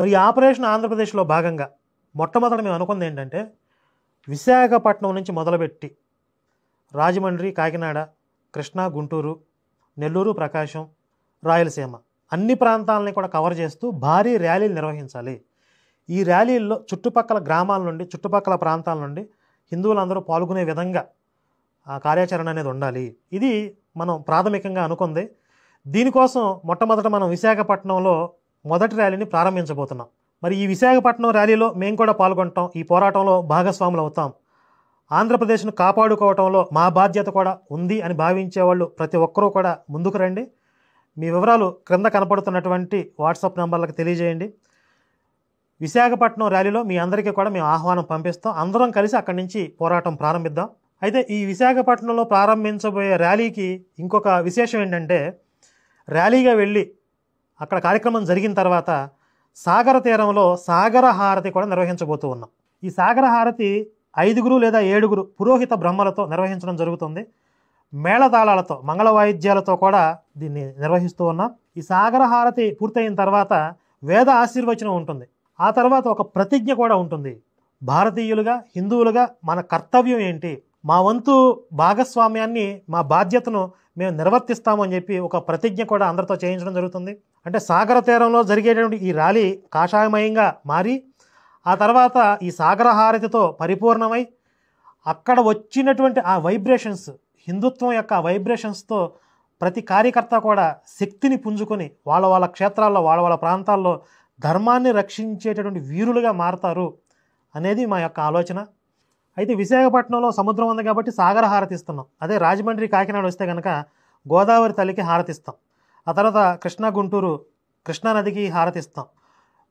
ఈ ఆపరేషన్ ఆంధ్రప్రదేశ్లో భాగంగా మొట్టమొదట మేము అనుకుంది ఏంటంటే, విశాఖపట్నం నుంచి మొదలుపెట్టి రాజమండ్రి, కాకినాడ, కృష్ణా, గుంటూరు, నెల్లూరు, ప్రకాశం, రాయలసీమ అన్ని ప్రాంతాలని కూడా కవర్ చేస్తూ భారీ ర్యాలీలు నిర్వహించాలి. ఈ ర్యాలీల్లో చుట్టుపక్కల గ్రామాల నుండి, చుట్టుపక్కల ప్రాంతాల నుండి హిందువులందరూ పాల్గొనే విధంగా ఆ కార్యాచరణ అనేది ఉండాలి. ఇది మనం ప్రాథమికంగా అనుకుంది. దీనికోసం మొట్టమొదట మనం విశాఖపట్నంలో మొదటి ర్యాలీని ప్రారంభించబోతున్నాం. మరి ఈ విశాఖపట్నం ర్యాలీలో మేము కూడా పాల్గొంటాం, ఈ పోరాటంలో భాగస్వాములు అవుతాం. ఆంధ్రప్రదేశ్ను కాపాడుకోవటంలో మా బాధ్యత కూడా ఉంది అని భావించేవాళ్ళు ప్రతి ఒక్కరూ కూడా ముందుకు రండి. మీ వివరాలు క్రింద కనపడుతున్నటువంటి వాట్సాప్ నంబర్లకు తెలియజేయండి. విశాఖపట్నం ర్యాలీలో మీ అందరికీ కూడా మేము ఆహ్వానం పంపిస్తాం. అందరం కలిసి అక్కడి నుంచి పోరాటం ప్రారంభిద్దాం. అయితే ఈ విశాఖపట్నంలో ప్రారంభించబోయే ర్యాలీకి ఇంకొక విశేషం ఏంటంటే, ర్యాలీగా వెళ్ళి అక్కడ కార్యక్రమం జరిగిన తర్వాత సాగర తీరంలో సాగర హారతి కూడా నిర్వహించబోతూ ఉన్నాం. ఈ సాగర హారతి 5 లేదా 7 పురోహిత బ్రహ్మలతో నిర్వహించడం జరుగుతుంది. మేళతాళాలతో, మంగళ వాయిద్యాలతో కూడా దీన్ని నిర్వహిస్తూ ఉన్నాం. ఈ సాగర హారతి పూర్తయిన తర్వాత వేద ఆశీర్వచనం ఉంటుంది. ఆ తర్వాత ఒక ప్రతిజ్ఞ కూడా ఉంటుంది. భారతీయులుగా, హిందువులుగా మన కర్తవ్యం ఏంటి, మా వంతు భాగస్వామ్యాన్ని, మా బాధ్యతను మేము నిర్వర్తిస్తామని చెప్పి ఒక ప్రతిజ్ఞ కూడా అందరితో చేయించడం జరుగుతుంది. అంటే సాగర తీరంలో జరిగేటువంటి ఈ ర్యాలీ కాషాయమయంగా మారి ఆ తర్వాత ఈ సాగర హారతితో పరిపూర్ణమై అక్కడ వచ్చినటువంటి ఆ వైబ్రేషన్స్, హిందుత్వం యొక్క వైబ్రేషన్స్తో ప్రతి కార్యకర్త కూడా శక్తిని పుంజుకొని వాళ్ళ క్షేత్రాల్లో, వాళ్ళ ప్రాంతాల్లో ధర్మాన్ని రక్షించేటటువంటి వీరులుగా మారతారు అనేది మా యొక్క ఆలోచన. అయితే విశాఖపట్నంలో సముద్రం ఉంది కాబట్టి సాగర హారతిస్తున్నాం. అదే రాజమండ్రి, కాకినాడ వస్తే కనుక గోదావరి తల్లికి హారతిస్తాం. ఆ తర్వాత కృష్ణా, గుంటూరు, కృష్ణానదికి హారతిస్తాం.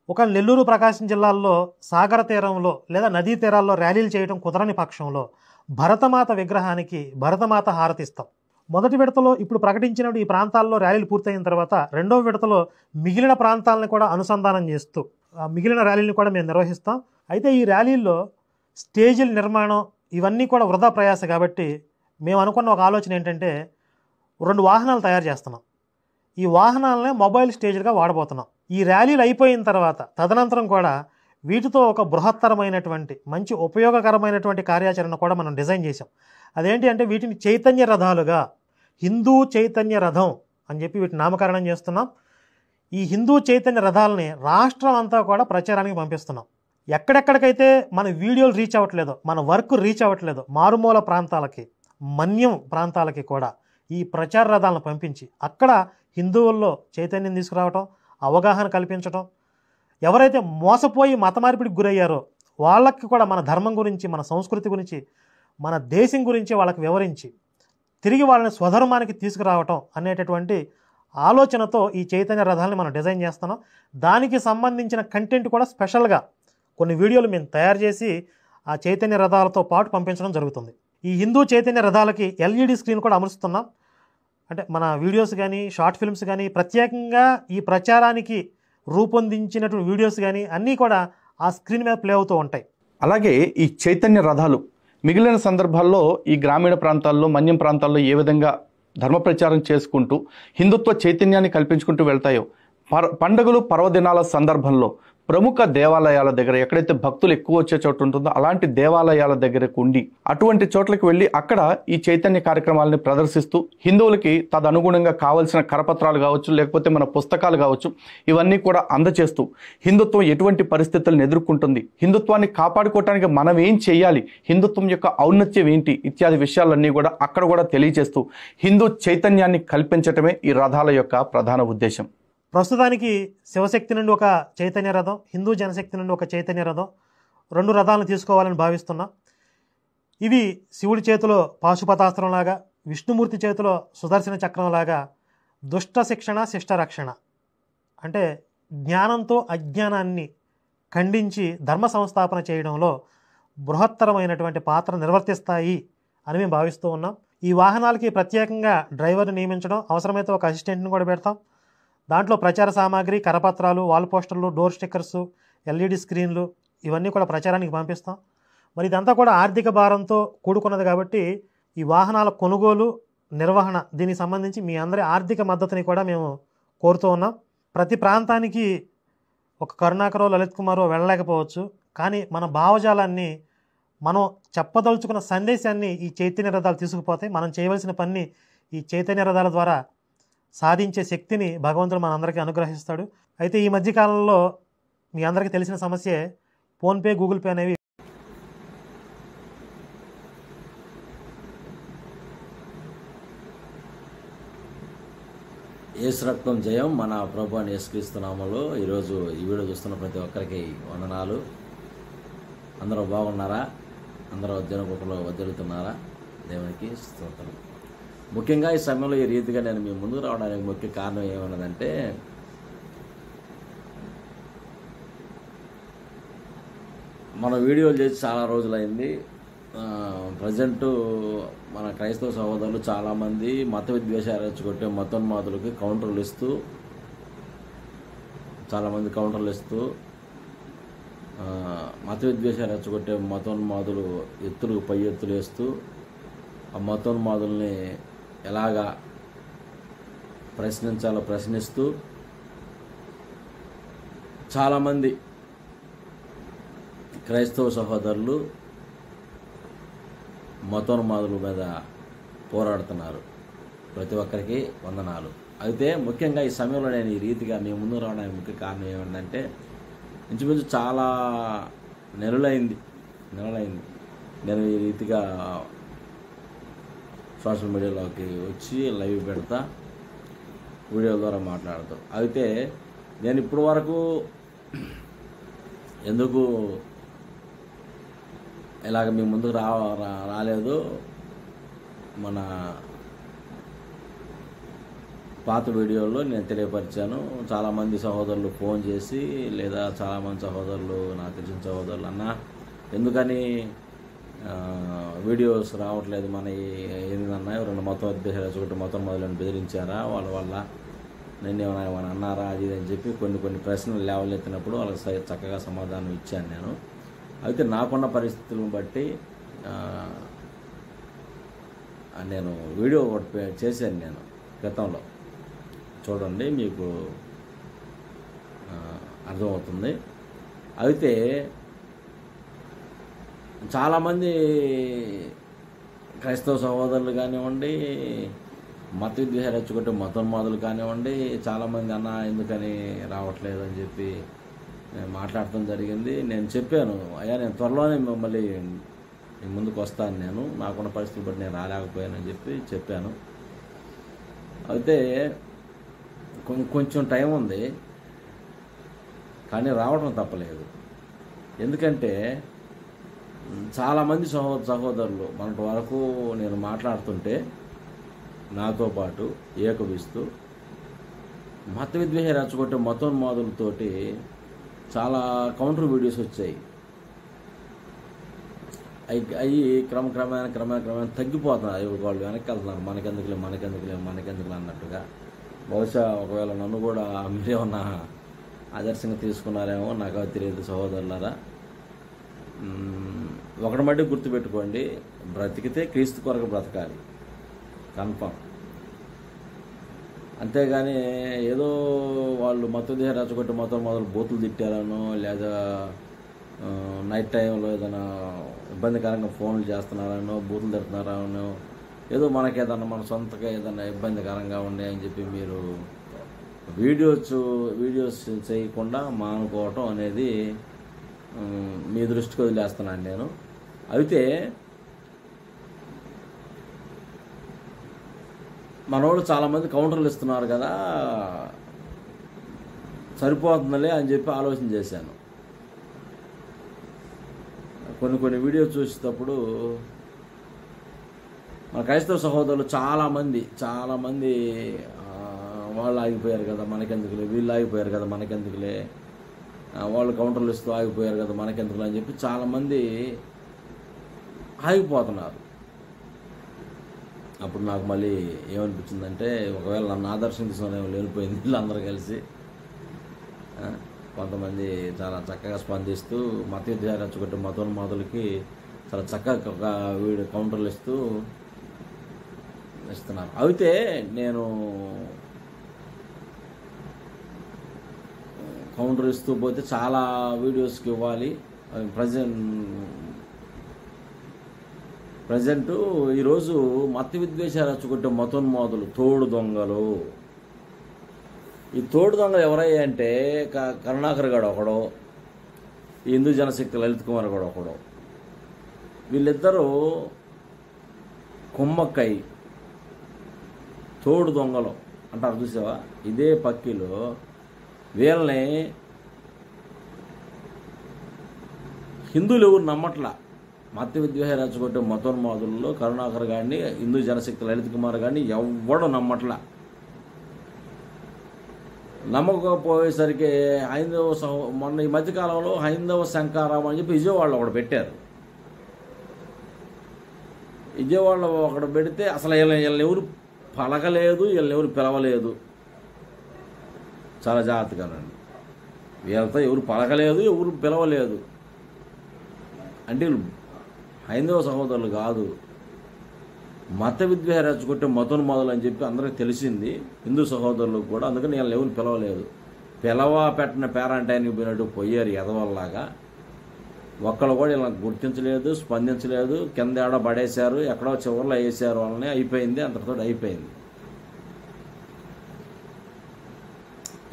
ఒక నెల్లూరు, ప్రకాశం జిల్లాల్లో సాగర తీరంలో లేదా నదీ తీరాల్లో ర్యాలీలు చేయడం కుదరని పక్షంలో భరతమాత విగ్రహానికి భరతమాత హారతిస్తాం. మొదటి విడతలో ఇప్పుడు ప్రకటించిన ఈ ప్రాంతాల్లో ర్యాలీలు పూర్తయిన తర్వాత రెండవ విడతలో మిగిలిన ప్రాంతాలను కూడా అనుసంధానం చేస్తూ మిగిలిన ర్యాలీలను కూడా మేము నిర్వహిస్తాం. అయితే ఈ ర్యాలీల్లో స్టేజీల నిర్మాణం ఇవన్నీ కూడా వృధా ప్రయాస కాబట్టి మేము అనుకున్న ఒక ఆలోచన ఏంటంటే, 2 వాహనాలు తయారు చేస్తున్నాం. ఈ వాహనాలనే మొబైల్ స్టేజ్గా వాడబోతున్నాం. ఈ ర్యాలీలు అయిపోయిన తర్వాత తదనంతరం కూడా వీటితో ఒక బృహత్తరమైనటువంటి మంచి ఉపయోగకరమైనటువంటి కార్యాచరణ కూడా మనం డిజైన్ చేసాం. అదేంటి అంటే, వీటిని చైతన్య రథాలుగా, హిందూ చైతన్య రథం అని చెప్పి వీటిని నామకరణం చేస్తున్నాం. ఈ హిందూ చైతన్య రథాలని రాష్ట్రం అంతా కూడా ప్రచారానికి పంపిస్తున్నాం. ఎక్కడెక్కడికైతే మన వీడియోలు రీచ్ అవ్వట్లేదో, మన వర్క్ రీచ్ అవ్వట్లేదో మారుమూల ప్రాంతాలకి, మన్యం ప్రాంతాలకి కూడా ఈ ప్రచార రథాలను పంపించి అక్కడ హిందువుల్లో చైతన్యం తీసుకురావటం, అవగాహన కల్పించటం, ఎవరైతే మోసపోయి మత మార్పిడికి గురయ్యారో వాళ్ళకి కూడా మన ధర్మం గురించి, మన సంస్కృతి గురించి, మన దేశం గురించి వాళ్ళకి వివరించి తిరిగి వాళ్ళని స్వధర్మానికి తీసుకురావటం అనేటటువంటి ఆలోచనతో ఈ చైతన్య రథాలని మనం డిజైన్ చేస్తున్నాం. దానికి సంబంధించిన కంటెంట్ కూడా స్పెషల్గా కొన్ని వీడియోలు మేము తయారు చేసి ఆ చైతన్య రథాలతో పాటు పంపించడం జరుగుతుంది. ఈ హిందూ చైతన్య రథాలకి ఎల్ఈడి స్క్రీన్ కూడా అమరుస్తున్నాం. అంటే మన వీడియోస్ కానీ, షార్ట్ ఫిల్మ్స్ కానీ, ప్రత్యేకంగా ఈ ప్రచారానికి రూపొందించినటువంటి వీడియోస్ కానీ అన్నీ కూడా ఆ స్క్రీన్ మీద ప్లే అవుతూ ఉంటాయి. అలాగే ఈ చైతన్య రథాలు మిగిలిన సందర్భాల్లో ఈ గ్రామీణ ప్రాంతాల్లో, మన్యం ప్రాంతాల్లో ఏ విధంగా ధర్మ ప్రచారం చేసుకుంటూ హిందుత్వ చైతన్యాన్ని కల్పించుకుంటూ వెళ్తాయో, పండుగలు, పర్వదినాల సందర్భంలో ప్రముఖ దేవాలయాల దగ్గర ఎక్కడైతే భక్తులు ఎక్కువ వచ్చే చోటు ఉంటుందో అలాంటి దేవాలయాల దగ్గరకు ఉండి అటువంటి చోట్లకు వెళ్ళి అక్కడ ఈ చైతన్య కార్యక్రమాలని ప్రదర్శిస్తూ హిందువులకి తదనుగుణంగా కావాల్సిన కరపత్రాలు కావచ్చు, లేకపోతే మన పుస్తకాలు కావచ్చు, ఇవన్నీ కూడా అందచేస్తూ హిందుత్వం ఎటువంటి పరిస్థితులను ఎదుర్కొంటుంది, హిందుత్వాన్ని కాపాడుకోవటానికి మనం ఏం చేయాలి, హిందుత్వం యొక్క ఔన్నత్యం ఏంటి ఇత్యాది విషయాలన్నీ కూడా అక్కడ కూడా తెలియజేస్తూ హిందూ చైతన్యాన్ని కల్పించటమే ఈ రథాల యొక్క ప్రధాన ఉద్దేశం. ప్రస్తుతానికి శివశక్తి నుండి ఒక చైతన్య రథం, హిందూ జనశక్తి నుండి ఒక చైతన్య రథం, 2 రథాలను తీసుకోవాలని భావిస్తున్నాం. ఇవి శివుడి చేతిలో పాశుపతాస్త్రంలాగా, విష్ణుమూర్తి చేతిలో సుదర్శన చక్రంలాగా దుష్ట శిక్షణ, శిష్ట రక్షణ, అంటే జ్ఞానంతో అజ్ఞానాన్ని ఖండించి ధర్మ సంస్థాపన చేయడంలో బృహత్తరమైనటువంటి పాత్ర నిర్వర్తిస్తాయి అని మేము భావిస్తూ ఉన్నాం. ఈ వాహనాలకి ప్రత్యేకంగా డ్రైవర్ని నియమించడం, అవసరమైతే ఒక అసిస్టెంట్ని కూడా పెడతాం. దాంట్లో ప్రచార సామాగ్రి, కరపత్రాలు, వాల్ పోస్టర్లు, డోర్ స్టిక్కర్సు, ఎల్ఈడి స్క్రీన్లు ఇవన్నీ కూడా ప్రచారానికి పంపిస్తాం. మరి ఇదంతా కూడా ఆర్థిక భారంతో కూడుకున్నది కాబట్టి ఈ వాహనాల కొనుగోలు, నిర్వహణ దీనికి సంబంధించి మీ అందరి ఆర్థిక మద్దతుని కూడా మేము కోరుతూ ఉన్నాం. ప్రతి ప్రాంతానికి ఒక కరుణాకరో లలిత్ కుమారో వెళ్ళలేకపోవచ్చు, కానీ మన భావజాలాన్ని మనం చెప్పదలుచుకున్న సందేశాన్ని ఈ చైతన్య రథాలు తీసుకుపోతాయి. మనం చేయవలసిన పని ఈ చైతన్య రథాల ద్వారా సాధించే శక్తిని భగవంతుడు మనందరికీ అనుగ్రహిస్తాడు. అయితే ఈ మధ్యకాలంలో మీ అందరికీ తెలిసిన సమస్యే ఫోన్పే, గూగుల్ పే అనేవి యేసు రక్తం జయం. మన ప్రభు అని యేసుక్రీస్తు నామములో ఈరోజు ఈ వీడియో చూస్తున్న ప్రతి ఒక్కరికి వందనాలు. అందరూ బాగున్నారా? అందరూ దినకృపలో వదిలుతున్నారా? దేవునికి స్తోత్రం. ముఖ్యంగా ఈ సమయంలో ఈ రీతిగా నేను మీ ముందుకు రావడానికి ముఖ్య కారణం ఏమన్నదంటే, మన వీడియోలు చేసి చాలా రోజులైంది. ప్రజెంటు మన క్రైస్తవ సహోదరులు చాలామంది మత విద్వేషాలు రెచ్చగొట్టే మతోన్మాదులకి కౌంటర్లు ఇస్తూ మత విద్వేషాలు రెచ్చగొట్టే మతోన్మాదులు ఎత్తులు పై ఎత్తులు వేస్తూ ఆ మతోన్మాదుల్ని ఎలాగా ప్రశ్నించాలో ప్రశ్నిస్తూ చాలామంది క్రైస్తవ సహోదరులు మతోన్మాదుల మీద పోరాడుతున్నారు. ప్రతి ఒక్కరికి వందనాలు. అయితే ముఖ్యంగా ఈ సమయంలో నేను ఈ రీతిగా మీ ముందు రావడానికి ముఖ్య కారణం ఏమిటంటే, ఇంచుమించు చాలా నెలలైంది నేను ఈ రీతిగా సోషల్ మీడియాలోకి వచ్చి లైవ్ పెడతా, వీడియో ద్వారా మాట్లాడతాం. అయితే నేను ఇప్పటి వరకు ఎందుకు ఇలాగ మీ ముందుకు రాలేదు, మన పాత వీడియోలో నేను తెలియపరిచాను. చాలామంది సహోదరులు ఫోన్ చేసి, లేదా చాలామంది సహోదరులు నాకు తెలిసిన సహోదరులు, అన్న ఎందుకని వీడియోస్ రావట్లేదు, మన ఏందన్నా ఎవరైనా మొత్తం ఉద్దేశాలు ఒకటి మొత్తం మొదలని బెదిరించారా, వాళ్ళ వల్ల నేనేమైనా అన్నారా, అది అని చెప్పి కొన్ని ప్రశ్నలు లేవలెత్తినప్పుడు వాళ్ళకి చక్కగా సమాధానం ఇచ్చాను నేను. అయితే నాకున్న పరిస్థితులను బట్టి నేను వీడియో ఒకటి చేశాను నేను గతంలో. చూడండి, మీకు అర్థమవుతుంది. అయితే చాలామంది క్రైస్తవ సహోదరులు కానివ్వండి, మత విద్వేషాలు రెచ్చగొట్టే మతోన్మాదులు కానివ్వండి, చాలామంది అన్న ఎందుకని రావట్లేదు అని చెప్పి మాట్లాడటం జరిగింది. నేను చెప్పాను, అయ్యా నేను త్వరలోనే మళ్ళీ ముందుకు వస్తాను, నేను నాకున్న పరిస్థితులు బట్టి నేను రాలేకపోయానని చెప్పాను. అయితే కొంచెం టైం ఉంది, కానీ రావడం తప్పలేదు. ఎందుకంటే చాలామంది సహోదరులు మొన్నటి వరకు నేను మాట్లాడుతుంటే నాతో పాటు ఏకవిస్తూ మత విద్వేషాలు రెచ్చగొట్టే మతోన్మాదులతోటి చాలా కౌంటర్ వీడియోస్ వచ్చాయి. అవి క్రమక్రమేణా తగ్గిపోతున్నారు. వాళ్ళు వెనక్కి వెళ్తున్నారు, మనకెందుకులే అన్నట్టుగా. బహుశా ఒకవేళ నన్ను కూడా మీరేమన్నా ఆదర్శంగా తీసుకున్నారేమో నాకు తెలియదు సహోదరులారా. ఒకటి మట్టి గుర్తుపెట్టుకోండి, బ్రతికితే క్రీస్తు కొరకు బ్రతకాలి, కన్ఫర్మ్. అంతేగాని ఏదో వాళ్ళు మతోన్మాదులు రెచ్చగొట్టి మొదలు బూతులు తిట్టారనో, లేదా నైట్ టైంలో ఏదైనా ఇబ్బందికరంగా ఫోన్లు చేస్తున్నారనో, బూతులు తిడుతున్నారనో, ఏదో మనకేదన్నా మన సొంతగా ఏదైనా ఇబ్బందికరంగా ఉండే అని చెప్పి మీరు వీడియోస్ చేయకుండా మానుకోవటం అనేది మీ దృష్టికి వదిలేస్తున్నాను నేను. అయితే మనోళ్ళు చాలామంది కౌంటర్లు ఇస్తున్నారు కదా, సరిపోతుందిలే అని చెప్పి ఆలోచన చేశాను. కొన్ని వీడియోస్ చూసేటప్పుడు మన క్రైస్తవ సహోదరులు చాలామంది వాళ్ళు ఆగిపోయారు కదా మనకెందుకులే, వీళ్ళు ఆగిపోయారు కదా మనకెందుకులే, వాళ్ళు కౌంటర్లు ఇస్తూ ఆగిపోయారు కదా మనకెందుకులే అని చెప్పి చాలామంది ఆగిపోతున్నారు. అప్పుడు నాకు మళ్ళీ ఏమనిపించిందంటే, ఒకవేళ నన్ను ఆదర్శం తీసుకుని లేనిపోయింది వీళ్ళందరూ కలిసి. కొంతమంది చాలా చక్కగా స్పందిస్తూ మత విద్వేషాలు రెచ్చగొట్టే మతోన్మాదులకి చాలా చక్కగా కౌంటర్లు ఇస్తున్నారు. అయితే నేను కౌంటర్ ఇస్తూ పోతే చాలా వీడియోస్కి ఇవ్వాలి. ప్రజెంట్ ఈరోజు మత విద్వేషాలు రెచ్చగొట్టే మతోన్మాదులు తోడు దొంగలు. ఈ తోడు దొంగలు ఎవరయ్యా అంటే కరుణాకర్ గాడు ఒకడో, ఈ హిందూ జనశక్తి లలిత్ కుమార్ గాడు ఒకడో. వీళ్ళిద్దరూ కుమ్మక్కై తోడు దొంగలు అంటారు చూసావా. ఇదే పక్కీలో వీళ్ళని హిందువులు ఎవరు నమ్మట్లా. మత విద్వేషాలు రెచ్చగొట్టే మతోన్మాదుల్లో కరుణాకర్ గారిని, హిందూ జనశక్తి లలిత్ కుమార్ గారిని ఎవ్వడూ నమ్మట్లా. నమ్మకపోయేసరికి మొన్న ఈ మధ్యకాలంలో హైందవ శంకారామం అని చెప్పి విజయవాడలో ఒకటి పెట్టారు. విజయవాడలో ఒకటి పెడితే అసలు వీళ్ళని ఎవరు పలకలేదు, వీళ్ళని ఎవరు పిలవలేదు. చాలా జాగ్రత్తగానండి. వీళ్ళతో ఎవరు పలకలేదు, ఎవరు పిలవలేదు. అంటే హైందవ సహోదరులు కాదు, మత విద్వేషాలు రెచ్చగొట్టే మతోన్మాదులు అని చెప్పి అందరికీ తెలిసింది, హిందూ సహోదరులకు కూడా. అందుకని వీళ్ళని ఎవరు పిలవలేదు. పెట్టిన పేరంటానికి పోయినట్టు పోయారు ఎదవల్లాగా. ఒక్కళ్ళు కూడా ఇలా గుర్తించలేదు, స్పందించలేదు. కింద ఏడో పడేశారు, ఎక్కడో చివరిలో వేసారు. వాళ్ళని అయిపోయింది, అంతటితో అయిపోయింది.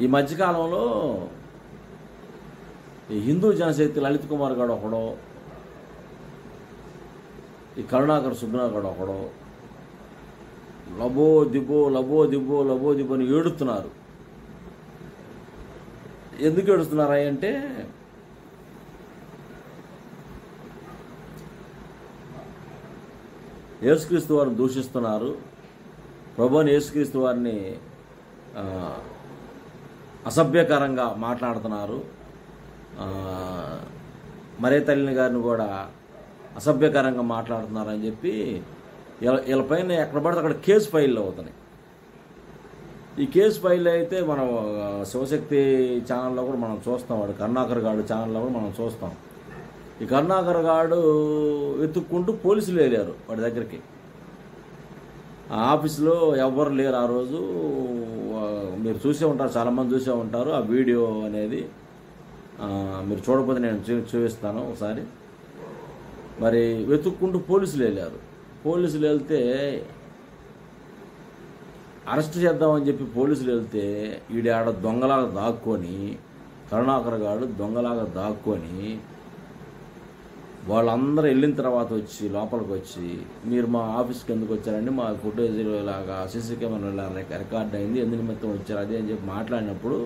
ఈ మధ్యకాలంలో ఈ హిందూ జనశక్తి లలిత్ కుమార్ గారు ఒకడో, ఈ కరుణాకర్ సుగ్నా గారు ఒకడో లబో దిబ్బో అని ఏడుతున్నారు. ఎందుకు ఏడుస్తున్నారా అంటే యేసుక్రీస్తు వారిని దూషిస్తున్నారు, ప్రభువుని యేసుక్రీస్తు వారిని అసభ్యకరంగా మాట్లాడుతున్నారు, మరే తల్లిని గారిని కూడా అసభ్యకరంగా మాట్లాడుతున్నారని చెప్పి వీళ్ళపైన ఎక్కడ పడితే అక్కడ కేసు ఫైల్ అవుతున్నాయి. ఈ కేసు ఫైల్ అయితే మనం శివశక్తి ఛానల్లో కూడా మనం చూస్తాం, వాడు కరుణాకర్ గాడు ఛానల్లో కూడా మనం చూస్తాం. ఈ కరుణాకర్ గాడు వెతుక్కుంటూ పోలీసులు వెళ్ళారు వాడి దగ్గరికి. ఆ ఆఫీసులో ఎవ్వరు లేరు ఆ రోజు. మీరు చూసే ఉంటారు, చాలామంది చూసే ఉంటారు ఆ వీడియో అనేది. మీరు చూడకపోతే నేను చూపిస్తాను ఒకసారి. మరి వెతుక్కుంటూ పోలీసులు వెళ్ళారు. పోలీసులు వెళ్తే అరెస్ట్ చేద్దామని చెప్పి పోలీసులు వెళ్తే ఆడ దొంగలాగా దాక్కొని, కరుణాకర్ గాడు దొంగలాగా దాక్కొని, వాళ్ళందరూ వెళ్ళిన తర్వాత వచ్చి లోపలికి వచ్చి, మీరు మా ఆఫీస్కి ఎందుకు వచ్చారండి, మా ఫుటేజ్ ఇలాగా సీసీ కెమెరా రికార్డ్ అయింది, ఎందు నిమిత్తం వచ్చారు అదే అని చెప్పి మాట్లాడినప్పుడు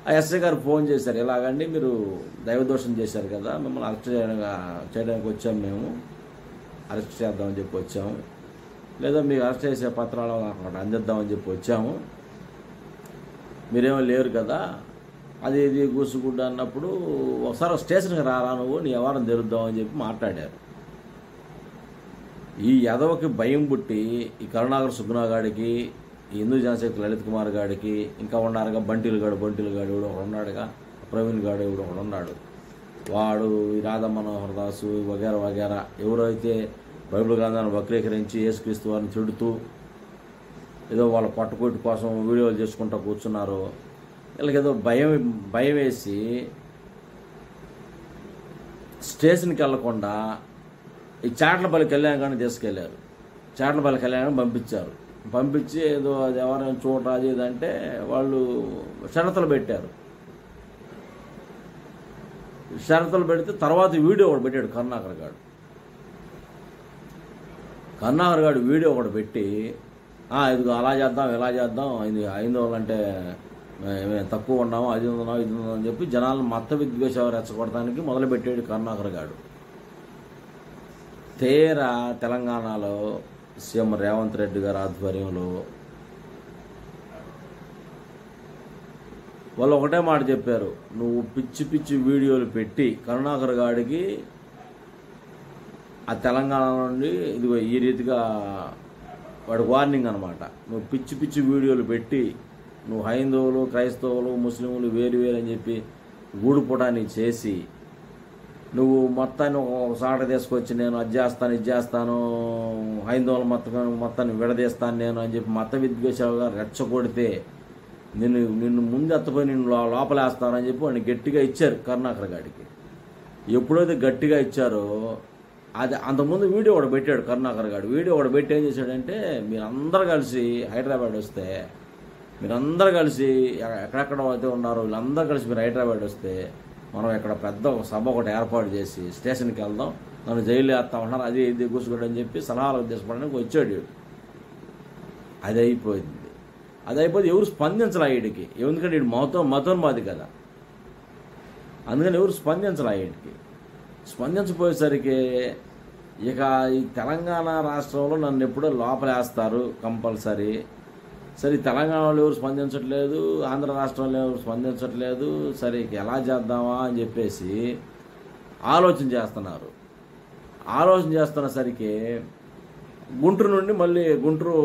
ఆ ఎస్ఐ గారు ఫోన్ చేశారు. ఇలాగండి మీరు దైవదోషం చేశారు కదా, మిమ్మల్ని అరెస్ట్ చేయడానికి వచ్చాము, మేము అరెస్ట్ చేద్దామని చెప్పి వచ్చాము, లేదా మీకు అరెస్ట్ చేసే పత్రాలు అక్కడ అందిద్దామని చెప్పి వచ్చాము, మీరేమో లేరు కదా, అది ఇది గూసుగుడ్డ అన్నప్పుడు ఒకసారి స్టేషన్కి రారా నువ్వు, నీ వ్యవహారం తెరుద్దామని చెప్పి మాట్లాడారు. ఈ యదవకి భయం పుట్టి ఈ కరుణాకర్ సుగ్నా గాడికి, ఈ హిందూ జనశక్తి లలిత్ కుమార్ గాడికి, ఇంకా ఉన్నారుగా బంటిలు గాడు కూడా ఒకడు ఉన్నాడుగా, ప్రవీణ్ గాడు ఒకడు ఉన్నాడు, వాడు ఈ రాధా మనోహర్ దాసు వగేరా ఎవరైతే బైబిల్ గ్రంథాన్ని వక్రీకరించి యేసుక్రీస్తు వారిని తిడుతూ ఏదో వాళ్ళ పట్టుకోటి కోసం వీడియోలు చేసుకుంటూ కూర్చున్నారు. వీళ్ళకి ఏదో భయం వేసి స్టేషన్కి వెళ్లకుండా ఈ చాట్లపల్లి కళ్యాణాన్ని తీసుకెళ్లారు. చాట్లపల్లి కళ్యాణం పంపించి ఏదో అది ఎవరైనా చూడరా అది ఇదంటే వాళ్ళు షరతులు పెట్టారు. షరతులు పెడితే తర్వాత వీడియో ఒకటి పెట్టాడు కరుణాకర్ గాడు వీడియో ఒకటి పెట్టి, ఇదిగో అలా చేద్దాం ఇలా చేద్దాం, ఇది హైందవులంటే తక్కువ ఉన్నాము, అది ఉన్నాము ఇది ఉందని చెప్పి జనాలను మత విద్వేషాలు రెచ్చగొడటానికి మొదలుపెట్టాడు కరుణాకర్ గాడు. తీరా తెలంగాణలో సీఎం రేవంత్ రెడ్డి గారి ఆధ్వర్యంలో వాళ్ళు ఒకటే మాట చెప్పారు, నువ్వు పిచ్చి వీడియోలు పెట్టి కరుణాకర్ గాడికి ఆ తెలంగాణ నుండి ఇదిగో ఈ రీతిగా వాడి వార్నింగ్ అనమాట, నువ్వు పిచ్చి వీడియోలు పెట్టి నువ్వు హైందవులు క్రైస్తవులు ముస్లింలు వేరు అని చెప్పి గూడుపుటాన్ని చేసి నువ్వు మొత్తాన్ని ఒక సాట తీసుకొచ్చి నేను అది చేస్తాను ఇది చేస్తాను హైందవుల మొత్తాన్ని విడదీస్తాను నేను అని చెప్పి మత విద్వేషాలుగా రెచ్చగొడితే నిన్ను ముందు ఎత్తపోయి నిన్ను లోపలేస్తారని చెప్పి వాడిని గట్టిగా ఇచ్చారు కరుణాకర్ గారికి. ఎప్పుడైతే గట్టిగా ఇచ్చారో అది అంతకుముందు వీడియో ఒకటి పెట్టాడు కరుణాకర్ గారు. వీడియో ఒకటి పెట్టి ఏం చేశాడంటే, మీరందరూ కలిసి హైదరాబాద్ వస్తే, మీరందరూ కలిసి ఎక్కడెక్కడ అయితే ఉన్నారో వీళ్ళందరూ కలిసి మీరు హైదరాబాద్ వస్తే మనం ఇక్కడ పెద్ద ఒక సభ ఒకటి ఏర్పాటు చేసి స్టేషన్కి వెళ్దాం, నన్ను జైలు వేస్తామన్నారు, అది ఇది కూర్చోడు అని చెప్పి సలహాలు తీసుకోవడానికి వచ్చాడు. అది అయిపోయింది. అది అయిపోతే ఎవరు స్పందించలే వీడికి, ఎందుకంటే వీడు మతోన్మాది కదా, అందుకని ఎవరు స్పందించలే వీడికి. స్పందించపోయేసరికి ఇక ఈ తెలంగాణ రాష్ట్రంలో నన్ను ఎప్పుడో లోపలేస్తారు కంపల్సరీ. సరే తెలంగాణలో ఎవరు స్పందించట్లేదు, ఆంధ్ర రాష్ట్రంలో ఎవరు స్పందించట్లేదు, సరే ఎలా చేద్దామా అని చెప్పేసి ఆలోచన చేస్తున్నారు. ఆలోచన చేస్తున్నసరికి గుంటూరు నుండి మళ్ళీ గుంటూరు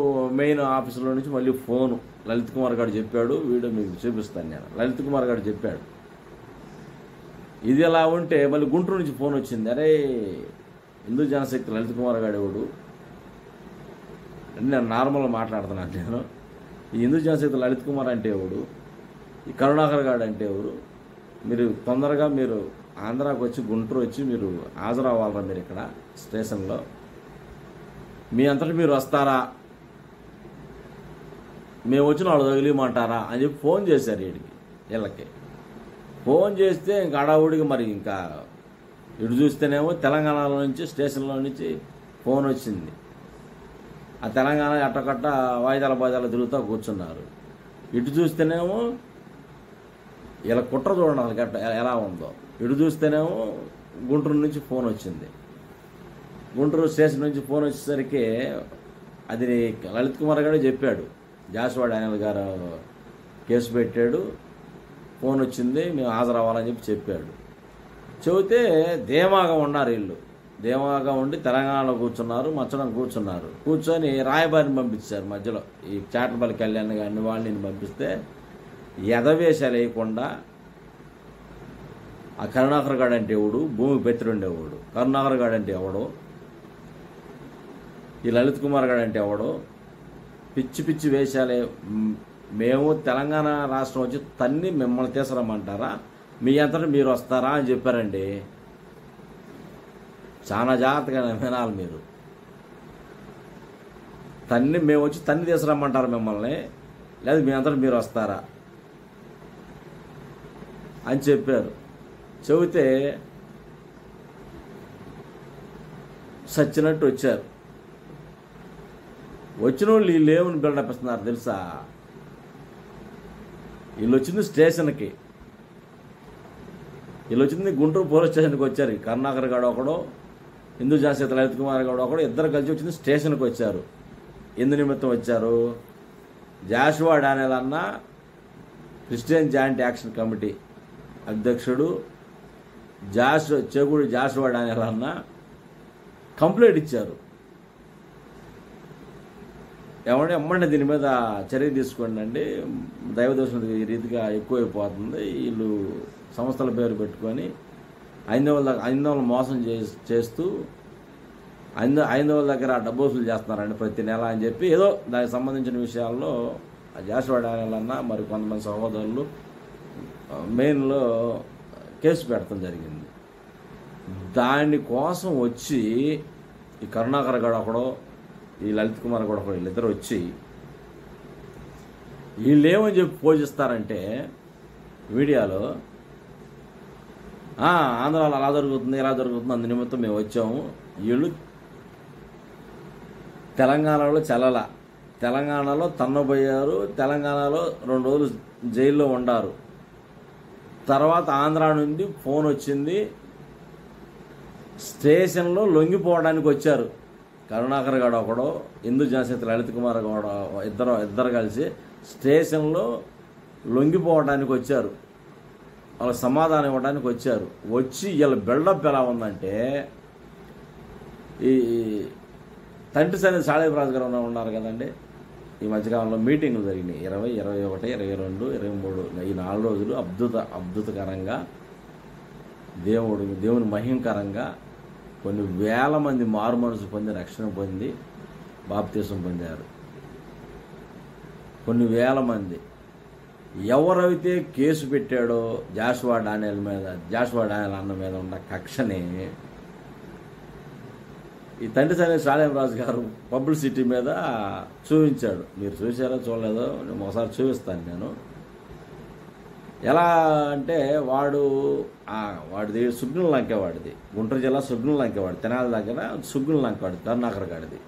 మెయిన్ ఆఫీసులో నుంచి మళ్ళీ ఫోను లలిత్ కుమార్ గారు చెప్పాడు. వీడియో మీకు చూపిస్తాను నేను. లలిత్ కుమార్ గారు చెప్పాడు. ఇది ఎలా ఉంటే మళ్ళీ గుంటూరు నుంచి ఫోన్ వచ్చింది. అరే హిందూ జనశక్తి లలిత్ కుమార్ గారు ఎవడు అంటే, నేను నార్మల్గా మాట్లాడుతున్నాను నేను. ఈ హిందూ జనశక్తి లలిత్ కుమార్ అంటే ఎవడు, ఈ కరుణాకర్ గారు అంటే ఎవరు, మీరు తొందరగా మీరు ఆంధ్రాకి వచ్చి గుంటూరు వచ్చి మీరు హాజరవ్వాలరా మీరు ఇక్కడ స్టేషన్లో, మీ అంతటి మీరు వస్తారా, మేము వచ్చిన వాళ్ళు తగిలిమంటారా అని చెప్పి ఫోన్ చేశారు వీళ్ళకి. ఫోన్ చేస్తే ఇంకా అడావుడికి మరి ఇంకా ఇటు చూస్తేనేమో తెలంగాణలో నుంచి స్టేషన్లో నుంచి ఫోన్ వచ్చింది. ఆ తెలంగాణ అట్టకట్ట వాయిదాల తిరుగుతూ కూర్చున్నారు. ఇటు చూస్తేనేమో ఇలా కుట్ర చూడండి అసలు గట్ట ఎలా ఉందో. ఇటు చూస్తేనేమో గుంటూరు నుంచి ఫోన్ వచ్చింది. గుంటూరు స్టేషన్ నుంచి ఫోన్ వచ్చేసరికి అది లలిత్ కుమార్ గారు చెప్పాడు, జాషువా డానియల్ గారు కేసు పెట్టాడు, ఫోన్ వచ్చింది, మేము హాజరవ్వాలని చెప్పాడు. చెబితే ధీమాగా ఉన్నారు వీళ్ళు. ధీమాగా ఉండి తెలంగాణలో కూర్చున్నారు, మచ్చడం కూర్చున్నారు. కూర్చొని రాయబారిని పంపించారు మధ్యలో. ఈ చాటపల్లి కళ్యాణ్ గారిని వాళ్ళని పంపిస్తే ఎదవేశాలు వేయకుండా ఆ కరుణాకర్ గారు అంటే ఎవడు, భూమి పెత్తుండేవాడు కరుణాకర్ గారు అంటే ఎవడు, ఈ లలిత్ కుమార్ గారు అంటే ఎవడు, పిచ్చి పిచ్చి వేషాలే. మేము తెలంగాణ రాష్ట్రం వచ్చి తన్ని మిమ్మల్ని తీసుకురమ్మంటారా, మీ అంతటా మీరు వస్తారా అని చెప్పారండి. చాలా జాగ్రత్తగా వినాలి మీరు. మేము వచ్చి తన్ని తీసుకురమ్మంటారా మిమ్మల్ని, లేదా మీ అంతటా మీరు వస్తారా అని చెప్పారు. చెబితే సచ్చినట్టు వచ్చారు. వచ్చిన వాళ్ళు వీళ్ళు ఏమని బిల్డప్ ఇస్తున్నారు తెలుసా, వీళ్ళు వచ్చింది స్టేషన్కి, వీళ్ళు వచ్చింది గుంటూరు పోలీస్ స్టేషన్కి వచ్చారు. కరుణాకర్ గారు ఒకడు, హిందూ జనశక్తి లలిత్ కుమార్ గారు ఒకడు, ఇద్దరు కలిసి వచ్చింది స్టేషన్కి వచ్చారు. ఎందు నిమిత్తం వచ్చారు, జాషువా డానియల్ అన్న క్రిస్టియన్ జాయింట్ యాక్షన్ కమిటీ అధ్యక్షుడు చెగుడు జాషువా డానియల్ అన్న కంప్లైంట్ ఇచ్చారు. ఎమ్మంటే దీని మీద చర్య తీసుకోండి అండి, దైవదోషం ఈ రీతిగా ఎక్కువైపోతుంది, వీళ్ళు సంస్థల పేరు పెట్టుకొని ఐదవల మోసం చేస్తూ ఐదవల దగ్గర డబ్బు వసూలు చేస్తున్నారండి ప్రతి నెల అని చెప్పి ఏదో దానికి సంబంధించిన విషయాల్లో జాషువా డానియల్ అన్న మరి కొంతమంది సహోదరులు మెయిన్లో కేసు పెడతాం జరిగింది. దానికోసం వచ్చి ఈ కరుణాకర్ గారు ఒకడో, ఈ లలిత్ కుమార్ కూడా వీళ్ళిద్దరు వచ్చి వీళ్ళు ఏమని చెప్పి పోజిస్తారంటే వీడియోలో, ఆంధ్రాలో అలా జరుగుతుంది ఇలా జరుగుతుంది, అందు నిమిత్తం మేము వచ్చాము. వీళ్ళు తెలంగాణలో తెలంగాణలో తన్నబోయారు, తెలంగాణలో 2 రోజులు జైల్లో ఉండారు. తర్వాత ఆంధ్ర నుండి ఫోన్ వచ్చింది, స్టేషన్లో లొంగిపోవడానికి వచ్చారు. కరుణాకర్ గారు ఒకడు, హిందూ జనశక్తి లలిత్ కుమార్ గౌడ ఇద్దరు కలిసి స్టేషన్లో లొంగిపోవడానికి వచ్చారు, వాళ్ళకి సమాధానం ఇవ్వడానికి వచ్చారు. వచ్చి వీళ్ళ బిల్డప్ ఎలా ఉందంటే, ఈ తండ్రి అనేది సాళేబరాజు గారు ఉన్నారు కదండి, ఈ మధ్యకాలంలో మీటింగ్లు జరిగినాయి 20, 21, 22, 23 ఈ 4 రోజులు అద్భుతకరంగా దేవుని మహిమకరంగా కొన్ని వేల మంది మారు మనసు పొంది రక్షణ పొంది బాప్తీసం పొందారు. కొన్ని వేల మంది ఎవరైతే కేసు పెట్టాడో జాషువా డానియల్ అన్న మీద ఉన్న కక్షని ఈ తండ్రి సరే షాలేం రాజు గారు పబ్లిసిటీ మీద చూపించాడు. మీరు చూసారో చూడలేదో ఒకసారి చూపిస్తాను నేను. ఎలా అంటే వాడిది సుగ్గుల లంక, వాడిది గుంటూరు జిల్లా సుగ్గుల లంక, వాడు తెనాలి దగ్గర సుగ్గుల లంక, వాడి కరుణాకర్ గాడిది.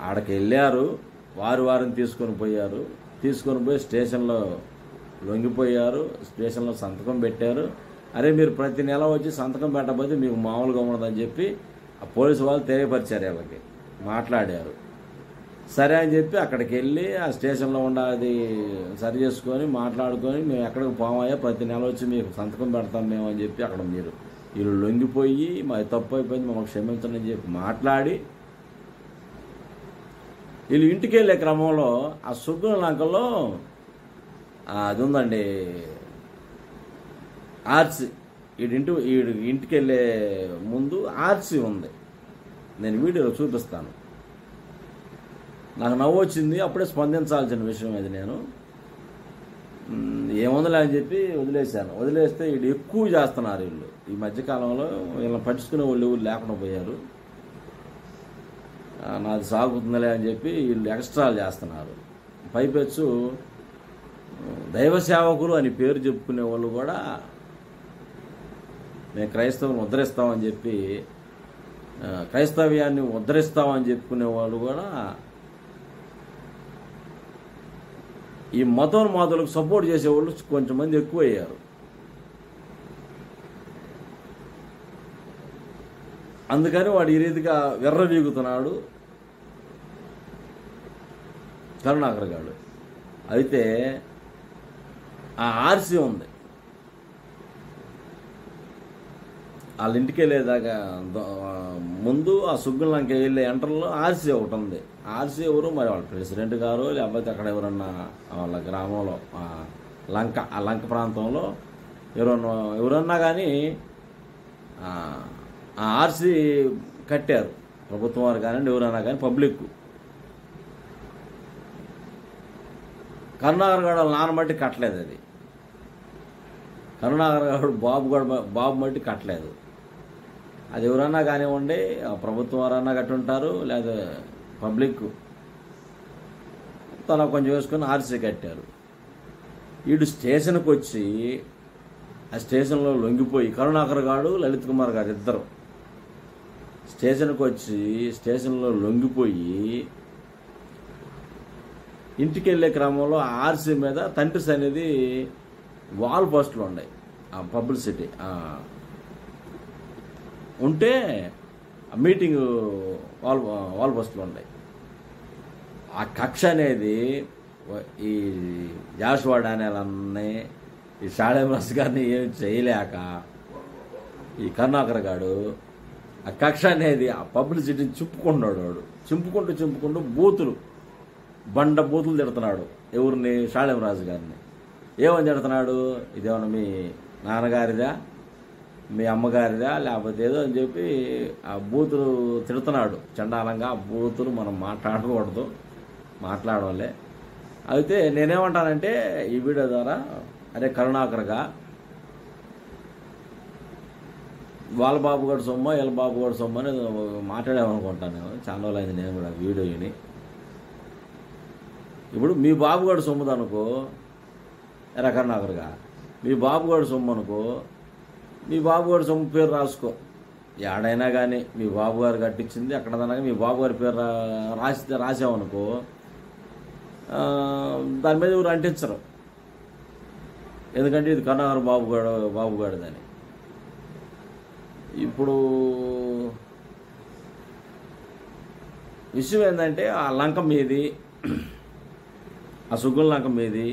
ఆడకి వెళ్ళారు, వారిని తీసుకొని పోయి స్టేషన్లో లొంగిపోయారు. స్టేషన్లో సంతకం పెట్టారు. అరే మీరు ప్రతి నెల వచ్చి సంతకం పెట్టకపోతే మీకు మామూలుగా ఉండదని చెప్పి ఆ పోలీసు వాళ్ళు తెలియపరిచారు. వీళ్ళకి మాట్లాడారు. సరే అని చెప్పి అక్కడికి వెళ్ళి ఆ స్టేషన్లో అది సరి చేసుకొని మాట్లాడుకొని మేము ఎక్కడికి పోమాయా, ప్రతి నెల వచ్చి మీకు సంతకం పెడతాం మేము అని చెప్పి అక్కడ వీళ్ళు లొంగిపోయి మాది తప్పు అయిపోయింది మమ్మల్ని క్షమించండి అని చెప్పి మాట్లాడి వీళ్ళు ఇంటికి వెళ్ళే క్రమంలో ఆ సుగ్గుల లంకలో అది ఉందండి ఆర్సీ. వీడి ఇంటికి వెళ్ళే ముందు ఆర్సీ ఉంది. నేను వీడియోలో చూపిస్తాను. నాకు నవ్వు వచ్చింది, అప్పుడే స్పందించాల్సిన విషయం అది. నేను ఏముందలే అని చెప్పి వదిలేశాను. వదిలేస్తే వీడు ఎక్కువ చేస్తున్నారు వీళ్ళు. ఈ మధ్యకాలంలో వీళ్ళని పట్టించుకునే వాళ్ళు ఎవరు లేకుండా పోయారు. నాది సాగుతుందిలే అని చెప్పి వీళ్ళు ఎక్స్ట్రాలు చేస్తున్నారు. పైపెచ్చు దైవ సేవకులు అని పేరు చెప్పుకునే వాళ్ళు కూడా మేము క్రైస్తవుని ఉద్ధరిస్తామని చెప్పి, క్రైస్తవ్యాన్ని ఉద్ధరిస్తామని చెప్పుకునే వాళ్ళు కూడా ఈ మతోన్మాదులకు సపోర్ట్ చేసేవాళ్ళు కొంచెంమంది ఎక్కువయ్యారు. అందుకని వాడు ఈ రీతిగా విర్రవీగుతున్నాడు కరుణాకర్ గారు. అయితే ఆ ఆర్సీ ఉంది, వాళ్ళ ఇంటికి వెళ్ళేదాకా ముందు ఆ సుగ్గుల లంక వెళ్ళే ఎంటర్లో ఆర్సీ ఒకటి ఉంది. ఆర్సీ ఎవరు మరి వాళ్ళ ప్రెసిడెంట్ గారు, లేకపోతే అక్కడ ఎవరన్నా వాళ్ళ గ్రామంలో ఆ లంక ప్రాంతంలో ఎవరన్నా కానీ ఆ ఆర్సీ కట్టారు. ప్రభుత్వం వారు కానివ్వండి, ఎవరన్నా కానీ పబ్లిక్. కరుణాకర్ గారు వాళ్ళ నాన్న బట్టి కట్టలేదు. అది కరుణాకర్ గారు బాబు బట్టి కట్టలేదు. అది ఎవరన్నా కానివ్వండి, ప్రభుత్వం వారన్నా కట్టుంటారు, లేదా పబ్లిక్ తల కొంచెం వేసుకొని ఆర్సీ కట్టారు. వీడు స్టేషన్కి వచ్చి ఆ స్టేషన్లో లొంగిపోయి, కరుణాకర్ గారు లలిత్ కుమార్ గారు ఇద్దరు స్టేషన్కి వచ్చి స్టేషన్లో లొంగిపోయి ఇంటికి వెళ్ళే క్రమంలో ఆర్సీ మీద తండ్రిస్ అనేది వాల్ పోస్టులు ఉన్నాయి. ఆ పబ్లిసిటీ ఉంటే మీటింగ్ వాల్ పోస్టులు ఉన్నాయి. ఆ కక్ష అనేది ఈ జాషువా డానియల్ ఈ షాలేం రాజు గారిని ఏం చేయలేక ఈ కరుణాకర్ గారు ఆ కక్ష అనేది ఆ పబ్లిసిటీని చింపుకుంటున్నాడు. వాడు చింపుకుంటూ బూతులు బూతులు తిడుతున్నాడు. ఎవరిని? షాలేం రాజు గారిని. ఏమని తిడుతున్నాడు? ఇదేమన్నా మీ నాన్నగారిదా, మీ అమ్మగారిదా, లేకపోతే ఏదో అని చెప్పి ఆ బూతులు తిడుతున్నాడు చండాలంగా. ఆ బూతులు మనం మాట్లాడకూడదు, మాట్లాడవాలే. అయితే నేనేమంటానంటే ఈ వీడియో ద్వారా, అరే కరుణాకర్గా వాళ్ళ బాబు గారి సొమ్మ వీళ్ళ బాబు గారి సొమ్మ అని మాట్లాడామనుకుంటాను. చాలా రోజులు అయింది నేను కూడా వీడియో విని. ఇప్పుడు మీ బాబు గారి సొమ్ముది అనుకో, ఎరా కరుణాకర్గా మీ బాబు గారి సొమ్ము అనుకో, మీ బాబు గారి సొమ్ము పేరు రాసుకో. ఎక్కడైనా కానీ మీ బాబు గారు కట్టించింది అక్కడ దాకా మీ బాబు గారి పేరు రాసామనుకో, దాని మీద ఎవరు అంటించరు. ఎందుకంటే ఇది కరుణాకర్ బాబు గారిదని. ఇప్పుడు విషయం ఏంటంటే ఆ లంక మీది, ఆ సుగ్గుల లంక మీది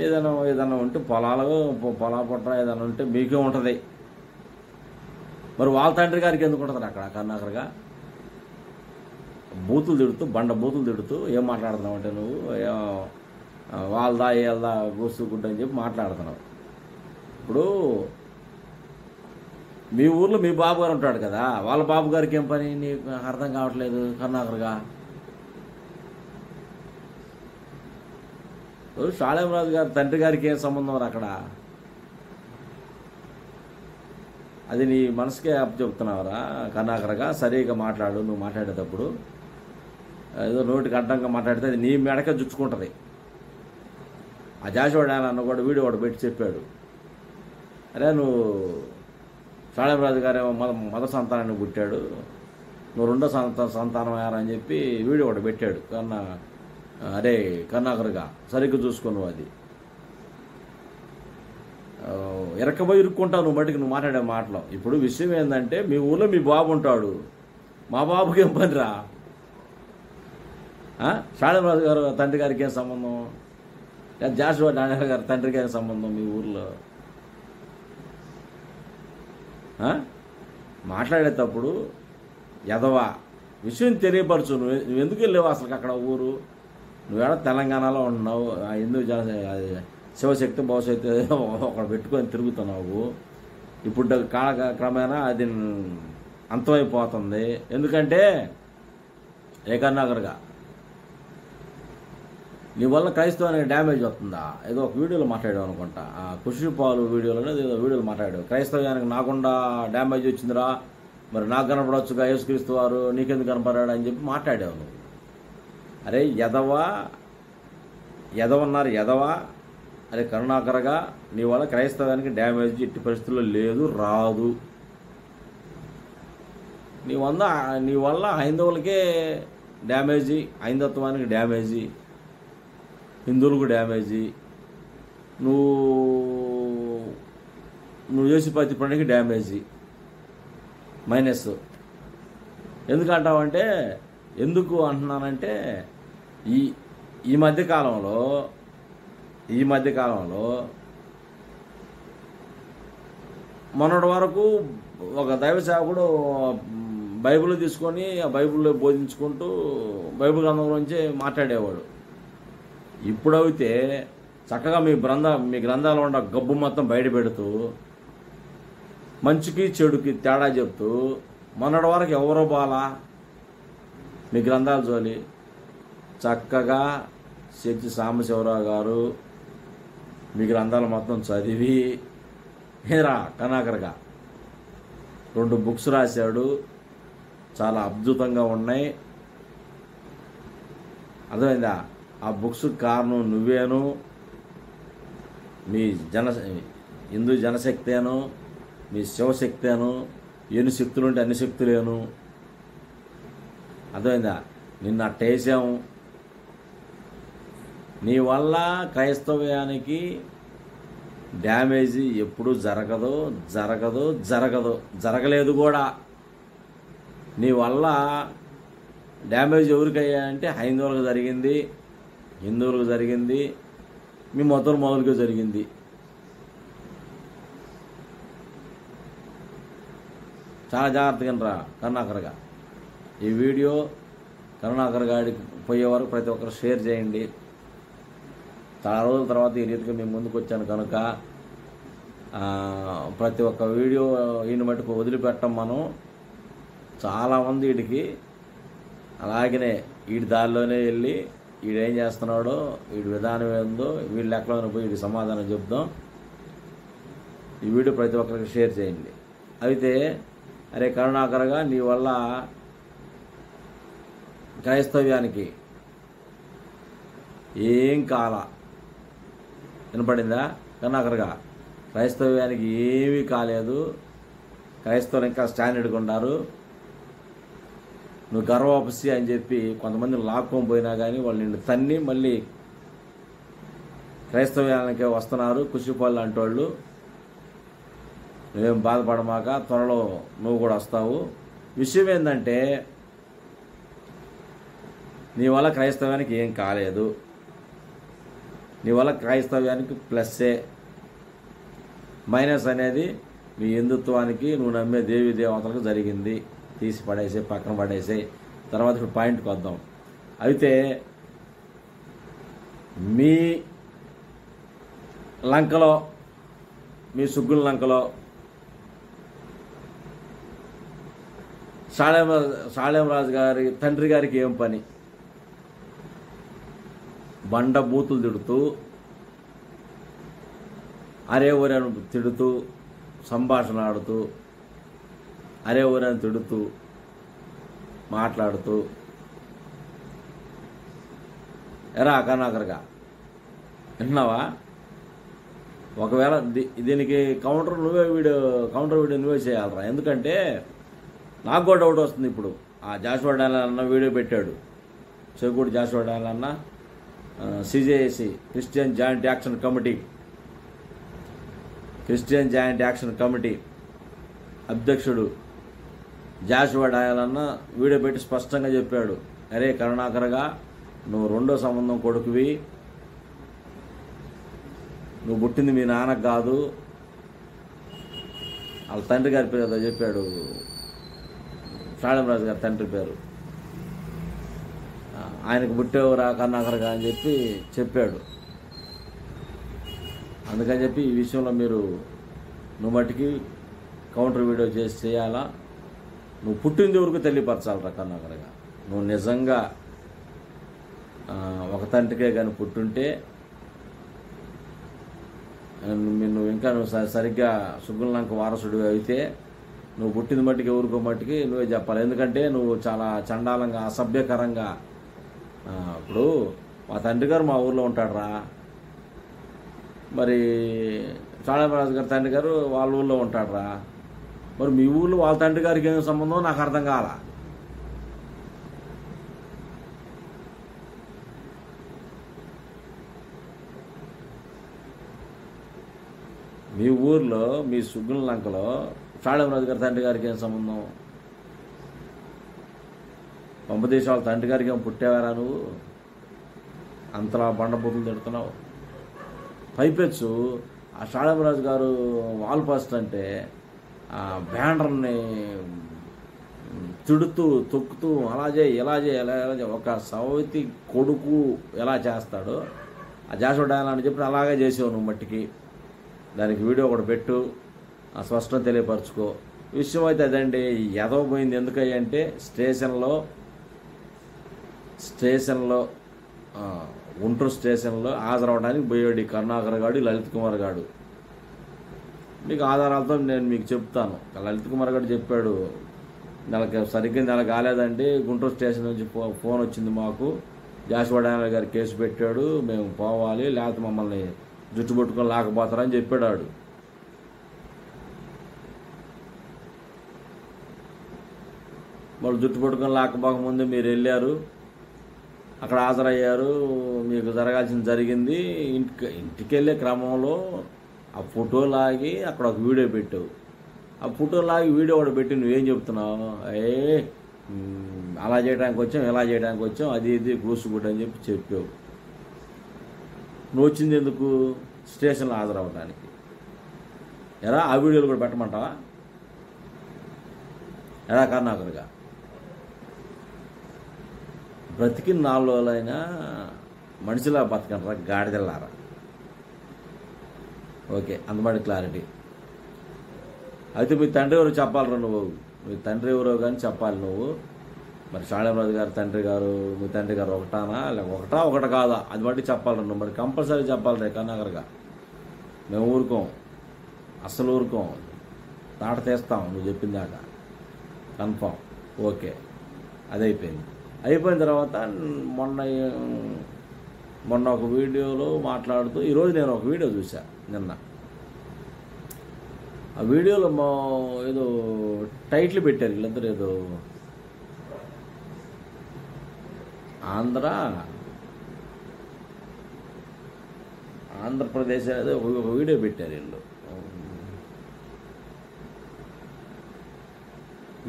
ఏదైనా ఉంటే పొలా పొట్ర ఏదైనా ఉంటే మీకే ఉంటుంది. మరి వాళ్ళ తండ్రి గారికి ఎందుకు ఉంటుంది అక్కడ కరుణాకర్గా? బూతులు తిడుతూ ఏం మాట్లాడుతున్నావు అంటే నువ్వు వాళ్ళదా ఏళ్ళదా గోసుకుంటా అని చెప్పి మాట్లాడుతున్నావు. ఇప్పుడు మీ ఊర్లో మీ బాబు గారు ఉంటాడు కదా, వాళ్ళ బాబు గారికి ఏం పని నీకు అర్థం కావట్లేదు కరుణాకర్గా? షాళేమరాజు గారు తండ్రి గారికి ఏం సంబంధం రా అక్కడ? అది నీ మనసుకే చెప్తున్నావురా కర్ణాకరగా. సరిగా మాట్లాడు. నువ్వు మాట్లాడేటప్పుడు ఏదో నోటికి అడ్డంగా మాట్లాడితే అది నీ మెడకే జుచ్చుకుంటుంది. ఆ జాషువాడు ఆయన అన్న కూడా వీడియో ఒకటి పెట్టి చెప్పాడు, అరే నువ్వు షాళేమరాజు గారేమో మొదటి సంతానాన్ని పుట్టాడు, నువ్వు రెండో సంతానం అయ్యారా అని చెప్పి వీడియో ఒకటి పెట్టాడు. అరే కర్ణాకరగా సరిగ్గా చూసుకో నువ్వు. అది ఇరక్కబోయి ఇరుక్కుంటావు నువ్వు మటుకు నువ్వు మాట్లాడే మాటలో. ఇప్పుడు విషయం ఏంటంటే మీ ఊళ్ళో మీ బాబు ఉంటాడు, మా బాబుకి ఏం పనిరా? షాళేమరాజు గారు తండ్రి గారికి ఏం సంబంధం? లేదా జాషువా డానియల్ గారు తండ్రికి ఏం సంబంధం మీ ఊర్లో? మాట్లాడేటప్పుడు ఎదవా విషయం తెలియపరచు. నువ్వు ఎందుకు వెళ్ళావు అసలు అక్కడ ఊరు? నువ్వేడ తెలంగాణలో ఉన్నావు, ఎందుకు శివశక్తి భవిష్యత్తు ఒకడు పెట్టుకొని తిరుగుతున్నావు. ఇప్పుడు కాలక్రమేణా అది అంతమైపోతుంది. ఎందుకంటే కర్ణాకరగా నీ వల్ల క్రైస్తవానికి డ్యామేజ్ వస్తుందా? ఏదో ఒక వీడియోలో మాట్లాడావు అనుకుంటా, ఆ కుషిపాలు వీడియోలోనే ఏదో వీడియోలో మాట్లాడావు. క్రైస్తవానికి నాకుండా డ్యామేజ్ వచ్చిందిరా, మరి నాకు కనపడవచ్చుగా యేసుక్రీస్తు వారు, నీకెందుకు కనపడాడు అని చెప్పి మాట్లాడావు నువ్వు. అరే ఎదవన్నారు ఎదవా. అరే కరుణాకరగా నీ వల్ల క్రైస్తవానికి డ్యామేజ్ ఎట్టి పరిస్థితుల్లో లేదు, రాదు. నీ వల్ల హైందవులకే డ్యామేజీ, హైందత్వానికి డ్యామేజీ, హిందువులకు డ్యామేజీ, నువ్వు చేసి ప్రతి పనికి డ్యామేజీ, మైనస్. ఎందుకంటావంటే ఎందుకు అంటున్నానంటే ఈ మధ్యకాలంలో మొన్నటి వరకు ఒక దైవ సేవకుడు బైబిల్ తీసుకొని ఆ బైబిల్లో బోధించుకుంటూ బైబిల్ గ్రంథంలోంచి మాట్లాడేవాడు. ఇప్పుడైతే చక్కగా మీ గ్రంథాలు ఉన్న గబ్బు మొత్తం బయట పెడుతూ మంచికి చెడుకి తేడా చెప్తూ, మొన్నటి వరకు ఎవరో బాలా మీ గ్రంథాలు జోలి చక్కగా శక్తి సాంబశివరావు గారు మీ గ్రంథాలు మొత్తం చదివి కర్ణాకరగా 2 బుక్స్ రాశాడు, చాలా అద్భుతంగా ఉన్నాయి. అర్థమైందా? ఆ బుక్స్ కారణం నువ్వేను, మీ హిందూ జనశక్తేను, మీ శివశక్తేను, ఎన్ని శక్తులుంటే అన్ని శక్తులేను. అర్థమైందా? నిన్ను అట్టేసాము. నీ వల్ల క్రైస్తవ్యానికి డ్యామేజీ ఎప్పుడు జరగలేదు కూడా. నీ వల్ల డ్యామేజ్ ఎవరికయ్యాయంటే హైందవులకు జరిగింది, హిందువులకు జరిగింది, మీ మొదలుగా జరిగింది. చాలా జాగ్రత్తగా రా కరుణాకరగా. ఈ వీడియో కరుణాకర్ గారికి పోయే వరకు ప్రతి ఒక్కరు షేర్ చేయండి. చాలా రోజుల తర్వాత ఈ రీతిగా మేము ముందుకు వచ్చాను కనుక ప్రతి ఒక్క వీడియో ఈయన మటుకు వదిలిపెట్టం మనం. చాలామంది వీడికి అలాగనే వీడి దారిలోనే వెళ్ళి వీడేం చేస్తున్నాడో, వీడి విధానం ఏందో, వీడి లెక్కలోనే పోయి వీడి సమాధానం చెప్దాం. ఈ వీడియో ప్రతి ఒక్కరికి షేర్ చేయండి. అయితే అరే కరుణాకరగా నీ వల్ల క్రైస్తవ్యానికి ఏం వినపడిందా కరుణాకరగా? క్రైస్తవ్యానికి ఏమీ కాలేదు. క్రైస్తవులు ఇంకా స్టాండర్డ్గా ఉన్నారు. నువ్వు గర్వపసి అని చెప్పి కొంతమంది లాక్కొని పోయినా కానీ వాళ్ళు నిన్ను తన్ని మళ్ళీ క్రైస్తవ్యానికే వస్తున్నారు కుషిపాళ్ళు లాంటి వాళ్ళు. నువ్వేం బాధపడమాక, త్వరలో నువ్వు కూడా వస్తావు. విషయం ఏంటంటే నీ వల్ల క్రైస్తవ్యానికి ఏం కాలేదు, నీ వల్ల క్రైస్తవ్యానికి ప్లస్సే. మైనస్ అనేది మీ హిందుత్వానికి, నువ్వు నమ్మే దేవీ దేవతలకు జరిగింది. తీసి పడేసే, పక్కన పడేసే. తర్వాత ఇప్పుడు పాయింట్కి వద్దాం. అయితే మీ లంకలో, మీ సుగ్గుల లంకలో షాళేమరాజు గారి తండ్రి గారికి ఏం పని? బండ బూతులు తిడుతూ అరే ఊరని తిడుతూ సంభాషణ ఆడుతూ అరే ఊరని తిడుతూ మాట్లాడుతూ ఎరా కర్ణాకరగా వింటున్నావా? ఒకవేళ దీనికి కౌంటర్ వీడియో నువ్వే చేయాలరా. ఎందుకంటే నాకు కూడా డౌట్ వస్తుంది ఇప్పుడు. ఆ జాషువా డానియల్ అన్న వీడియో పెట్టాడు, చెగుడు జాషువా డానియల్ అన్న CJAC Christian joint action committee అధ్యక్షుడు జాషువా డానియల్ అన్న వీడియో పెట్టి స్పష్టంగా చెప్పాడు, అరే కరుణాకరగా నువ్వు రెండో సంబంధం కొడుకువి, నువ్వు పుట్టింది మీ నాన్నకు కాదు, వాళ్ళ తండ్రి గారి పేరు ఏదో చెప్పాడు, షాళంరాజు గారి తండ్రి పేరు, ఆయనకు పుట్టేవరా కర్ణాకరగా అని చెప్పాడు. అందుకని చెప్పి ఈ విషయంలో నువ్వు మట్టికి కౌంటర్ వీడియో చేయాలా. నువ్వు పుట్టింది వరకు తెలియపరచాలరా కర్ణాకరగా. నువ్వు నిజంగా ఒక తండ్రికే కానీ పుట్టుంటే నువ్వు సరిగ్గా సుగుణలంక వారసుడు అయితే నువ్వు పుట్టిన మట్టికి ఊరుకో మట్టికి నువ్వే చెప్పాలి. ఎందుకంటే నువ్వు చాలా చండాలంగా అసభ్యకరంగా, ఇప్పుడు మా తండ్రి గారు మా ఊర్లో ఉంటాడురా, మరి చాళరాజు గారి తండ్రి గారు వాళ్ళ ఊళ్ళో ఉంటాడురా, మరి మీ ఊళ్ళో వాళ్ళ తండ్రి గారికి ఏం సంబంధం నాకు అర్థం కాల. మీ ఊర్లో మీ సుగ్గుల లంకలో షాళంరాజు గారి తండ్రి గారికి ఏం సంబంధం? పంపదేశాల తండ్రి గారికి ఏం పుట్టేవారా నువ్వు? అంతలా బండబూతులు తిడుతున్నావు. పైపెచ్చు ఆ షాళంరాజు గారు వాల్ పోస్ట్ అంటే ఆ బ్యానర్ని తిడుతూ తొక్కుతూ అలా చేయి ఇలా చేయి ఒక సవతి కొడుకు ఎలా చేస్తాడో ఆ జాషువా డానియల్ అని చెప్పి అలాగే చేసావు నువ్వు మట్టికి. దానికి వీడియో ఒకటి పెట్టు, ఆ స్పష్టం తెలియపరచుకో. విషయం అయితే అదండి. ఎదవపోయింది ఎందుకంటే స్టేషన్లో గుంటూరు స్టేషన్లో హాజరవడానికి పోయాడు ఈ కరుణాకర్ గాడు, లలిత్ కుమార్ గాడు. మీకు ఆధారాలతో నేను మీకు చెప్తాను. లలిత్ కుమార్ గారు చెప్పాడు, సరిగ్గా నెల కాలేదండి, గుంటూరు స్టేషన్ నుంచి ఫోన్ వచ్చింది మాకు, జాషువా డానియల్ గారు కేసు పెట్టాడు, మేము పోవాలి లేకపోతే మమ్మల్ని జుట్టు పట్టుకొని లాకపోతారని చెప్పాడు. వాళ్ళు జుట్టు పట్టుకొని లాకపోకముందే మీరు వెళ్ళారు, అక్కడ హాజరయ్యారు, మీకు జరగాల్సింది జరిగింది. ఇంటికి వెళ్ళే క్రమంలో ఆ ఫోటో లాగి అక్కడ ఒక వీడియో పెట్టావు. ఆ ఫోటో లాగి వీడియో కూడా పెట్టి నువ్వేం చెప్తున్నావు? అలా చేయడానికి వచ్చాం, ఇలా చేయడానికి వచ్చాం, అది ఇది గూసుగుడ్డు అని చెప్పావు. నువ్వు వచ్చింది ఎందుకు? స్టేషన్లో హాజరవ్వడానికి. ఎరా ఆ వీడియోలు కూడా పెట్టమంటావా? ఎరా కర్ణాకర్గా బ్రతికిన 4 రోజులైనా మనిషిలా బతకంటారా గాడిదెల్లారా? ఓకే, అంతమంది క్లారిటీ. అయితే మీ తండ్రి ఎవరో చెప్పాలరా నువ్వు. మీ తండ్రి ఎవరో కానీ చెప్పాలి నువ్వు. మరి షాళంరాజు గారి తండ్రి గారు మీ తండ్రి గారు ఒకటానా లేక ఒకటి కాదా అది బట్టి చెప్పాలి నువ్వు. మరి కంపల్సరీ చెప్పాలి రే కర్ణాకర్గా. మేము ఊరుకోం, అస్సలు ఊరుకోం, తాట తీస్తాం నువ్వు చెప్పిన దాకా కన్ఫామ్. ఓకే, అది అయిపోయిన తర్వాత మొన్న ఒక వీడియోలో మాట్లాడుతూ, ఈరోజు నేను ఒక వీడియో చూసా నిన్న. ఆ వీడియోలో ఏదో టైటిల్ పెట్టారు వీళ్ళందరూ, ఏదో ఆంధ్రప్రదేశ్ ఏదో ఒక వీడియో పెట్టారు వీళ్ళు.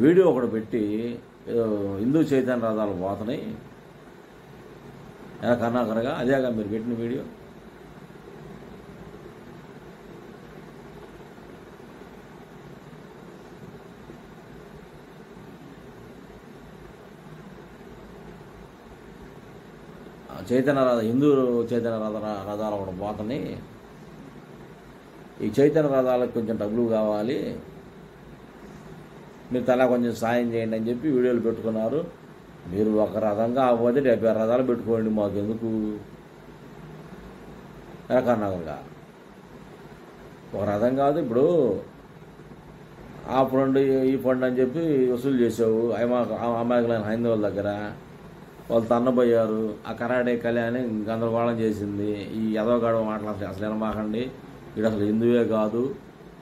వీడియో ఒకటి పెట్టి ఏదో హిందూ చైతన్య రథాలు పోతున్నాయి ఎలా కర్ణాకర్గా, అదేగా మీరు పెట్టిన వీడియో. హిందూ చైతన్య రథాలు ఒకటి పోతున్నాయి, ఈ చైతన్య రథాలకు కొంచెం డబ్బులు కావాలి, మీరు తలా కొంచెం సాయం చేయండి అని చెప్పి వీడియోలు పెట్టుకున్నారు. మీరు ఒక రథం కాకపోతే 70 రథాలు పెట్టుకోండి, మాకు ఎందుకు? కర్ణాకర్గా ఒక రథం కాదు. ఇప్పుడు ఆ ఫండ్ ఈ ఫండ్ అని చెప్పి వసూలు చేసావు అమాయకులైన హైందవుల దగ్గర. వాళ్ళు తన్నబోయారు. ఆ కరాడే కళ్యాణి గందరగోళం చేసింది. ఈ ఎదవగాడు మాట్లాడి అసలు వినమాకండి, వీడు అసలు హిందువే కాదు,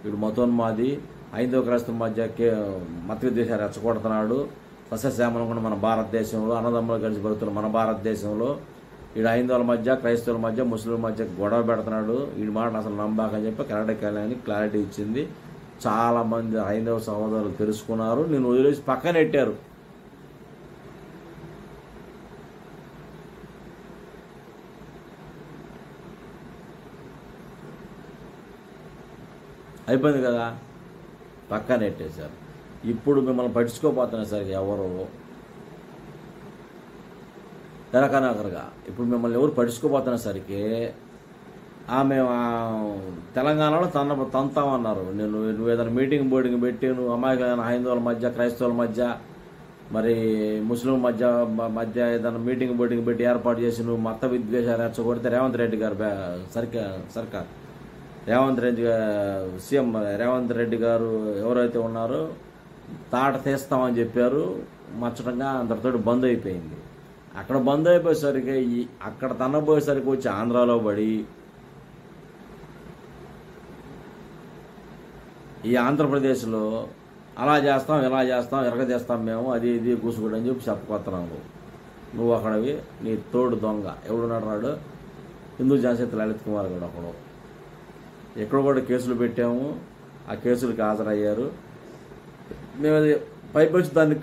వీడు మతోన్మాది, హైందవ క్రైస్తవ మధ్య మత విద్వేషాలు రెచ్చగొడుతున్నాడు, సస్యశ్యామలం కూడా మన భారతదేశంలో అన్నదమ్ములు కలిసి బతుకుతున్న మన భారతదేశంలో వీడు హైందవుల మధ్య క్రైస్తవుల మధ్య ముస్లింల మధ్య గొడవ పెడుతున్నాడు, వీడి మాట అసలు నమ్మాకని చెప్పి కరాటే కళ్యాణి క్లారిటీ ఇచ్చింది. చాలామంది హైందవ సహోదరులు తెలుసుకున్నారు, నేను వదిలేసి పక్కనెట్టారు. అయిపోయింది కదా, పక్కన నెట్టేశారు. ఇప్పుడు మిమ్మల్ని పట్టించుకోపోతున్నారు సరిగ్గా ఎవరు తెలకనగరగా. ఇప్పుడు మిమ్మల్ని ఎవరు పట్టించుకోపోతున్న సరికి ఆమె తెలంగాణలో తంతామన్నారు. నువ్వు ఏదైనా మీటింగ్ బోర్డింగ్ పెట్టి నువ్వు అమాయకులైన హైందవుల మధ్య క్రైస్తవుల మధ్య మరి ముస్లిం మధ్య ఏదైనా మీటింగ్ బోర్డింగ్ పెట్టి ఏర్పాటు చేసి నువ్వు మత విద్వేషాలు రెచ్చగొడితే రేవంత్ రెడ్డి గారు సర్కార్ రేవంత్ రెడ్డి సీఎం రేవంత్ రెడ్డి గారు ఎవరైతే ఉన్నారో తాట తీస్తామని చెప్పారు. మచ్చటంగా అందరితో బంద్ అయిపోయింది. అక్కడ బంద్ అయిపోయేసరికి అక్కడ తన్నబోయేసరికి వచ్చి ఆంధ్రాలో పడి ఈ ఆంధ్రప్రదేశ్లో అలా చేస్తాం ఇలా చేస్తాం ఎరగదీస్తాం మేము అది ఇది కూసుకోవడం అని చెప్పి చెప్పుకొస్తున్నావు. నువ్వు అక్కడవి నీ తోడు దొంగ ఎవడున్నాడు రాడు హిందూ జాన్సీ లలిత్ కుమార్ కూడా అక్కడ ఎక్కడ కూడా కేసులు పెట్టాము. ఆ కేసులకు హాజరయ్యారు. మేము అది పైపొచ్చి దాన్ని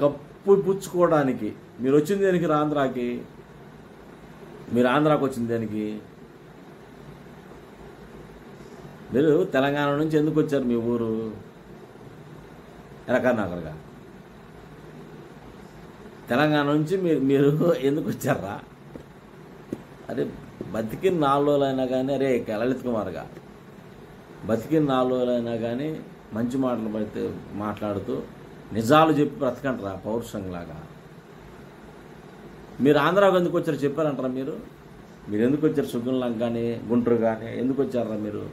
పుచ్చుకోవడానికి మీరు వచ్చింది దేనికి? ఆంధ్రాకి మీరు ఆంధ్రాకి వచ్చింది దేనికి? మీరు తెలంగాణ నుంచి ఎందుకు వచ్చారు? మీ ఊరు ఎలకర్నగర్గా తెలంగాణ నుంచి మీరు ఎందుకు వచ్చారా? అరే బతికిన 4 రోజులైనా కానీ అరే లలిత్ కుమార్గా బతికిన 4 రోజులైనా కానీ మంచి మాటలు పడితే మాట్లాడుతూ నిజాలు చెప్పి బ్రతకంటారా పౌరుషంలాగా? మీరు ఆంధ్రాకు ఎందుకు వచ్చారు చెప్పారంటారా? మీరు ఎందుకు వచ్చారు? సుగ్గుంలకు కానీ గుంటూరు కానీ ఎందుకు వచ్చారా మీరు?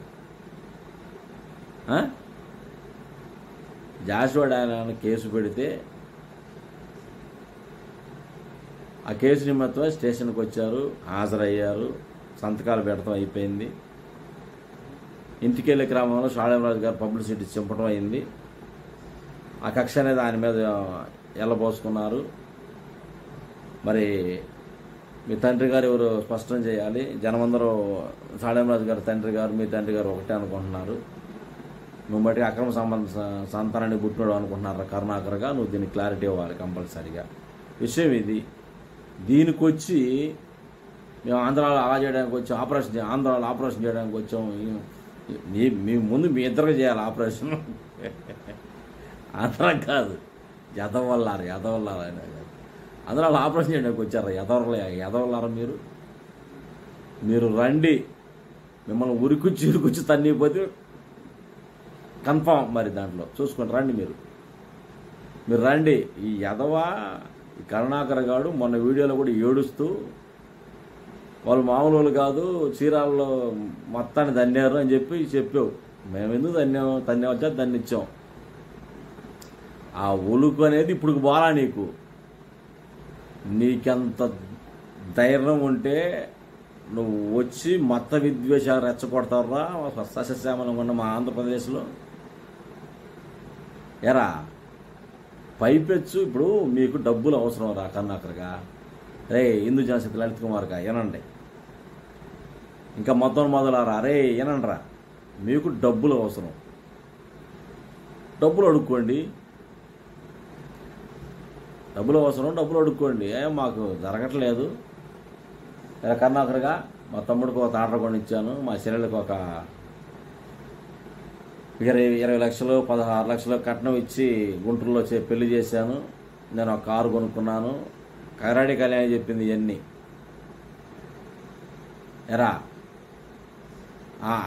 జాషువా ఆయన కేసు పెడితే ఆ కేసు నిమిత్తం స్టేషన్కి వచ్చారు, హాజరయ్యారు, సంతకాలు పెడతాం అయిపోయింది. ఇంటికెళ్ళే క్రమంలో షాళేమరాజు గారు పబ్లిసిటీ చింపడం అయింది. ఆ కక్ష అనేది ఆయన మీద ఎల్లబోసుకున్నారు. మరి మీ తండ్రి గారు ఎవరు స్పష్టం చేయాలి. జనమందరూ షాళేమరాజు గారు తండ్రి గారు మీ తండ్రి గారు ఒకటే అనుకుంటున్నారు. నువ్వు బట్టి అక్రమ సంతానాన్ని పుట్టినాడు అనుకుంటున్నారు కరుణాకర్గా. నువ్వు దీనికి క్లారిటీ ఇవ్వాలి కంపల్సరీగా. విషయం ఇది. దీనికి వచ్చి మేము ఆంధ్రాలో అలా చేయడానికి వచ్చాం, ఆంధ్రాలో ఆపరేషన్ చేయడానికి వచ్చాం. మీ ముందు మీ ఇద్దరికి చేయాలి ఆపరేషన్. ఆంధ్రా కాదు, ఎదవల్లారు ఆయన ఆంధ్రాలో ఆపరేషన్ చేయడానికి వచ్చారా? ఎదవల్లారా మీరు రండి. మిమ్మల్ని ఉరికొచ్చి తన్నిపోతే కన్ఫామ్. మరి దాంట్లో చూసుకోండి, రండి మీరు రండి. ఈ ఎదవా ఈ కరుణాకర్ గాడు మొన్న వీడియోలో కూడా ఏడుస్తూ వాళ్ళు మామూలు కాదు చీరాల్లో మొత్తాన్ని ధన్యారు అని చెప్పావు. మేము ఎందుకు ధన్యవచ్చా ధన్నిచ్చాం. ఆ ఒలుకు అనేది ఇప్పుడు బాలా నీకెంత ధైర్యం ఉంటే నువ్వు వచ్చి మత విద్వేషాలు రెచ్చగొడతారా సస్యశ్యామలంగా ఉన్న మా ఆంధ్రప్రదేశ్లో? ఎరా పైపెచ్చు. ఇప్పుడు మీకు డబ్బులు అవసరం రా కరుణాకర్గా. రే హిందూ జాన్సీ లలిత్ కుమార్గా వినండి, ఇంకా మొదలారా రే వినండి రా. మీకు డబ్బులు అవసరం, డబ్బులు అడుక్కోండి. డబ్బులు అడుక్కోండి. మాకు జరగట్లేదు. ఇలా కరుణాకర్గా మా తమ్ముడికి ఒక తాటర కొనిచ్చాను, మా చెల్లెలకు ఒక 20 లక్షలు 16 లక్షలు కట్నం ఇచ్చి గుంటూరులో పెళ్లి చేశాను. నేను ఒక కారు కొనుక్కున్నాను. కరాడి కళ్యాణి చెప్పింది ఇవన్నీ. ఎరా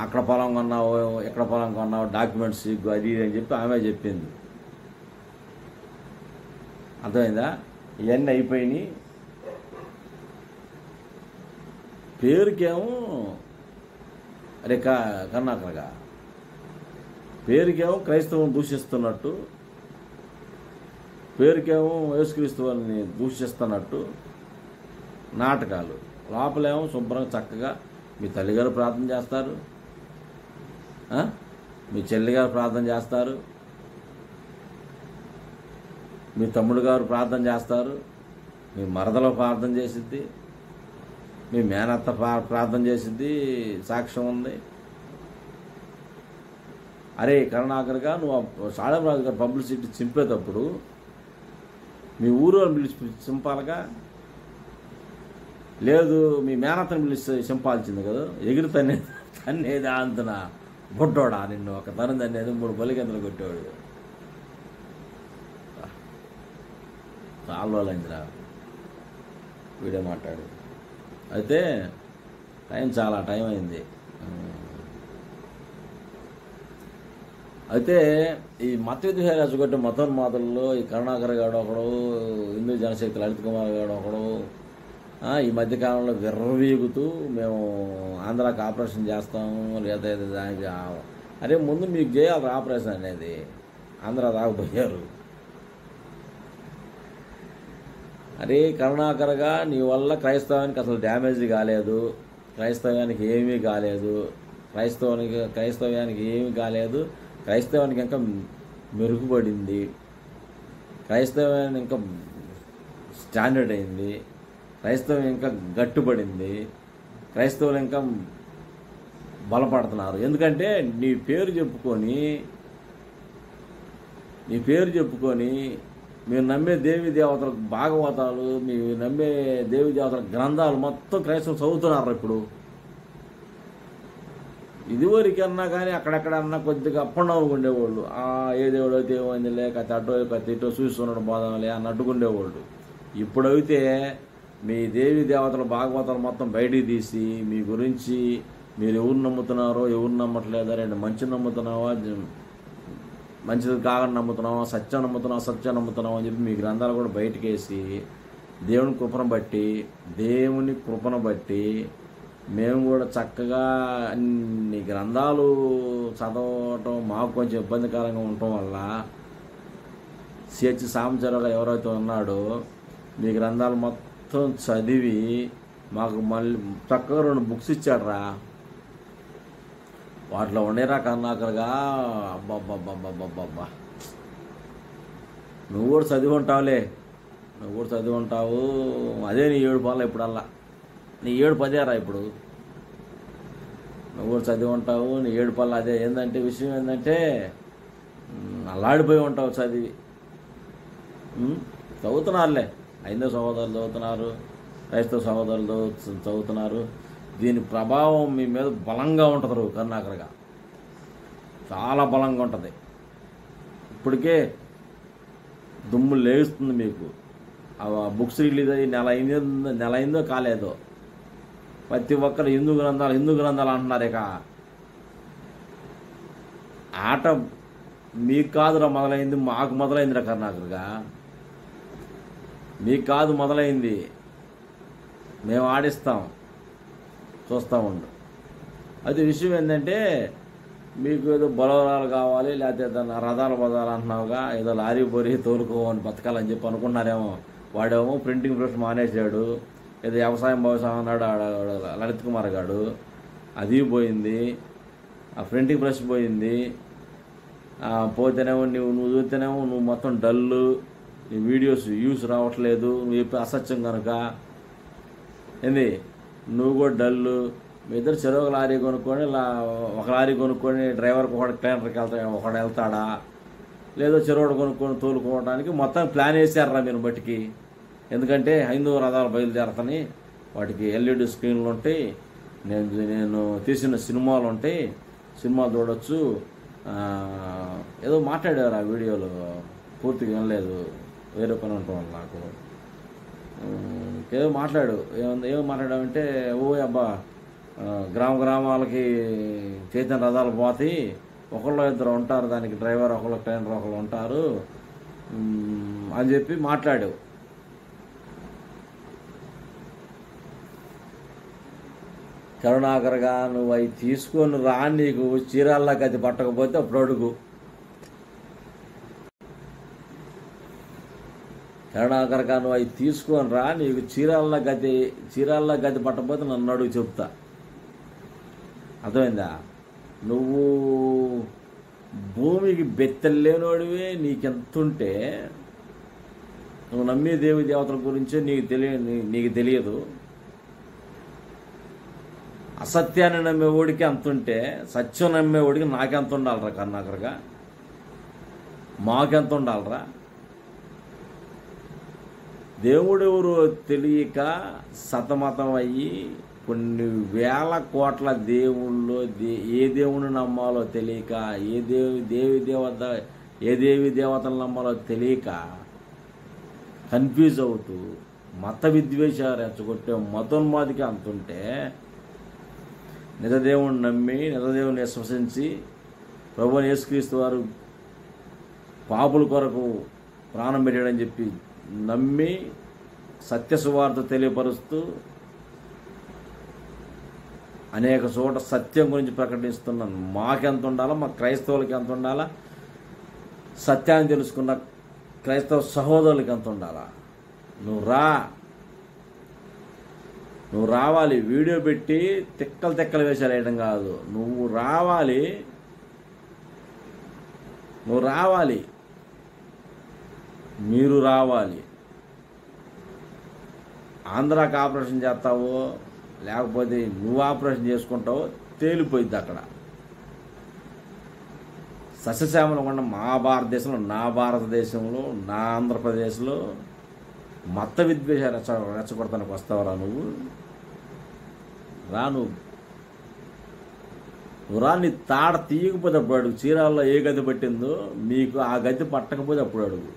అక్కడ పొలం కొన్నావు, ఎక్కడ పొలం కొన్నావు, డాక్యుమెంట్స్ అది ఇది అని చెప్పి ఆమె చెప్పింది. అర్థమైందా? ఇవన్నీ అయిపోయినాయి. పేరుకేమో అరే కరుణాకర్గా పేరుకేమో క్రైస్తవం దూషిస్తున్నట్టు, పేరుకేమో యేసుక్రీస్తుని దూషిస్తున్నట్టు నాటకాలు. లోపలేమో శుభ్రంగా చక్కగా మీ తల్లిగారు ప్రార్థన చేస్తారు, మీ చెల్లిగారు ప్రార్థన చేస్తారు, మీ తమ్ముడు గారు ప్రార్థన చేస్తారు, మీ మరదలో ప్రార్థన చేసిద్ది, మీ మేనత్త ప్రార్థన చేసిద్ది, సాక్ష్యం ఉంది. అరే కరుణాకర్గా నువ్వు సాళంరాజు గారు పబ్లిసిటీ చింపేటప్పుడు మీ ఊరు పిలిచి చింపాలిగా, లేదు మీ మేనత్తని పిలిచి చింపాల్సింది కదా. ఎగిరి తన్నేది అంతన బొట్టోడా నిన్ను ఒక తరం తన్నేది 3 బలిగంతలు కొట్టేవాడు. చాలా రోజులైందిరా వీడియో మాట్లాడు. అయితే చాలా టైం అయింది. అయితే ఈ మత విద్వేషాలు రెచ్చగొట్టే మతోన్మాదుల్లో ఈ కరుణాకర్ గాడు ఒకడు, హిందూ జనశక్తి లలిత్ కుమార్ గాడు ఒకడు ఈ మధ్యకాలంలో విర్రవీగుతూ మేము ఆంధ్రాకి ఆపరేషన్ చేస్తాము లేదా దానికి. అరే ముందు మీకు చేయాలి ఆపరేషన్ అనేది, ఆంధ్ర రాకపోయారు. అరే కరుణాకర్గా నీ వల్ల క్రైస్తవానికి అసలు డ్యామేజ్ కాలేదు, క్రైస్తవానికి ఏమీ కాలేదు, క్రైస్తవ్యానికి ఏమీ కాలేదు, క్రైస్తవానికి ఇంకా మెరుగుపడింది, క్రైస్తవానికి ఇంకా స్టాండర్డ్ అయింది, క్రైస్తవం ఇంకా గట్టుపడింది, క్రైస్తవులు ఇంకా బలపడుతున్నారు. ఎందుకంటే నీ పేరు చెప్పుకొని మీరు నమ్మే దేవి దేవతల భాగవతాలు, మీరు నమ్మే దేవి దేవతల గ్రంథాలు మొత్తం క్రైస్తవులు చదువుతున్నారు. ఇప్పుడు ఇదివరకన్నా కానీ అక్కడెక్కడన్నా కొద్దిగా అప్ అండ్ డౌన్ ఉండేవాళ్ళు. ఏ దేవుడు అయితే ఏమైందిలే, కత్తి ఇటో చూస్తున్నాడు బాధలే అన్నట్టుగా ఉండేవాళ్ళు. ఇప్పుడైతే మీ దేవి దేవతల భాగవతాలు మొత్తం బయటికి తీసి మీ గురించి మీరు ఎవరు నమ్ముతున్నారో ఎవరు నమ్మట్లేదా, రెండు మంచి నమ్ముతున్నావా, మంచిది కాదని నమ్ముతున్నావా, సత్యం నమ్ముతున్నావా, అసత్యం నమ్ముతున్నావా అని చెప్పి మీ గ్రంథాలు కూడా బయటకేసి దేవుని కృపను బట్టి మేము కూడా చక్కగా అన్ని గ్రంథాలు చదవటం మాకు కొంచెం ఇబ్బందికరంగా ఉండటం వల్ల సిహెచ్ సాంబచరావు ఎవరైతే ఉన్నాడో మీ గ్రంథాలు మొత్తం చదివి మాకు మళ్ళీ చక్కగా 2 బుక్స్ ఇచ్చాడరా. వాటిలో ఉండేరా కరుణాకర్గా. అబ్బాబ్బాబ్బాబ్బాబ్బా నువ్వు కూడా చదివి ఉంటావు. అదే నీ 7 పాల ఇప్పుడల్లా నీ 7 పదేరా. ఇప్పుడు నువ్వు కూడా చదివి ఉంటావు, నీ 7 పళ్ళ అదే. విషయం ఏంటంటే అల్లాడిపోయి ఉంటావు చదివి. చదువుతున్నారులే, హైందవ సహోదరులు చదువుతున్నారు, క్రైస్తవ సహోదరులు చదువుతున్నారు. దీని ప్రభావం మీ మీద బలంగా ఉంటుంది కరుణాకర్గా, చాలా బలంగా ఉంటుంది. ఇప్పటికే దుమ్ము లేస్తుంది మీకు. ఆ బుక్స్ రిలీజ్ అయ్యి నెల అయిందో కాలేదో ప్రతి ఒక్కరు హిందూ గ్రంథాలు అంటున్నారు. ఇక ఆట మీకు కాదురా మొదలైంది, మాకు మొదలైందిరా కరుణాకర్గా. మీకు కాదు మొదలైంది, మేము ఆడిస్తాం, చూస్తూ ఉండు. అయితే విషయం ఏంటంటే మీకు ఏదో బలవరాలు కావాలి, లేకపోతే ఏదైనా రథాలు అంటున్నావుగా, ఏదో లారీ బోరీ తోలుకోవని బతకాలని చెప్పి అనుకున్నారేమో. వాడేమో ప్రింటింగ్ ప్రెస్ మానేసాడు, ఏదో వ్యవసాయం అన్నాడు లలిత్ కుమార్ గాడు. అది పోయింది, ఆ ప్రింటింగ్ ప్రెస్ పోయింది. పోతేనేమో నువ్వు చూస్తేనేమో నువ్వు మొత్తం డల్లు, నీ వీడియోస్ వ్యూస్ రావట్లేదు, నువ్వు చెప్పి అసత్యం కనుక ఏంది, నువ్వు కూడా డల్లు. మీ ఇద్దరు చెరొక లారీ కొనుక్కొని ఒక లారీ కొనుక్కొని డ్రైవర్కి ఒకటి క్లీనర్కి ఒకడు వెళ్తాడా, లేదో చెరువుడు కొనుక్కొని తోలుకోవడానికి మొత్తం ప్లాన్ వేసారా మీరు బట్టికి. ఎందుకంటే హైందవ రథాలు బయలుదేరతని వాటికి ఎల్ఈడి స్క్రీన్లు ఉంటాయి, నేను తీసిన సినిమాలు ఉంటాయి, సినిమాలు చూడొచ్చు. ఏదో మాట్లాడారు ఆ వీడియోలో, పూర్తిగా వినలేదు, వేరే పని ఉంటాం వల్ల నాకు. ఏదో ఏమో మాట్లాడామంటే ఓ అబ్బా గ్రామాలకి చైతన్య రథాలు పోతాయి, ఒకళ్ళు ఇద్దరు ఉంటారు, దానికి డ్రైవర్ ఒకళ్ళు క్లీనర్ ఒకళ్ళు ఉంటారు అని చెప్పి మాట్లాడావు. కరుణాకరగా నువ్వు అవి తీసుకొని రా, నీకు చీరాల్లో గది పట్టకపోతే అప్పుడు అడుగు. కరుణాకరగా నువ్వు అవి తీసుకొని రా, నీకు చీరాల్లో గది పట్టకపోతే నన్ను అడుగు, చెప్తా. అర్థమైందా? నువ్వు భూమికి బెత్తలేనోడివే, నీకెంతుంటే నువ్వు నమ్మే దేవి దేవతల గురించే నీకు తెలియదు. అసత్యాన్ని నమ్మేవాడికి అంతుంటే సత్యం నమ్మేవాడికి నాకెంత ఉండాలరా కరుణాకరగా, మాకెంత ఉండాలరా? దేవుడెవరు తెలియక సతమతం అయ్యి కొన్ని వేల కోట్ల దేవుళ్ళు ఏ దేవుని నమ్మాలో తెలియక, ఏ దేవి దేవతలు నమ్మాలో తెలియక కన్ఫ్యూజ్ అవుతూ మత విద్వేషాలు రెచ్చగొట్టే మతోన్మాదికి అంతుంటే, నిజదేవుని నమ్మి నిజదేవుని విశ్వసించి ప్రభువుని యేసుక్రీస్తు వారు పాపుల కొరకు ప్రాణం పెట్టాడని చెప్పి నమ్మి సత్య సువార్త తెలియపరుస్తూ అనేక చోట సత్యం గురించి ప్రకటిస్తున్నాను. మాకెంత ఉండాలా, మా క్రైస్తవులకి ఎంత ఉండాలా, సత్యాన్ని తెలుసుకున్న క్రైస్తవ సహోదరులకి ఎంత ఉండాలా? నువ్వు రావాలి. వీడియో పెట్టి తిక్కలు వేషాలు వేయడం కాదు, నువ్వు రావాలి. మీరు రావాలి. ఆంధ్రాకి ఆపరేషన్ చేస్తావో లేకపోతే నువ్వు ఆపరేషన్ చేసుకుంటావో తేలిపోయిద్ది అక్కడ. సస్యశ్యామల కొండ మా భారతదేశంలో, నా భారతదేశంలో, నా ఆంధ్రప్రదేశ్లో మత విద్వేషాలు రెచ్చగొడతానికి వస్తావురా నువ్వు? నువ్వు రా. నీ తాడ తీయకపోతే అప్పుడు అడుగు. చీరాల్లో ఏ గది పట్టిందో మీకు ఆ గది పట్టకపోతే అప్పుడు అడుగు.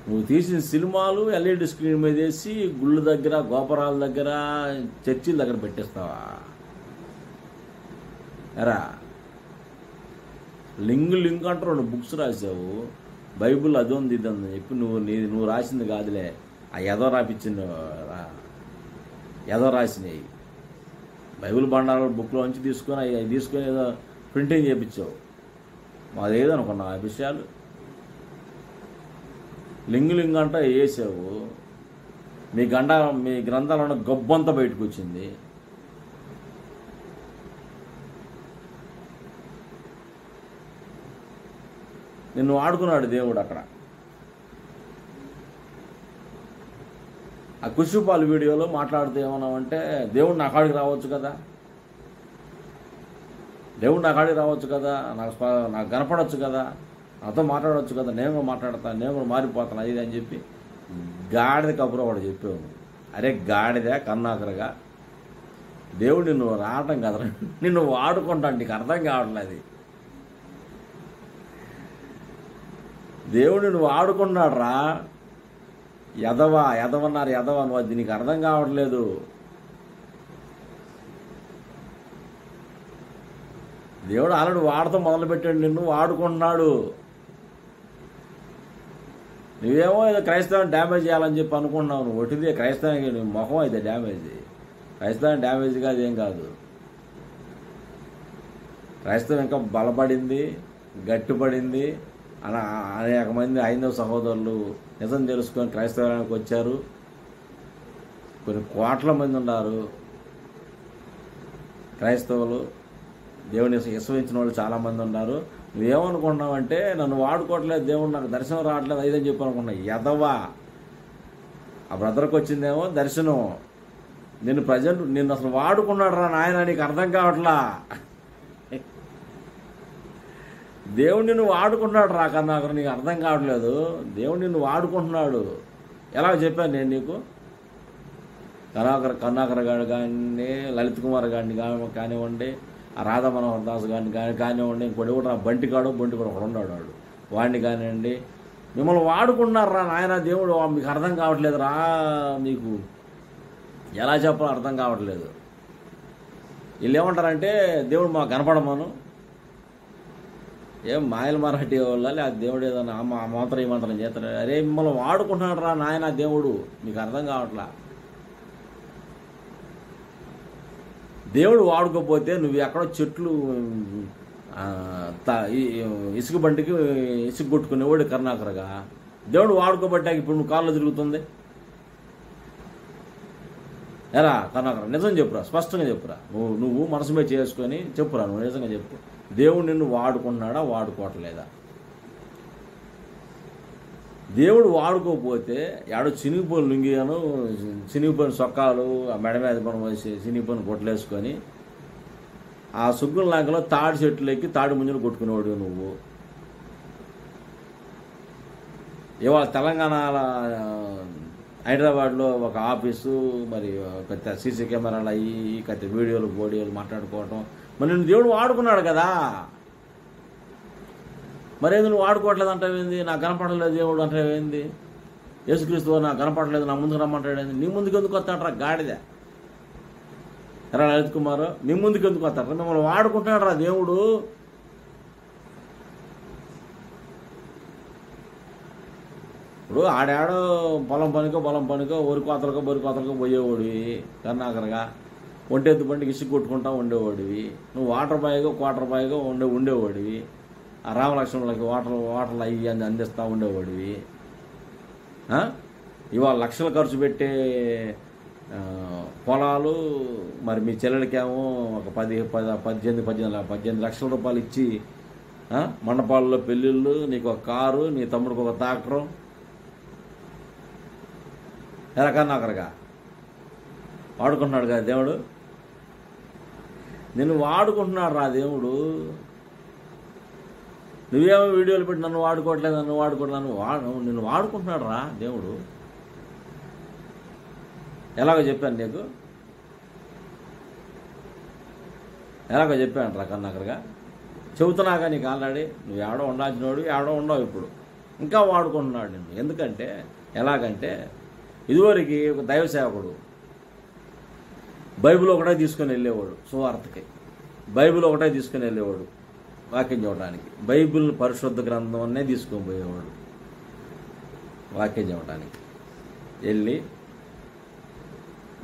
నువ్వు తీసిన సినిమాలు ఎల్ఈడి స్క్రీన్ మీద వేసి గుళ్ళు దగ్గర, గోపురాల దగ్గర, చర్చిల దగ్గర పెట్టేస్తావా? ఎరా లింగు అంటే 2 బుక్స్ రాసావు, బైబుల్ అది ఉంది ఇది ఉంది చెప్పి నువ్వు రాసింది కాదులే, ఆ ఏదో రాసినాయి బైబిల్ బండారాల బుక్లోంచి తీసుకొని ఏదో ప్రింటింగ్ చేయించావు. మాది ఏదనుకున్నావు ఆ విషయాలు? లింగు అంటే వేసావు. మీ గ్రంథాలలో గొబ్బంతా బయటకు వచ్చింది. నిన్ను ఆడుకున్నాడు దేవుడు అక్కడ. ఆ కుషుపాలు వీడియోలో మాట్లాడుతూ ఏమన్నావంటే, దేవుడు నా కాడికి రావచ్చు కదా, నాకు కనపడవచ్చు కదా, నాతో మాట్లాడవచ్చు కదా, నేను కూడా మాట్లాడతాను, నేను కూడా మారిపోతాను అది అని చెప్పి గాడిద కబురు వాడు చెప్పావు. అరే గాడిద కరుణాకరగా, దేవుడు నిన్ను రావటం కదరా, నిన్ను వాడుకుంటాను. నీకు అర్థం కావట్లేదు. దేవుడు నువ్వు ఆడుకున్నాడు రా. ఎదవన్నారు నువ్వు, అది నీకు అర్థం కావట్లేదు. దేవుడు ఆల్రెడీ వాడుతూ మొదలుపెట్టాడు, నిన్ను వాడుకుంటున్నాడు. నువ్వేమో ఏదో క్రైస్తవాన్ని డ్యామేజ్ చేయాలని చెప్పి అనుకుంటున్నావు. నువ్వు ఒకటిదే క్రైస్తవానికి నీ మొహం అయితే డ్యామేజ్. క్రైస్తవాన్ని డ్యామేజ్ కాదు, ఏం కాదు. క్రైస్తవం ఇంకా బలపడింది, గట్టిపడింది. అనేక మంది హైందవ సహోదరులు నిజం తెలుసుకొని క్రైస్తవానికి వచ్చారు. కొన్ని కోట్ల మంది ఉన్నారు క్రైస్తవులు. దేవుని విశ్వసించిన వాళ్ళు చాలామంది ఉన్నారు. నువ్వేమనుకుంటున్నావంటే నన్ను వాడుకోవట్లేదు, దేవుడు నాకు దర్శనం రావట్లేదు అదని చెప్పి అనుకున్నావు. ఎదవా, ఆ బ్రదర్కి వచ్చిందేమో దర్శనం. నిన్ను అసలు వాడుకున్నాడు రా నాయన, నీకు అర్థం కావట్లా. దేవుడు నిన్ను వాడుకుంటున్నాడు రా కరుణాకర్, నీకు అర్థం కావట్లేదు. దేవుడు నిన్ను వాడుకుంటున్నాడు. ఎలా చెప్పాను నేను నీకు? కరుణాకర్ గారు కానీ, లలిత్ కుమార్ గారిని కానివ్వండి, ఆ రాధా మనోహర్ దాస్ గారిని కానివ్వండి, ఇంకోటి కూడా బంటికాడు ఒకడు ఉన్నాడు, వాడిని కానివ్వండి. మిమ్మల్ని వాడుకున్నారు రా నాయన దేవుడు. మీకు అర్థం కావట్లేదు రా, మీకు ఎలా చెప్పాలో అర్థం కావట్లేదు. వీళ్ళు ఏమంటారంటే దేవుడు మాకు కనపడమను, ఏం మాయల మరాఠీ వల్ల లేదా దేవుడు ఏదన్నా ఆ మంత్రం ఈ మంత్రం చేస్తాడు. అరే మిమ్మల్ని వాడుకుంటున్నాడు రా నాయన దేవుడు, మీకు అర్థం కావట్లా. దేవుడు వాడుకోపోతే నువ్వు ఎక్కడో చెట్లు ఇసుక బండికి ఇసుక కొట్టుకునేవాడు కరుణాకరగా. దేవుడు వాడుకోబట్టాక ఇప్పుడు నువ్వు కాళ్ళు తిరుగుతుంది. ఎరా కరుణాకర, నిజం చెప్పురా, స్పష్టంగా చెప్పురా. నువ్వు మనసు మీద చేసుకొని చెప్పురా, నువ్వు నిజంగా చెప్పు. దేవుడు నిన్ను వాడుకుంటున్నాడా, వాడుకోవట్లేదా? దేవుడు వాడుకోకపోతే ఆడో చినిగిపోయిన లుంగిను, చినిగిపోయిన సొక్కాలు, ఆ మెడ మీద మనం వేసి చినిగిపోయిన కొట్టలేసుకొని ఆ సుగ్గుల లాంకలో తాడి చెట్లు ఎక్కి తాడి ముంజలు కొట్టుకునేవాడు నువ్వు. ఇవాళ తెలంగాణ హైదరాబాద్లో ఒక ఆఫీసు, మరి కొత్త సీసీ కెమెరాలు అయ్యి కొత్త వీడియోలు మాట్లాడుకోవటం. మరి నేను దేవుడు వాడుకున్నాడు కదా, మరేది నువ్వు వాడుకోవట్లేదు అంటావేంది? నాకు కనపడలేదు దేవుడు అంటావేంది? యేసుక్రీస్తు నాకు కనపడలేదు, నా ముందుకు రమ్మంటాడేంది? నీ ముందుకు ఎందుకు వస్తాడరా గాడిద? ఎరా లలిత్ కుమార్, నీ ముందుకు ఎందుకు వస్తాడరా? మిమ్మల్ని వాడుకుంటున్నాడు రా దేవుడు. ఇప్పుడు ఆడాడో పొలం పనికో ఊరి కోతలకో పోయేవాడివి కరుణాకరగా. ఒంటెద్దు బండికి ఇసుకు కొట్టుకుంటా ఉండేవాడివి. నువ్వు వాటర్ బాయ్గా ఉండేవాడివి. ఆ రామలక్ష్మణులకి వాటర్లు అయ్యి అని అందిస్తూ ఉండేవాడివి. ఇవాళ లక్షలు ఖర్చు పెట్టే పొలాలు, మరి మీ చెల్లెలకేమో ఒక 18 లక్షల రూపాయలు ఇచ్చి మండపాలలో పెళ్ళిళ్ళు, నీకు ఒక కారు, నీ తమ్ముడికి ఒక ట్రాక్టరు. ఎరకన్నాకరగా వాడుకుంటున్నాడు కదా దేవుడు. నిన్ను వాడుకుంటున్నాడు రా దేవుడు. నువ్వేమో వీడియోలు పెట్టి నన్ను వాడుకోవట్లేదు, నిన్ను వాడుకుంటున్నాడు రా దేవుడు. ఎలాగో చెప్పాను నీకు, ఎలాగో చెప్పాను రా కన్నాకరగా. చెబుతున్నాగా నీకు ఆల్రెడీ. నువ్వు ఎవడో ఉండాల్సినోడు, ఎవడో ఉండవు. ఇప్పుడు ఇంకా వాడుకుంటున్నాడు నిన్ను. ఎందుకంటే ఎలాగంటే, ఇదివరకు ఒక దైవ సేవకుడు బైబిల్ ఒకటే తీసుకొని వెళ్ళేవాడు సువార్తకి. బైబిల్ ఒకటే తీసుకొని వెళ్ళేవాడు వాక్యం చెప్పడానికి. బైబిల్ పరిశుద్ధ గ్రంథం అనే తీసుకొని పోయేవాడు వాక్యం చెప్పడానికి. వెళ్ళి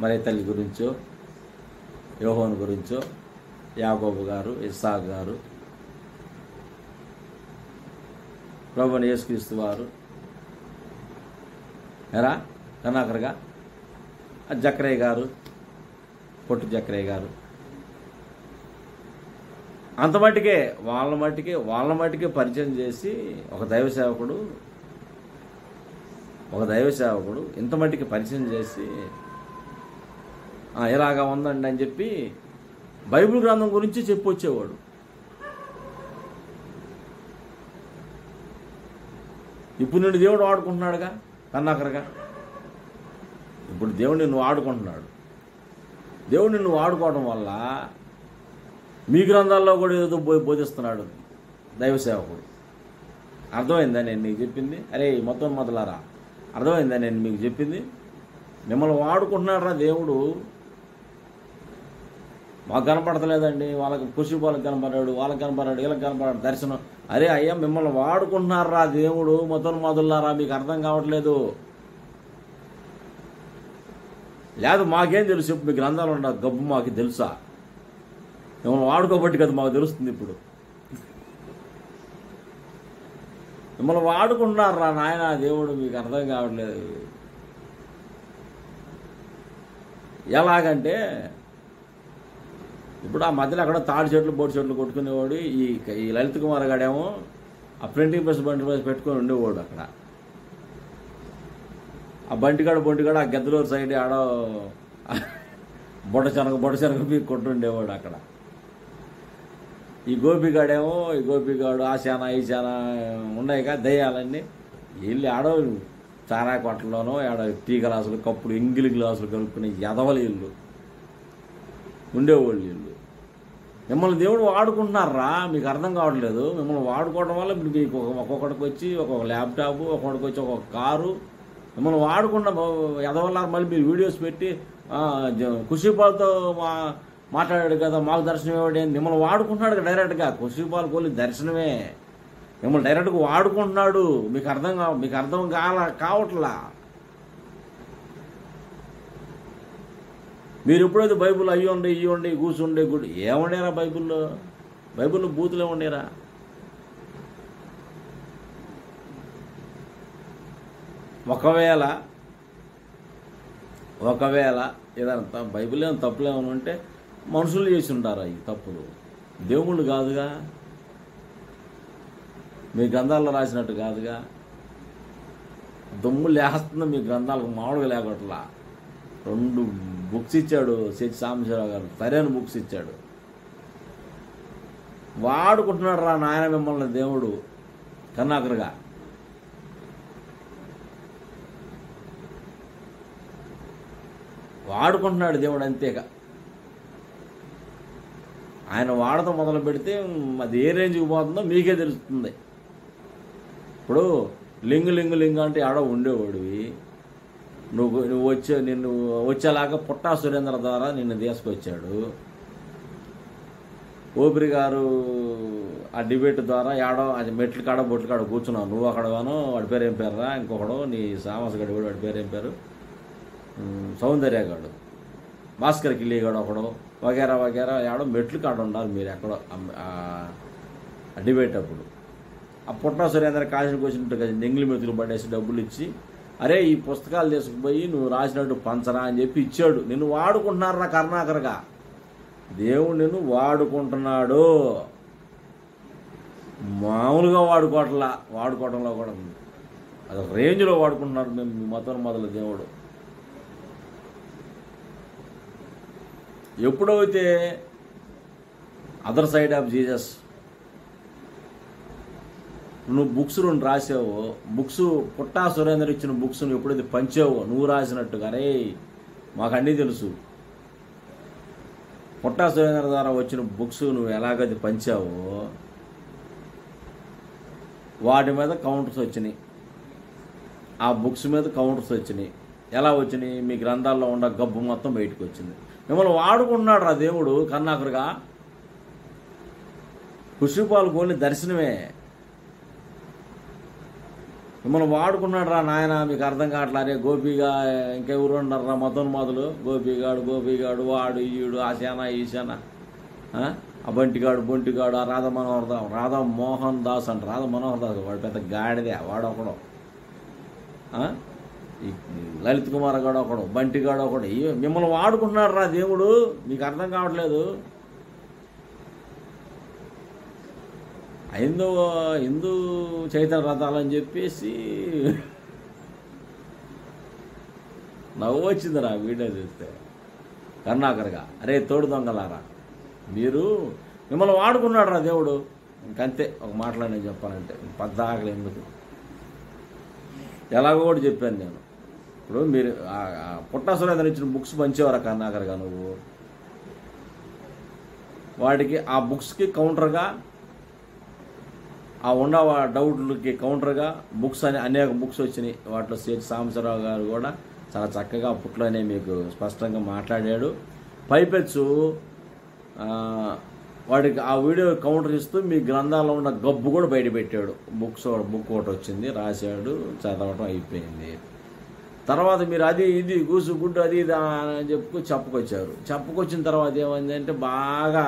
మరి తల్లి గురించో, యోహోను గురించో, యాకోబు గారు, ఇస్సాకు గారు, ప్రభువైన యేసుక్రీస్తు వారు, ఎరా కన్నాకరగా జక్రయ్య గారు, పొట్టు జక్రయ్య గారు, అంత మట్టికే వాళ్ళ మట్టికే పరిచయం చేసి ఒక దైవ సేవకుడు ఇంత మట్టికి పరిచయం చేసి ఇలాగా ఉందండి అని చెప్పి బైబిల్ గ్రంథం గురించి చెప్పొచ్చేవాడు. ఇప్పుడు నిన్ను దేవుడు వాడుకుంటున్నాడుగా కన్నాకరగా. ఇప్పుడు దేవుడు నిన్ను వాడుకుంటున్నాడు. దేవుడు నిన్ను వాడుకోవడం వల్ల మీ గ్రంథాల్లో కూడా ఏదో బోధిస్తున్నాడు దైవ సేవకుడు. అర్థమైందా నేను నీకు చెప్పింది? అరే మొత్తం మొదలారా, అర్థమైందా నేను మీకు చెప్పింది? మిమ్మల్ని వాడుకుంటున్నాడు రా దేవుడు. మాకు కనపడతలేదండి, వాళ్ళకి కుషిపాలకు కనపడ్డాడు, వీళ్ళకి కనపడ్డాడు దర్శనం. అరే అయ్యా, మిమ్మల్ని వాడుకుంటున్నారు రా దేవుడు. మొదలారా, మీకు అర్థం కావట్లేదు. లేదు మాకేం తెలుసు, మీ గ్రంథాలు ఉండ గబ్బు మాకు తెలుసా? మిమ్మల్ని వాడుకోబట్టి కదా మాకు తెలుస్తుంది. ఇప్పుడు మిమ్మల్ని వాడుకుంటున్నారు రా నాయన దేవుడు, మీకు అర్థం కావట్లేదు. ఎలాగంటే ఇప్పుడు ఆ మధ్యలో అక్కడ తాడి చెట్లు బోటి చెట్లు కొట్టుకునేవాడు. ఈ లలిత్ కుమార్ గాడేమో ఆ ప్రింటింగ్ ప్రెస్ బండి పెట్టుకొని ఉండేవాడు అక్కడ. ఆ బంటిగాడు ఆ గెద్దలూరు సైడ్ ఆడో బొడ్డ శనగ పీక్ కొట్టుండేవాడు అక్కడ. ఈ గోపిగాడు ఆ శాన ఈ శాన ఉన్నాయి కదా దయ్యాలన్నీ. వీళ్ళు ఆడో చారా కొట్టలోనో ఆడ టీ గ్లాసులు కప్పులు ఎంగిలి గ్లాసులు కలుపుకునే ఎదవలు ఇల్లు ఉండేవాళ్ళు. వీళ్ళు మిమ్మల్ని దేవుడు వాడుకుంటున్నారా, మీకు అర్థం కావట్లేదు. మిమ్మల్ని వాడుకోవడం వల్ల మీకు ఒక్కొక్కడికి వచ్చి ఒక్కొక్క ల్యాప్టాప్, ఒక్కొక్కడికి వచ్చి ఒక్కొక్క కారు. మిమ్మల్ని వాడకుండా ఎదవల్లారు. మళ్ళీ మీరు వీడియోస్ పెట్టి కుషిపాలతో మాట్లాడాడు కదా, మాకు దర్శనం ఇవ్వడే. మిమ్మల్ని వాడుకుంటున్నాడు కదా డైరెక్ట్గా. కుషిపాల కోలి దర్శనమే. మిమ్మల్ని డైరెక్ట్గా వాడుకుంటున్నాడు. మీకు అర్థం కావట్లా. మీరు ఎప్పుడైతే బైబిల్ అయ్యండి ఇవ్వండి కూర్చుండే గుడి ఏమండేరా బైబిల్లో బూతులు ఏమండేరా? ఒకవేళ ఏదైనా బైబిల్ ఏమైనా తప్పులు ఏమైనా ఉంటే మనుషులు చేసి ఉంటారా ఈ తప్పులు? దేవుళ్ళు కాదుగా, మీ గ్రంథాల్లో రాసినట్టు కాదుగా. దుమ్ము లేస్తుంది మీ గ్రంథాలకు, మామూలుగా లేకట్లా. 2 బుక్స్ ఇచ్చాడు సిహెచ్ సాంబశివరావు గారు, సరైన బుక్స్ ఇచ్చాడు. వాడుకుంటున్నాడు రా నాయన మిమ్మల్ని దేవుడు కన్నాకరుగా. వాడుకుంటున్నాడు దేవుడు అంతేగా. ఆయన వాడటం మొదలు పెడితే అది ఏ రేంజ్కి పోతుందో మీకే తెలుస్తుంది. ఇప్పుడు లింగు అంటే ఆడ ఉండేవాడివి, నువ్వు నిన్ను వచ్చేలాగా పుట్టా సురేంద్ర ద్వారా నిన్ను తీసుకొచ్చాడు. ఓపిరి గారు ఆ డిబేట్ ద్వారా ఆడో అది మెట్లు కాడ బొట్లు కాడ కూర్చున్నావు. నువ్వు అక్కడగాను, వాడి పేరు ఏం పేరురా, ఇంకొకడు నీ సామస్ గడి కూడా వాడి పేరు ఏం పేరు, సౌందర్యగాడు, భాస్కర్ కిల్లిగాడు ఒకడు, వగేరా ఆడో మెట్లు కాడ ఉండాలి మీరు ఎక్కడో డిబేట్ అప్పుడు. ఆ పుట్టా సురేంద్ర కాశీకి వచ్చినట్టు కదా నెంగిలి మెతులు పడేసి డబ్బులు ఇచ్చి, అరే ఈ పుస్తకాలు తీసుకుపోయి నువ్వు రాసినట్టు పంచరా అని చెప్పి ఇచ్చాడు. నిన్ను వాడుకుంటున్నారా కరుణాకరగా. దేవుడు నిన్ను వాడుకుంటున్నాడు, మామూలుగా వాడుకోవడంలో కూడా అది రేంజ్లో వాడుకుంటున్నాడు మేము మతం మొదలు దేవుడు. ఎప్పుడైతే అదర్ సైడ్ ఆఫ్ జీసస్ నువ్వు బుక్స్ 2 రాసావు, బుక్స్ పుట్టా సురేందర్ ఇచ్చిన బుక్స్ నువ్వు ఎప్పుడైతే పంచావో నువ్వు రాసినట్టుగా, అరే మాకు అన్నీ తెలుసు, పుట్టా సురేందర్ ద్వారా వచ్చిన బుక్స్ నువ్వు ఎలాగైతే పంచావో వాటి మీద కౌంటర్స్ వచ్చినాయి. ఆ బుక్స్ మీద కౌంటర్స్ వచ్చినాయి. ఎలా వచ్చినాయి? మీ గ్రంథాల్లో ఉన్న గబ్బు మొత్తం బయటకు వచ్చింది. మిమ్మల్ని వాడుకుంటున్నాడు రా దేవుడు కన్నాకరుగా. పుష్పాలు కోని దర్శనమే మిమ్మల్ని వాడుకున్నాడు రా నాయన. మీకు అర్థం కావట్లే. గోపిగా ఇంకెవరు ఉన్నారా మతోన్మాదులు? గోపిగాడు వాడు ఈడు ఆశానా ఈశానా, ఆ బంటిగాడు బొంటిగాడు, ఆ రాధా మోహన్ దాస్ అంట. రాధా మనోహర్ దాస్ వాడు పెద్ద గాడిదే, వాడు ఒకడు. ఈ లలిత్ కుమార్ గాడు ఒకడు, బంటిగాడు ఒకడు. మిమ్మల్ని వాడుకుంటున్నాడు రా దేవుడు. మీకు అర్థం కావట్లేదు. హిందూ చైతన్య రథాలని చెప్పేసి నవ్వు వచ్చిందిరా వీడియో చూస్తే కరుణాకరగా. అరే తోడు దొంగలారా, మిమ్మల్ని వాడుకున్నాడు రా దేవుడు. ఇంకంతే ఒక మాటలో నేను చెప్పానంటే పద్దాకలు ఎందుకు ఎలాగో కూడా చెప్పాను నేను. ఇప్పుడు మీరు పుట్టా సురేందర్ ఇచ్చిన బుక్స్ పంచేవారా కరుణాకరగా నువ్వు? వాడికి ఆ బుక్స్కి కౌంటర్గా, ఆ ఉన్న డౌట్లకి కౌంటర్గా బుక్స్ అనేక బుక్స్ వచ్చినాయి. వాటిలో సిహెచ్ సాంబశివరావు గారు కూడా చాలా చక్కగా అప్పట్లోనే మీకు స్పష్టంగా మాట్లాడాడు. పైపెచ్చు వాడికి ఆ వీడియో కౌంటర్ ఇస్తూ మీ గ్రంథాల్లో ఉన్న గబ్బు కూడా బయట పెట్టాడు. బుక్ ఒకటి వచ్చింది, రాశాడు, చదవటం అయిపోయింది. తర్వాత మీరు అది ఇది గూసు గుడ్డు అది ఇది అని చెప్పుకొచ్చారు. చెప్పుకొచ్చిన తర్వాత ఏమైంది అంటే బాగా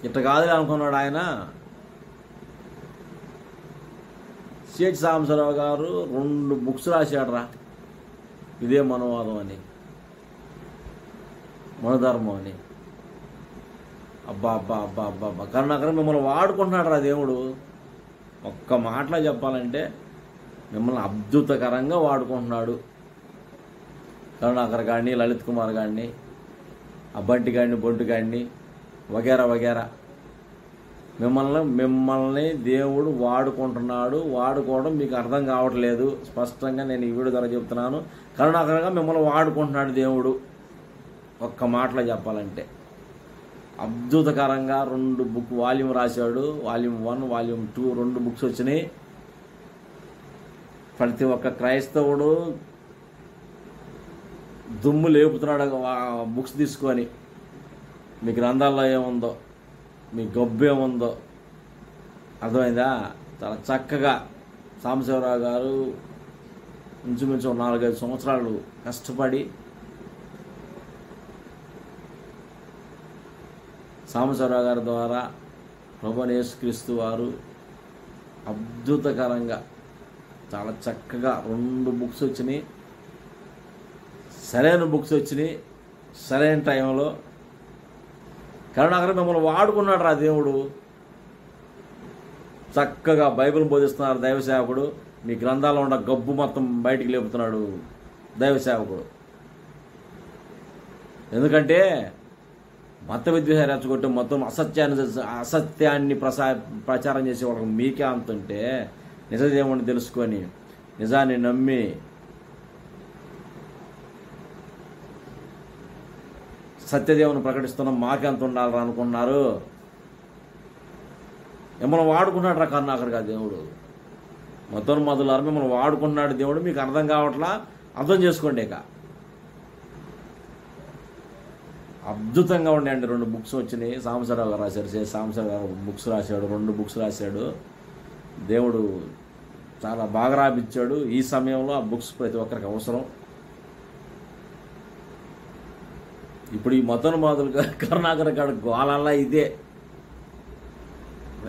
ఇట్లా కాదులే అనుకున్నాడు ఆయన. సిహెచ్ సాంబశివరావు గారు 2 బుక్స్ రాశాడురా, ఇదే మనోవాదం అని, మనధర్మం అని. అబ్బా కరుణాకర్ మిమ్మల్ని వాడుకుంటున్నాడు రా దేవుడు. ఒక్క మాటలో చెప్పాలంటే మిమ్మల్ని అద్భుతకరంగా వాడుకుంటున్నాడు. కరుణాకర్ గాడిని, లలిత్ కుమార్ గాడిని, ఆ బంటి గాడిని, బొంటి గాడిని, వగేరా మిమ్మల్ని దేవుడు వాడుకుంటున్నాడు. వాడుకోవడం మీకు అర్థం కావట్లేదు. స్పష్టంగా నేను ఈ వీడియో ద్వారా చెప్తున్నాను. కరుణాకరంగా మిమ్మల్ని వాడుకుంటున్నాడు దేవుడు. ఒక్క మాటలో చెప్పాలంటే అద్భుతకరంగా 2 బుక్ వాల్యూమ్ రాశాడు. వాల్యూమ్ 1, వాల్యూమ్ 2 2 బుక్స్ వచ్చినాయి. ప్రతి ఒక్క క్రైస్తవుడు దుమ్ము లేపుతున్నాడు బుక్స్ తీసుకొని. మీ గ్రంథాల్లో ఏముందో, మీ గబ్బు ఏముందో అర్థమైందా? చాలా చక్కగా సాంబశివరావు గారు ఇంచుమించు 4-5 సంవత్సరాలు కష్టపడి సాంబశివరావు గారి ద్వారా ప్రభువైన యేసుక్రీస్తు వారు అద్భుతకరంగా చాలా చక్కగా 2 బుక్స్ వచ్చినాయి, సరైన బుక్స్ వచ్చినాయి, సరైన టైంలో. కరుణాకర్ మిమ్మల్ని వాడుకున్నాడు రా దేవుడు. చక్కగా బైబిల్ బోధిస్తున్నారు దైవ సేవకుడు. మీ గ్రంథాల్లో ఉన్న గబ్బు మొత్తం బయటికి లేపుతున్నాడు దైవ సేవకుడు. ఎందుకంటే మత విద్వేషాలు రెచ్చగొట్టి మొత్తం అసత్యాన్ని ప్రచారం చేసే వాళ్ళకి మీకే అంతుంటే నిజదేవుని తెలుసుకొని నిజాన్ని నమ్మి సత్యదేవుని ప్రకటిస్తున్నాం మాకే అంత ఉండాలని అనుకున్నారు. మిమ్మల్ని వాడుకున్నాడు రా కరుణాకర్ గారు దేవుడు. మొదలారు మిమ్మల్ని వాడుకున్నాడు దేవుడు. మీకు అర్థం కావట్లా, అర్థం చేసుకోండి. ఇక అద్భుతంగా ఉండేయండి. 2 బుక్స్ వచ్చినాయి. సాంబశివరావు గారు రాశారు. సాంబశివరావు గారు బుక్స్ రాశాడు, 2 బుక్స్ రాశాడు. దేవుడు చాలా బాగా రాపిచ్చాడు. ఈ సమయంలో ఆ బుక్స్ ప్రతి ఒక్కరికి అవసరం. ఇప్పుడు ఈ మొదలుగా కరుణాకర్ గారు గోళల్లా ఇదే.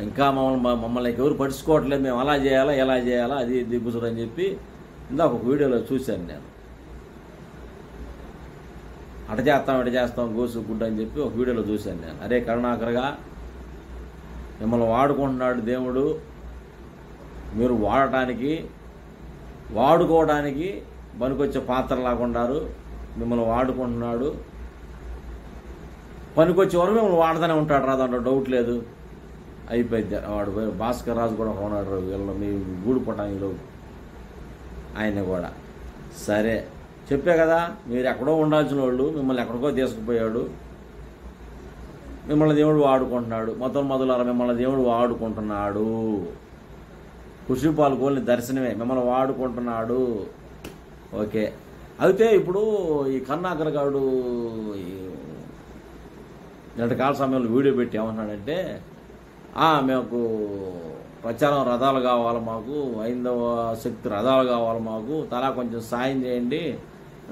ఇంకా మమ్మల్ని ఎవరు పడుచుకోవట్లేదు, మేము అలా చేయాలా ఎలా చేయాలా అది దిగ్గుసుడు అని చెప్పి ఇందాక ఒక వీడియోలో చూశాను నేను. అట చేస్తాం గోసు గుడ్డ అని చెప్పి ఒక వీడియోలో చూశాను నేను. అరే కరుణాకర్గా మిమ్మల్ని వాడుకుంటున్నాడు దేవుడు. మీరు వాడుకోవడానికి పనికొచ్చే పాత్ర లాగుండారు. మిమ్మల్ని వాడుకుంటున్నాడు. పనికొచ్చే వరకు మిమ్మల్ని వాడుతూనే ఉంటాడు రా, దాంట్లో డౌట్ లేదు. అయిపోయింది. వాడు భాస్కర్ రాజు కూడా ఉన్నాడు వీళ్ళు మీ గూడు పొటాయిలో, ఆయన కూడా. సరే చెప్పే కదా, మీరు ఎక్కడో ఉండాల్సిన వాళ్ళు మిమ్మల్ని ఎక్కడికో తీసుకుపోయాడు. మిమ్మల్ని దేవుడు వాడుకుంటున్నాడు. మొదలారా మిమ్మల్ని దేవుడు వాడుకుంటున్నాడు. ఖుషి పాల్గొని దర్శనమే, మిమ్మల్ని వాడుకుంటున్నాడు. ఓకే. అయితే ఇప్పుడు ఈ కరుణాకర్ గారు నిన్నటి కాల సమయంలో వీడియో పెట్టి ఏమన్నాడంటే, మాకు ప్రచారం రథాలు కావాలి, మాకు ఐందవ శక్తి రథాలు కావాలి, మాకు తలా కొంచెం సాయం చేయండి,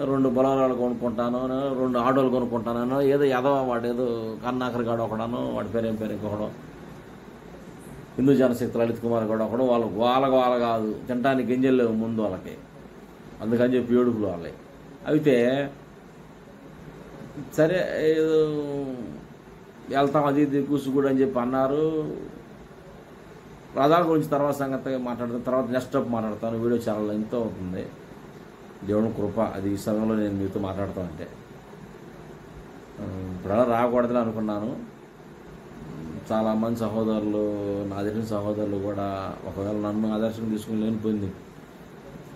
2 బొలరాలు కొనుక్కుంటాను, 2 ఆటోలు కొనుక్కుంటాను, ఏదో వాడు ఏదో కరుణాకర్ గాడు ఒకడాను, వాడి పేరు ఇంకొకడు, హిందూ జనశక్తి లలిత్ కుమార్ గాడు ఒకడు. వాళ్ళు గోల కాదు, తినడానికి గింజలు లేవు ముందు వాళ్ళకి, అందుకని చెప్పి ఏడుపులు వాళ్ళకి. అయితే సరే ఏదో వెళ్తాం అది కూసుగూడు అని చెప్పి అన్నారు. రథాల గురించి తర్వాత సంగతి మాట్లాడతాను, తర్వాత నెక్స్ట్ అప్ మాట్లాడతాను. వీడియో చాలా ఎంతో అవుతుంది. దేవుని కృప అది ఈ సమయంలో నేను మీతో మాట్లాడతానంటే. ఇప్పుడలా రాకూడదని అనుకున్నాను. చాలామంది సహోదరులు, నా తెలిసిన సహోదరులు కూడా ఒకవేళ నన్ను ఆదర్శం తీసుకుని లేనిపోయింది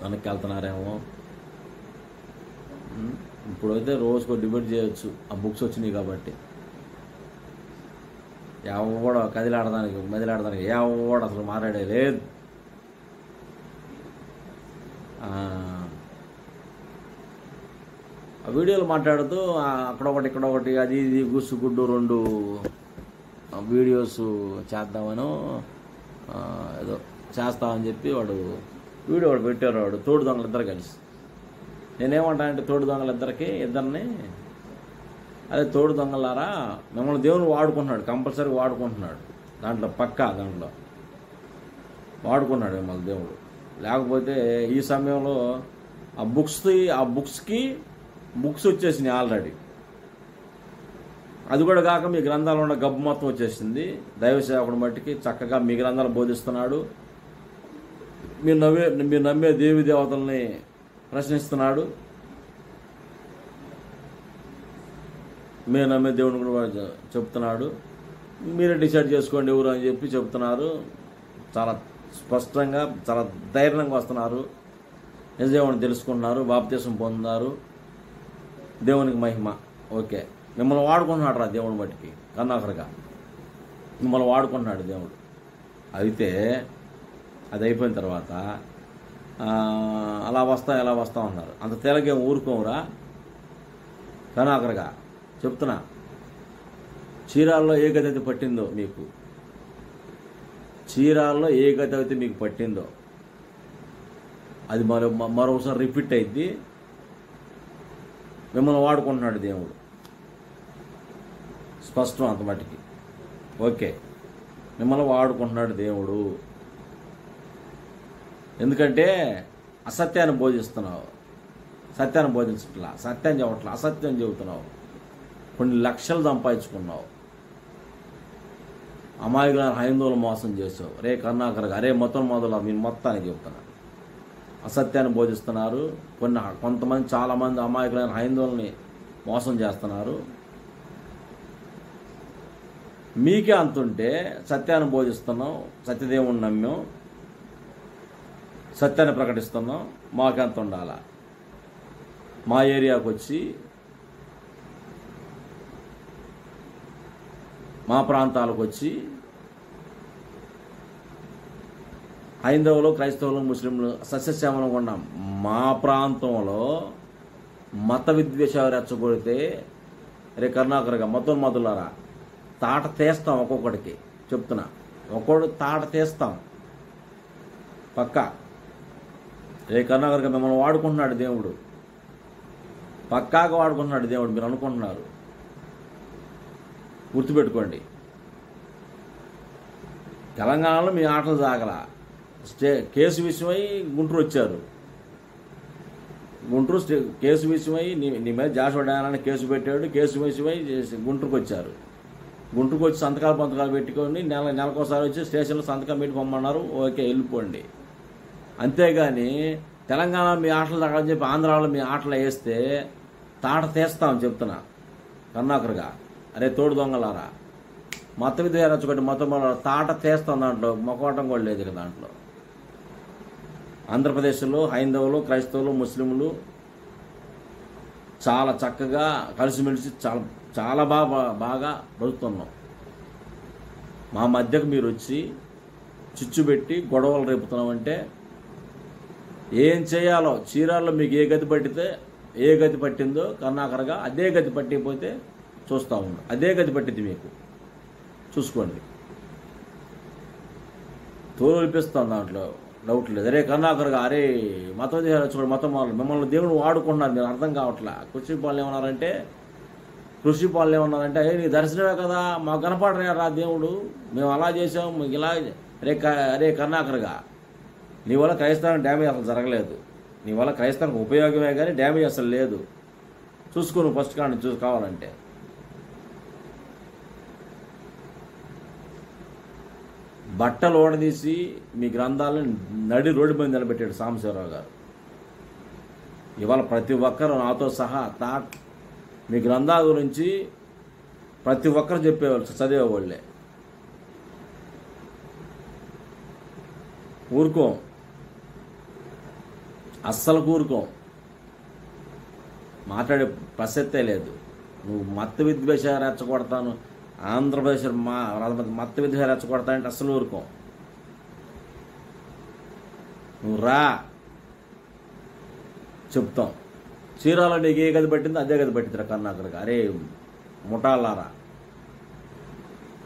వెనక్కి వెళ్తున్నారేమో. ఇప్పుడైతే రోజుకో డిబేట్ చేయొచ్చు, ఆ బుక్స్ వచ్చినాయి కాబట్టి. ఎవడ మెదిలాడడానికి ఎవడ అసలు మాట్లాడే లేదు. ఆ వీడియోలు మాట్లాడుతూ అక్కడొకటి ఇక్కడొకటి అది ఇది గుడ్డు 2 వీడియోస్ చేద్దామనో ఏదో చేస్తామని చెప్పి వాడు వీడియో పెట్టారు. వాడు తోడు దొంగలు ఇద్దరు కలిసి. నేనేమంటానంటే తోడు దొంగలు ఇద్దరిని అదే తోడు దొంగలారా, మిమ్మల్ని దేవుని వాడుకుంటున్నాడు, కంపల్సరీ వాడుకుంటున్నాడు. దాంట్లో వాడుకున్నాడు మిమ్మల్ని దేవుడు. లేకపోతే ఈ సమయంలో ఆ బుక్స్ వచ్చేసినాయి ఆల్రెడీ. అది కూడా కాక మీ గ్రంథాలు ఉన్న గబ్బు మొత్తం వచ్చేసింది. దైవ సేవకుడు మట్టికి చక్కగా మీ గ్రంథాలు బోధిస్తున్నాడు. మీరు నమ్మే దేవి దేవతల్ని ప్రశ్నిస్తున్నాడు. మీరు నమ్మే దేవుని కూడా చెప్తున్నాడు. మీరే డిసైడ్ చేసుకోండి ఎవరు అని చెప్పి చెప్తున్నారు. చాలా స్పష్టంగా చాలా ధైర్యంగా వస్తున్నారు. నిజదేవుని తెలుసుకున్నారు, బాప్తీసం పొందుతున్నారు. దేవునికి మహిమ. ఓకే, మిమ్మల్ని వాడుకుంటున్నాడు రా దేవుని బట్టికి. కరుణాకర్గా మిమ్మల్ని వాడుకుంటున్నాడు దేవుడు. అయితే అది అయిపోయిన తర్వాత అలా వస్తాం ఎలా వస్తాం అన్నారు. అంత తేలికేం ఊరుకోమురా కరుణాకర్గా చెప్తున్నా. చీరాల్లో ఏ గతి అయితే పట్టిందో మీకు, చీరాల్లో ఏ గతి అయితే మీకు పట్టిందో అది మరోసారి రిపీట్ అయింది. మిమ్మల్ని వాడుకుంటున్నాడు దేవుడు, స్పష్టం అంత మట్టికి. ఓకే, మిమ్మల్ని వాడుకుంటున్నాడు దేవుడు. ఎందుకంటే అసత్యాన్ని బోధిస్తున్నావు, సత్యాన్ని బోధించట్లా, సత్యాన్ని చెప్పట్లా, అసత్యం చెబుతున్నావు. కొన్ని లక్షలు సంపాదించుకున్నావు, అమాయకులైన హైందవులు మోసం చేసావు. రే కరుణాకర్ అరే మొత్తం మొదలు మీరు మొత్తానికి చెప్తున్నా, అసత్యాన్ని బోధిస్తున్నారు. కొంతమంది చాలామంది అమాయకులైన హైందవుల్ని మోసం చేస్తున్నారు. మీకే అంతుంటే సత్యాన్ని బోధిస్తున్నాం, సత్యదేవుని నమ్మాం, సత్యాన్ని ప్రకటిస్తున్నాం, మాకెంత ఉండాలా? మా ఏరియాకు వచ్చి మా ప్రాంతాలకు వచ్చి హైందవులు, క్రైస్తవులు, ముస్లింలు సస్యశ్యామలంగా ఉన్నాం. మా ప్రాంతంలో మత విద్వేషాలు రెచ్చగొడితే రే కరుణాకర్గా మొత్తం మొదలారా తాట తీస్తాం. ఒక్కొక్కడికి చెప్తున్నా, ఒక్కొక్కడు తాట తీస్తాం పక్కా. రే కరుణాకర్గా మిమ్మల్ని వాడుకుంటున్నాడు దేవుడు, పక్కాగా వాడుకుంటున్నాడు దేవుడు. మీరు అనుకుంటున్నారు, గుర్తుపెట్టుకోండి. తెలంగాణలో మీ ఆటలు సాగల. కేసు విషయమై గుంటూరు వచ్చారు. గుంటూరు కేసు విషయమై నీ మీద జాషువాడానని కేసు పెట్టాడు. కేసు విషయమై గుంటూరుకు వచ్చారు. గుంటూరుకు వచ్చి సంతకాలు పెట్టుకొని నెలకోసారి వచ్చి స్టేషన్లో సంతకం పెట్టి పొమ్మన్నారు. ఓకే, వెళ్ళిపోండి. అంతేగాని తెలంగాణ మీ ఆటలు తగ్గని చెప్పి ఆంధ్రాలో మీ ఆటలు వేస్తే తాట తీస్తామని చెప్తున్నా కరుణాకర్గా. అరే తోడు దొంగలారా, మత విద్య రచ్చగొట్టి మొత్తం తాట తీస్తాం. దాంట్లో మొక్కవటం కూడా లేదు. దాంట్లో ఆంధ్రప్రదేశ్లో హైందవులు, క్రైస్తవులు, ముస్లింలు చాలా చక్కగా కలిసిమెలిసి చాలా బాగా బతుకుతున్నాం. మా మధ్యకు మీరు వచ్చి చిచ్చు పెట్టి గొడవలు రేపుతున్నామంటే ఏం చేయాలో చీరాల్లో మీకు ఏ గతి పట్టిందో కరుణాకర్గా అదే గతి పట్టిపోతే చూస్తూ ఉన్నాం. అదే గతి పట్టింది మీకు, చూసుకోండి. తోలు అనిపిస్తాం, దాంట్లో డౌట్ లేదు. అరే కరుణాకర్గా అరే మతం చేయాలి మతం వాళ్ళు మిమ్మల్ని దేవుడు వాడుకుంటున్నారు. మీరు అర్థం కావట్లా. కృషి పాలన ఏమన్నారంటే నీ దర్శనమే కదా, మాకు కనపడరా దేవుడు, మేము అలా చేసాం, మీకు ఇలా. అరే కరుణాకర్గా నీ వల్ల క్రైస్తవానికి డ్యామేజ్ అసలు జరగలేదు. నీ వల్ల క్రైస్తవానికి ఉపయోగమే కానీ డ్యామేజ్ అసలు లేదు. చూసుకో, నువ్వు ఫస్ట్ కానీ కావాలంటే. బట్టలు ఓడదీసి మీ గ్రంథాలను నడి రోడ్డు మీద నిలబెట్టాడు సాంబశివరావు గారు. ఇవాళ ప్రతి ఒక్కరు నాతో సహా మీ గ్రంథాల గురించి ప్రతి ఒక్కరు చెప్పేవాళ్ళు, చదివేవాళ్ళే. ఊరుకోం, అస్సలు ఊరుకోం, మాట్లాడే ప్రసక్తే లేదు. నువ్వు మత విద్వేషాలు రెచ్చగొడతాను, ఆంధ్రప్రదేశ్ మత విద్వేషాలు రెచ్చగొడతానంటే అస్సలు ఊరుకోం. నువ్వు రా, చెప్తాం. చీరాలో నీకు ఏ గది పట్టిందో అదే గది పట్టిందిరా కరుణాకర్గా. అరే ముఠాలారా,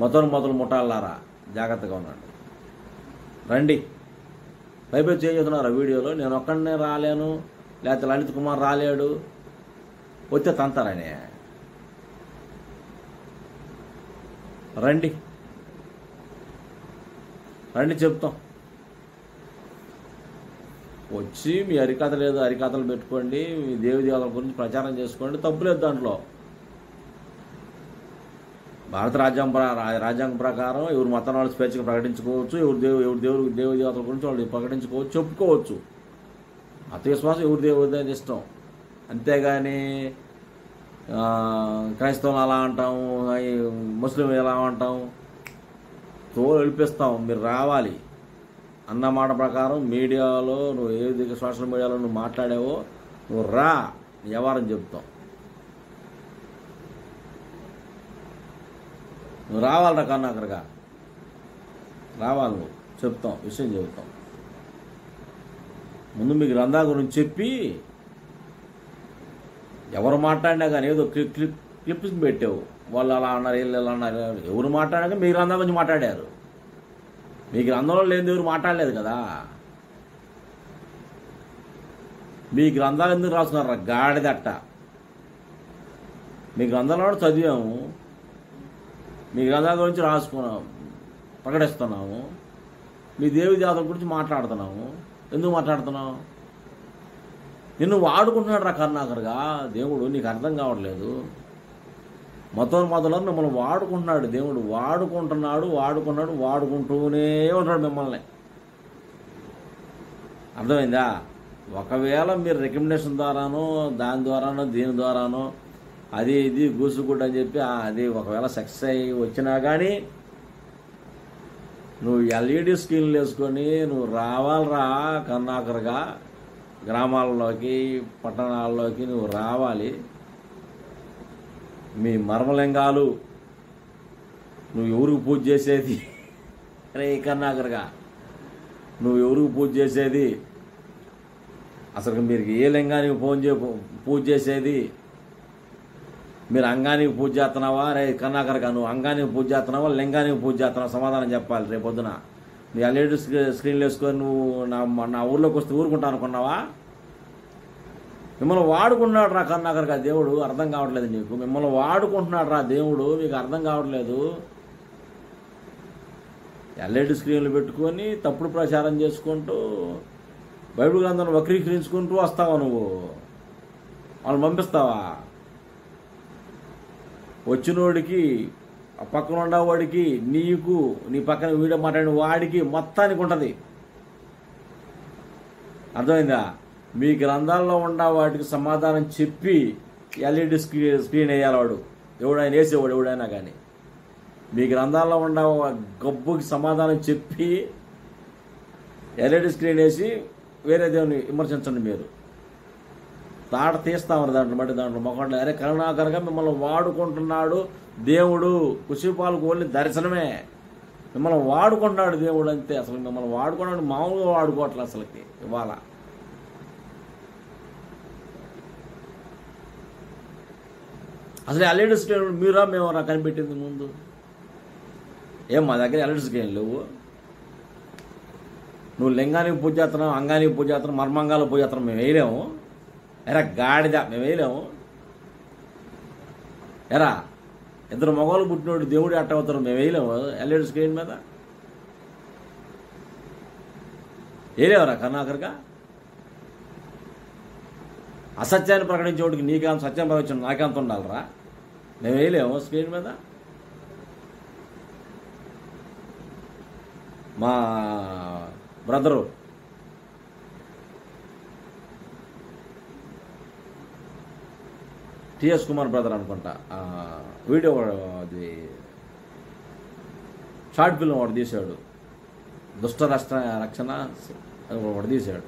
మొదలు ముఠాలారా, జాగ్రత్తగా ఉన్నాడు. రండి, పైపై చేస్తున్నారా వీడియోలో. నేను ఒక్కడనే రాలేను, లేకపోతే లలిత్ కుమార్ రాలేడు, వచ్చే తంతారనే. రండి చెప్తాం. వచ్చి మీ హరికథలు పెట్టుకోండి, మీ దేవతల గురించి ప్రచారం చేసుకోండి, తప్పులేదు దాంట్లో. భారత రాజ్యాంగం ప్రకారం ఎవరు మతం వాళ్ళు స్వేచ్ఛగా ప్రకటించుకోవచ్చు, ఎవరు దేవతల గురించి వాళ్ళు ప్రకటించుకోవచ్చు, చెప్పుకోవచ్చు. మత విశ్వాసం ఎవరు దేవుడి ఇష్టం. అంతేగాని క్రైస్తవులు అలా అంటాం, ముస్లిం ఎలా అంటాం, తోలు వెళ్ళిపిస్తాం. మీరు రావాలి అన్న మాట ప్రకారం మీడియాలో నువ్వు ఏది సోషల్ మీడియాలో నువ్వు మాట్లాడావో నువ్వు రా, వ్యవహారం చెప్తాం. నువ్వు రావాలరా కరుణాకర్గా, రావాలి, నువ్వు చెప్తాం, విషయం చెబుతాం. ముందు మీ గ్రంథాల గురించి చెప్పి ఎవరు మాట్లాడినా కానీ ఏదో క్లిప్స్ పెట్టావు, వాళ్ళు అలా అన్నారు, వీళ్ళు ఎలా అన్నారు. ఎవరు మాట్లాడాక మీ గ్రంథాల గురించి మాట్లాడారు. మీ గ్రంథంలో లేని ఎవరు మాట్లాడలేదు కదా. మీ గ్రంథాలు ఎందుకు రాసుకున్నారా గాడిదట్ట? మీ గ్రంథాలు చదివాము, మీ గ్రంథాల గురించి రాసుకున్నాము, ప్రకటిస్తున్నాము, మీ దేవి దేవతల గురించి మాట్లాడుతున్నాము. ఎందుకు మాట్లాడుతున్నావు? నిన్ను వాడుకుంటున్నాడు రా కరుణాకర్గా దేవుడు. నీకు అర్థం కావట్లేదు. మొదలు మిమ్మల్ని వాడుకుంటున్నాడు దేవుడు. వాడుకుంటున్నాడు, వాడుకుంటూనే ఉంటాడు మిమ్మల్ని. అర్థమైందా? ఒకవేళ మీరు రికమెండేషన్ ద్వారానో దాని ద్వారానో దీని ద్వారానో అది ఇది గూసుగుడ్డ అని చెప్పి అది ఒకవేళ సక్సెస్ అయ్యి వచ్చినా కానీ నువ్వు ఎల్ఈడి స్క్రీన్లు వేసుకొని నువ్వు రావాలిరా కరుణాకర్గా. గ్రామాల్లోకి పట్టణాల్లోకి నువ్వు రావాలి. మీ మర్మలింగాలు నువ్వు ఎవరికి పూజ చేసేది? అరే కరుణాకర్గా, నువ్వు ఎవరికి పూజ చేసేది? అసలు మీరు ఏ లింగానికి పూజ చేసేది? మీరు అంగానికి పూజ చేస్తున్నావా? రే కరుణాకర్గా, నువ్వు అంగానికి పూజ చేస్తున్నావా లింగానికి పూజ చేస్తున్నావా? సమాధానం చెప్పాలి రేపొద్దున. నువ్వు ఎల్ఈడి స్క్రీన్లు వేసుకొని నువ్వు నా ఊర్లోకి వస్తే ఊరుకుంటా అనుకున్నావా? మిమ్మల్ని వాడుకుంటున్నాడు రా కరుణాకర్గా దేవుడు. అర్థం కావట్లేదు నీకు. మిమ్మల్ని వాడుకుంటున్నాడు రా దేవుడు, మీకు అర్థం కావట్లేదు. ఎల్ఈడి స్క్రీన్లు పెట్టుకొని తప్పుడు ప్రచారం చేసుకుంటూ బైబిల్ గ్రంథాన్ని వక్రీకరించుకుంటూ వస్తావా నువ్వు? వాళ్ళు పంపిస్తావా? వచ్చినోడికి, ఆ పక్కన ఉండేవాడికి, నీకు, నీ పక్కన వీడియో మాట్లాడిన వాడికి మొత్తానికి ఉంటుంది. అర్థమైందా? మీ గ్రంథాల్లో ఉన్న వాటికి సమాధానం చెప్పి ఎల్ఈడి స్క్రీన్ వేయాలి వాడు. ఎవడైనా వేసేవాడు ఎవడైనా కానీ మీ గ్రంథాల్లో ఉన్న గబ్బుకి సమాధానం చెప్పి ఎల్ఈడి స్క్రీన్ వేసి వేరే దేవుని విమర్శించండి. మీరు తాట తీస్తామని దాంట్లో మొక్కలు. అరే కరుణాకర్గా మిమ్మల్ని వాడుకుంటున్నాడు దేవుడు. కుషిపాలకు ఓన్లీ దర్శనమే. మిమ్మల్ని వాడుకుంటున్నాడు దేవుడు అంతే. అసలు మిమ్మల్ని వాడుకున్నాడు, మామూలుగా వాడుకోవట్లేదు అసలుకి. ఇవాళ అసలు ఎల్ఈడి స్క్రీన్ మీరా మేమరా కనిపెట్టింది ముందు? ఏం మా దగ్గర ఎల్ఈడి స్క్రీన్ లేవు. నువ్వు లింగానికి పూజ చేస్తున్నావు, అంగానికి పూజ చేస్తున్నావు, మర్మంగాలకు పూజ చేస్తున్నావు. మేము వేయలేము. ఎరా గాడిద, మేము వేయలేము. ఎరా ఇద్దరు మగవాళ్ళు పుట్టినోడు దేవుడు అట్ట అవుతారు. మేము వేయలేము ఎల్ఈడి స్క్రీన్ మీద. వేయలేవరా కరుణాకర్గా? అసత్యాన్ని ప్రకటించేవాడికి నీకేం సత్యం ప్రకటించడం నాకెంత ఉండాలరా? మేము వేయలేము స్క్రీన్ మీద. మా బ్రదరు టిఎస్ కుమార్ బ్రదర్ అనుకుంటా, వీడియో అది షార్ట్ ఫిల్మ్ ఒకటి తీశాడు. దుష్ట రక్షణ ఒకటి తీశాడు.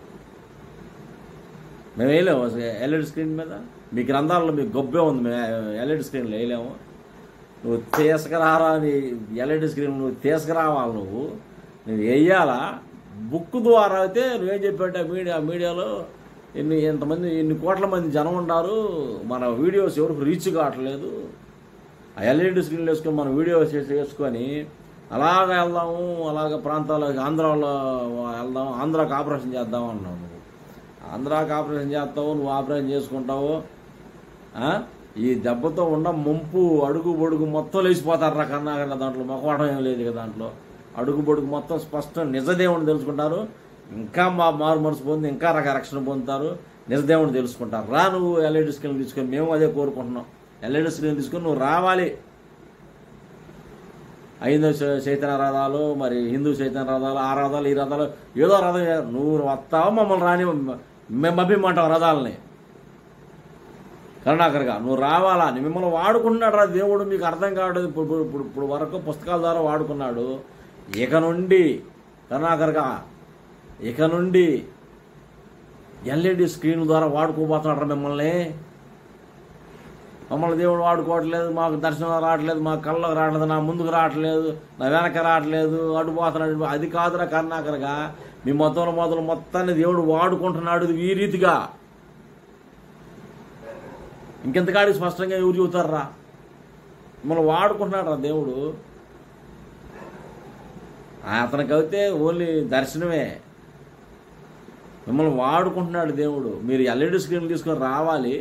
మేము వేయలేము ఎల్ఈడి స్క్రీన్ మీద. మీ గ్రంథాల్లో మీకు గొప్పే ఉంది, మేము ఎల్ఈడి స్క్రీన్లో వేయలేము. నువ్వు తీసుకురారా నీ ఎల్ఈడి స్క్రీన్, నువ్వు తీసుకురావాలి. నువ్వు వేయాలా? బుక్ ద్వారా అయితే నువ్వేం చెప్పావంటే మీడియాలో ఇన్ని కోట్ల మంది జనం ఉన్నారు, మన వీడియోస్ ఎవరికి రీచ్ కావట్లేదు. ఆ ఎల్ఈడి స్క్రీన్లు వేసుకొని మనం వీడియోస్ వేసుకొని అలాగ వెళ్దాము, అలాగ ప్రాంతాలకు ఆంధ్రాలో వెళ్దాం, ఆంధ్రాకి ఆపరేషన్ చేద్దాం అన్నావు. నువ్వు ఆంధ్రాకి ఆపరేషన్ చేస్తావు, నువ్వు ఆపరేషన్ చేసుకుంటావు. ఈ దెబ్బతో ఉన్న ముంపు అడుగు బొడుగు మొత్తం లేచిపోతారు కన్నా. దాంట్లో మొక్కవడం ఏం లేదు కదా. దాంట్లో అడుగు బొడుగు మొత్తం స్పష్టం నిజదేవుని తెలుసుకుంటారు. ఇంకా మారు మనసు పొంది ఇంకా రక్షణ పొందుతారు, నిజదేవుని తెలుసుకుంటారు. రా నువ్వు ఎల్ఈడి స్క్రీన్ తీసుకొని. మేము అదే కోరుకుంటున్నాం. ఎల్ఈడి స్క్రీన్ తీసుకొని నువ్వు రావాలి. ఐదో చైతన్య రథాలు, మరి హిందూ చైతన్య రథాలు, ఆ రథాలు ఈ రథాలు, ఏదో రథం నువ్వు వస్తావు, మమ్మల్ని రాని మేము మబ్బిమంటావు రథాలని. కరుణాకర్గా నువ్వు రావాలా? మిమ్మల్ని వాడుకున్నాడు రా దేవుడు. మీకు అర్థం కావట్లేదు. ఇప్పుడు వరకు పుస్తకాల ద్వారా వాడుకున్నాడు. ఇక నుండి కరుణాకర్గా ఎల్ఈడి స్క్రీన్ ద్వారా వాడుకోబోతున్నాడు మిమ్మల్ని. మమ్మల్ని దేవుడు వాడుకోవట్లేదు, మాకు దర్శనం రావట్లేదు, మా కళ్ళకు రావట్లేదు, నా ముందుకు రావట్లేదు, నా వెనక రావట్లేదు, అడుపోతున్నాడు. అది కాదురా కరుణాకర్గా, మీ మొత్తాన్ని దేవుడు వాడుకుంటున్నాడు ఈ రీతిగా. ఇంకెంతకాడికి స్పష్టంగా ఎవరు చెబుతారా? మిమ్మల్ని వాడుకుంటున్నాడు రా దేవుడు. అతనికి అయితే ఓన్లీ దర్శనమే. మిమ్మల్ని వాడుకుంటున్నాడు దేవుడు. మీరు ఎల్ఈడి స్క్రీన్లు తీసుకొని రావాలి,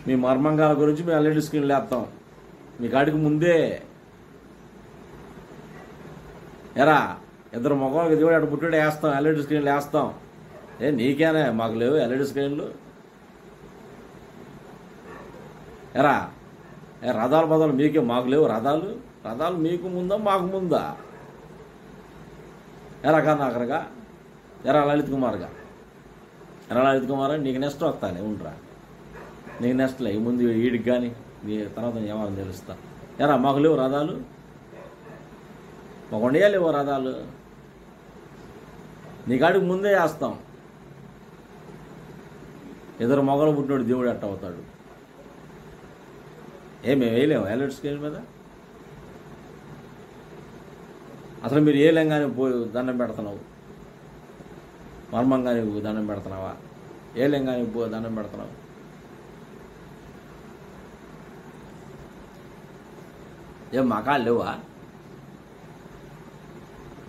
మీ మర్మంగాల గురించి మేము ఎల్ఈడి స్క్రీన్లు వేస్తాం మీ కాడికి ముందే. ఎరా ఇద్దరు మొగోళ్ళకి దేవుడు అటు పుట్టిన వేస్తాం, ఎల్ఈడి స్క్రీన్లు వేస్తాం. నీకేనా, మాకు లేవు ఎల్ఈడి స్క్రీన్లు. ఎరా రథాలు పదాలు మీకే, మాకు లేవు రథాలు మీకు ముందా మాకు ముందా? ఎరా కన్నాకరగా, ఎరా లలిత్ కుమార్గా, ఎరా లలిత్ కుమార్ నీకు నెక్స్ట్ వస్తానే ఉండరా, నీకు నెక్స్ట్లే ఈ ముందు వీడికి కానీ నీ తర్వాత ఏమని తెలుస్తా. ఎరా మాకు లేవు రథాలు, మాకు ఉండేయాలేవో రథాలు, నీ కాడికి ముందే వేస్తాం. ఇద్దరు మొగలు పుట్టినోడు దేవుడు ఎట్ట అవుతాడు? మేము వేయలేము ఎల్ఈడి స్క్రీన్ మీద. అసలు మీరు ఏ లింగాన్ని పోయి దండం పెడుతున్నావు? మర్మంగానికి పోయి దండం పెడుతున్నావా? ఏ లింగానికి పోయి దండం పెడుతున్నావు? మకాలు లేవా?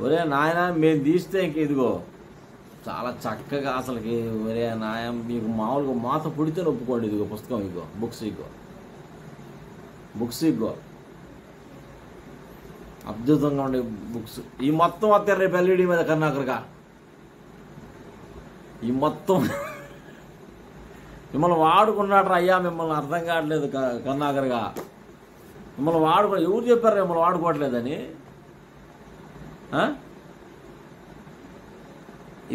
ఒరే నాయన మేము తీస్తే ఇంక ఇదిగో చాలా చక్కగా అసలుకి, ఒరే నాయ మీకు మామూలుగా మాత పుడితే ఒప్పుకోండి. ఇదిగో పుస్తకం, ఇగో బుక్స్, ఇగో అద్భుతంగా ఉండే బుక్స్. ఈ మొత్తం వస్తారు రేపు ఎల్ఈడి మీద కన్నాకరగా. ఈ మొత్తం మిమ్మల్ని వాడుకున్నాడు అయ్యా, మిమ్మల్ని అర్థం కావట్లేదు కన్నాకరగా. మిమ్మల్ని ఎవరు చెప్పారు మిమ్మల్ని వాడుకోవట్లేదని?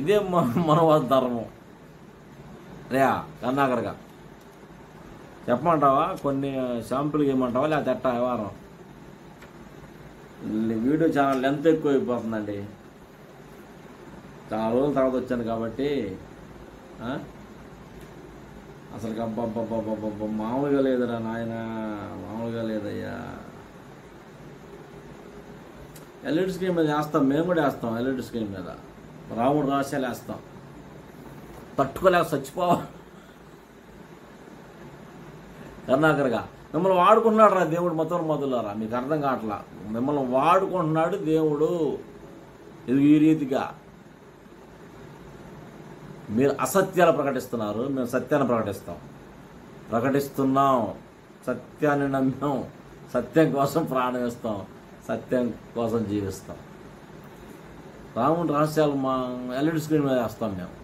ఇదే మనవాద ధర్మం రేయా కన్నాకరగా. చెప్పమంటావా? కొన్ని శాంపుల్కి ఇవ్వమంటావా లేకపోతే ఎట్టా వ్యవహారం? వీడియో చాలా లెంత్ ఎక్కువ అయిపోతుందండి. చాలా రోజుల తర్వాత వచ్చాను కాబట్టి అసలు అబ్బబ్బబ్బబ్బబ్బ మామూలుగా లేదురా నాయన, మామూలుగా లేదయ్యా. ఎల్ఈడి స్క్రీన్ మీద వేస్తాం, మేము కూడా వేస్తాం. ఎల్ఈడి స్క్రీన్ మీద రాముడు రహస్యాలు వేస్తాం. తట్టుకోలేక చచ్చిపోవాలి కర్ణాకరగా. మిమ్మల్ని వాడుకుంటున్నాడు రా దేవుడు, మొదలురా. మీకు అర్థం కావట్లా, మిమ్మల్ని వాడుకుంటున్నాడు దేవుడు. ఇది ఈ రీతిగా మీరు అసత్యాలు ప్రకటిస్తున్నారు, మేము సత్యాన్ని ప్రకటిస్తున్నాం. సత్యాన్ని నమ్మాం, సత్యం కోసం ప్రాణం ఇస్తాం, సత్యం కోసం జీవిస్తాం. రాముడి రహస్యాలు మా ఎల్ఈడి స్క్రీన్ మీద వేస్తాం, మేము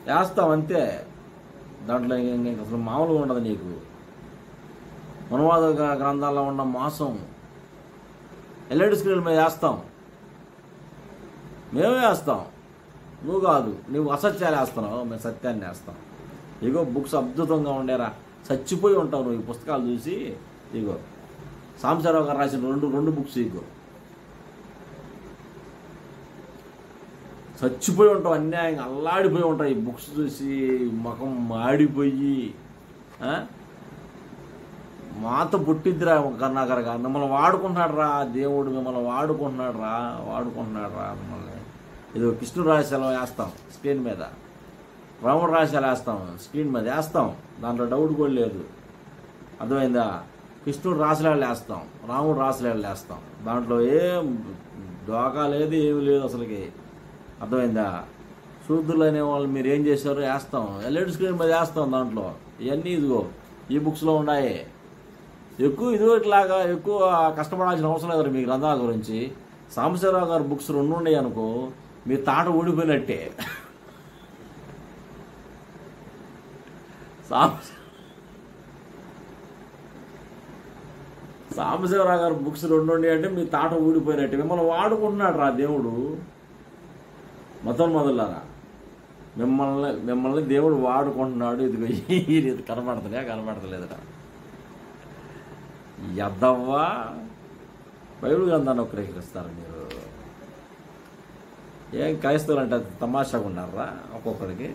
వేస్తాం అంతే. దాంట్లో అసలు మామూలుగా ఉండదు. నీకు మనవాద గ్రంథాల్లో ఉన్న మోసం ఎల్ఈడి స్క్రీన్ మీద వేస్తాం, మేమే వేస్తాం. నువ్వు కాదు, నువ్వు అసత్యాలు వేస్తున్నావు, మేము సత్యాన్ని వేస్తాం. ఇగో బుక్స్ అద్భుతంగా ఉండేరా, చచ్చిపోయి ఉంటావు నువ్వు ఈ పుస్తకాలు చూసి. ఇగో సాంబశివరావు గారు రాసిన రెండు బుక్స్, ఇగో చచ్చిపోయి ఉంటావు, అన్యాయంగా అల్లాడిపోయి ఉంటావు ఈ బుక్స్ చూసి. ముఖం మాడిపోయి మాత పుట్టిద్దిరా కర్ణాకరగా. మిమ్మల్ని వాడుకుంటున్నాడు రా దేవుడు, మిమ్మల్ని వాడుకుంటున్నాడు రా మిమ్మల్ని. ఇది కృష్ణుడు రహస్యాలు వేస్తాం స్క్రీన్ మీద, రాముడు రహస్యాలు వేస్తాం స్క్రీన్ మీద వేస్తాం. దాంట్లో డౌట్ కూడా లేదు, అర్థమైందా? కృష్ణుడు రాసలేళ్ళు వేస్తాం, రాముడు రాసలేళ్ళు వేస్తాం. దాంట్లో ఏం దోకా లేదు, ఏమి లేదు అసలుకి, అర్థమైందా? శూద్రులు అనే వాళ్ళు మీరు ఏం చేశారో వేస్తాం, ఎల్ఈడి స్క్రీన్ మీద వేస్తాం. దాంట్లో ఇవన్నీ ఇదిగో ఈ బుక్స్లో ఉన్నాయి. ఇదిగో ఇట్లాగా ఎక్కువ కష్టపడాల్సిన అవసరం లేదు మీ గ్రంథాల గురించి. సాంబశివరావు గారు బుక్స్ 2 ఉన్నాయి అనుకో, మీ తాట ఊడిపోయినట్టే. సాంబశివరావు గారు బుక్స్ 2 ఉన్నాయి అంటే మీ తాట ఊడిపోయినట్టే. మిమ్మల్ని వాడుకుంటున్నాడు రా దేవుడు. మొదలారా మిమ్మల్ని దేవుడు వాడుకుంటున్నాడు. ఇదిగో ఇది కనపడతలేదురా యద్దవ్వా. బైబిల్ గ్రంథాన్ని ఉపయోగిస్తారు మీరు. ఏం క్రైస్తవులు అంటే తమాషాగా ఉన్నారా ఒక్కొక్కడికి?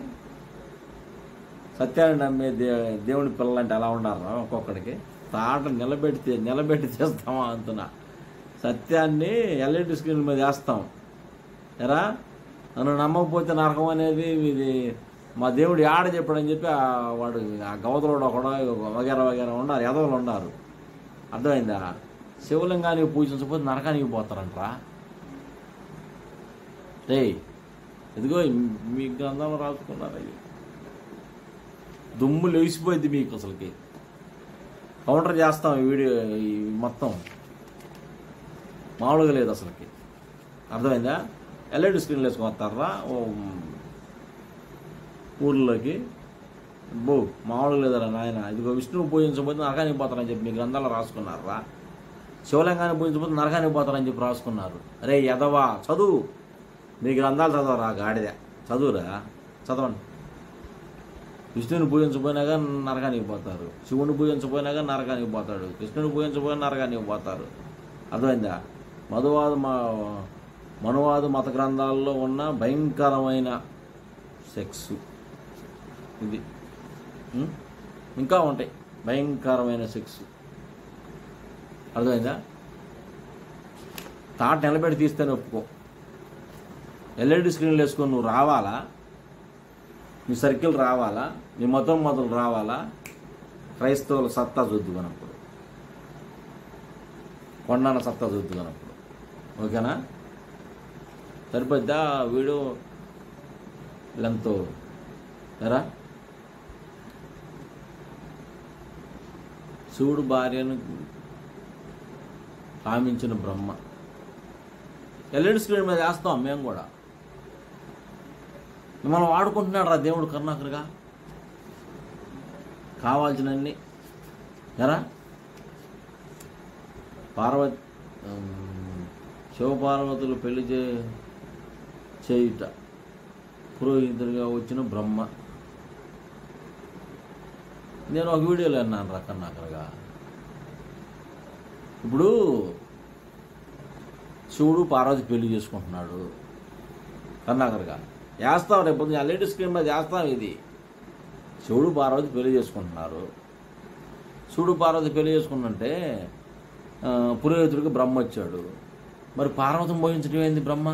సత్యాన్ని నమ్మే దేవుని పిల్లలంటే ఎలా ఉన్నారా ఒక్కొక్కడికి? తాట నిలబెట్టి చేస్తామా అంటున్నా. సత్యాన్ని ఎల్ఈడి స్క్రీన్ మీద వేస్తాం. ఎరా నన్ను నమ్మకపోతే నరకం అనేది ఇది మా దేవుడు ఆడ చెప్పాడని చెప్పి వాడు ఆ గవతలోడు ఒకడు వగేర ఉన్నారు, ఎదవలు ఉన్నారు, అర్థమైందా? శివలింగానికి పూజించకపోతే నరకానికి పోతారంటరా. రే ఇదిగో మీ గ్రంథంలో రాసుకున్నారు అవి దుమ్ము లేచిపోయింది మీకు అసలుకి. కౌంటర్ చేస్తాం ఈ వీడియో ఈ మొత్తం మామూలుగా లేదు అసలుకి. అర్థమైందా? ఎల్ఈడి స్క్రీన్లు వేసుకొని వస్తారా ఊర్లోకి? మామూలుగా లేదరా నాయన. ఇదిగో విష్ణువు పూజించబోతే నరకానికి పోతారని చెప్పి మీ గ్రంథాలు రాసుకున్నారా? శివలింగాన్ని పూజించబోతే నరకానికి పోతారని చెప్పి రాసుకున్నారు. అరే ఎదవా, చదువు, మీ గ్రంథాలు చదవరా గాడిద, చదువురా, చదవండి. విష్ణుని పూజించబోయినా కానీ నరకానికి పోతారు, శివుని పూజించబోయినా కానీ నరకానికి పోతాడు, కృష్ణుని పూజించబోయినా నరకానికి పోతారు. అర్థమైందా? మనువాద మత గ్రంథాల్లో ఉన్న భయంకరమైన సెక్స్ ఇది. ఇంకా ఉంటాయి భయంకరమైన సెక్స్. అర్థమైందా? తాట నిలబెట్టి తీస్తేనే ఒప్పుకో. ఎల్ఈడి స్క్రీన్లు వేసుకొని నువ్వు రావాలా? మీ సర్కిల్ రావాలా? మీ మతం మొదలు రావాలా? క్రైస్తవుల సత్తా చూద్దుకున్నప్పుడు, కొండన సత్తా చూద్దుకున్నప్పుడు. ఓకేనా? సరిపోద్దా వీడియో లెంత్? ఎరా శివుడు భార్యను కామించిన బ్రహ్మ ఎల్ఈడి స్క్రీన్ మీద వేస్తాం మేము కూడా. మనం వాడుకుంటున్నాడు రా దేవుడు కరుణాకరుగా కావాల్సినన్ని. ఎరా శివపార్వతులు పెళ్లి చేయుట పురోహితుడిగా వచ్చిన బ్రహ్మ. నేను ఒక వీడియోలో అన్నాను రా కరుణాకరుగా. ఇప్పుడు శివుడు పార్వతి పెళ్లి చేసుకుంటున్నాడు కరుణాకరుగా. వేస్తాం రేపు ఎల్ఈడి స్క్రీన్ మీద వేస్తాం. ఇది శివుడు పార్వతి పెళ్లి చేసుకుంటున్నారు. శివుడు పార్వతి పెళ్లి చేసుకుంటుంటే పురోహితుడికి బ్రహ్మ వచ్చాడు. మరి పార్వతం మోహించడం ఏంది బ్రహ్మ?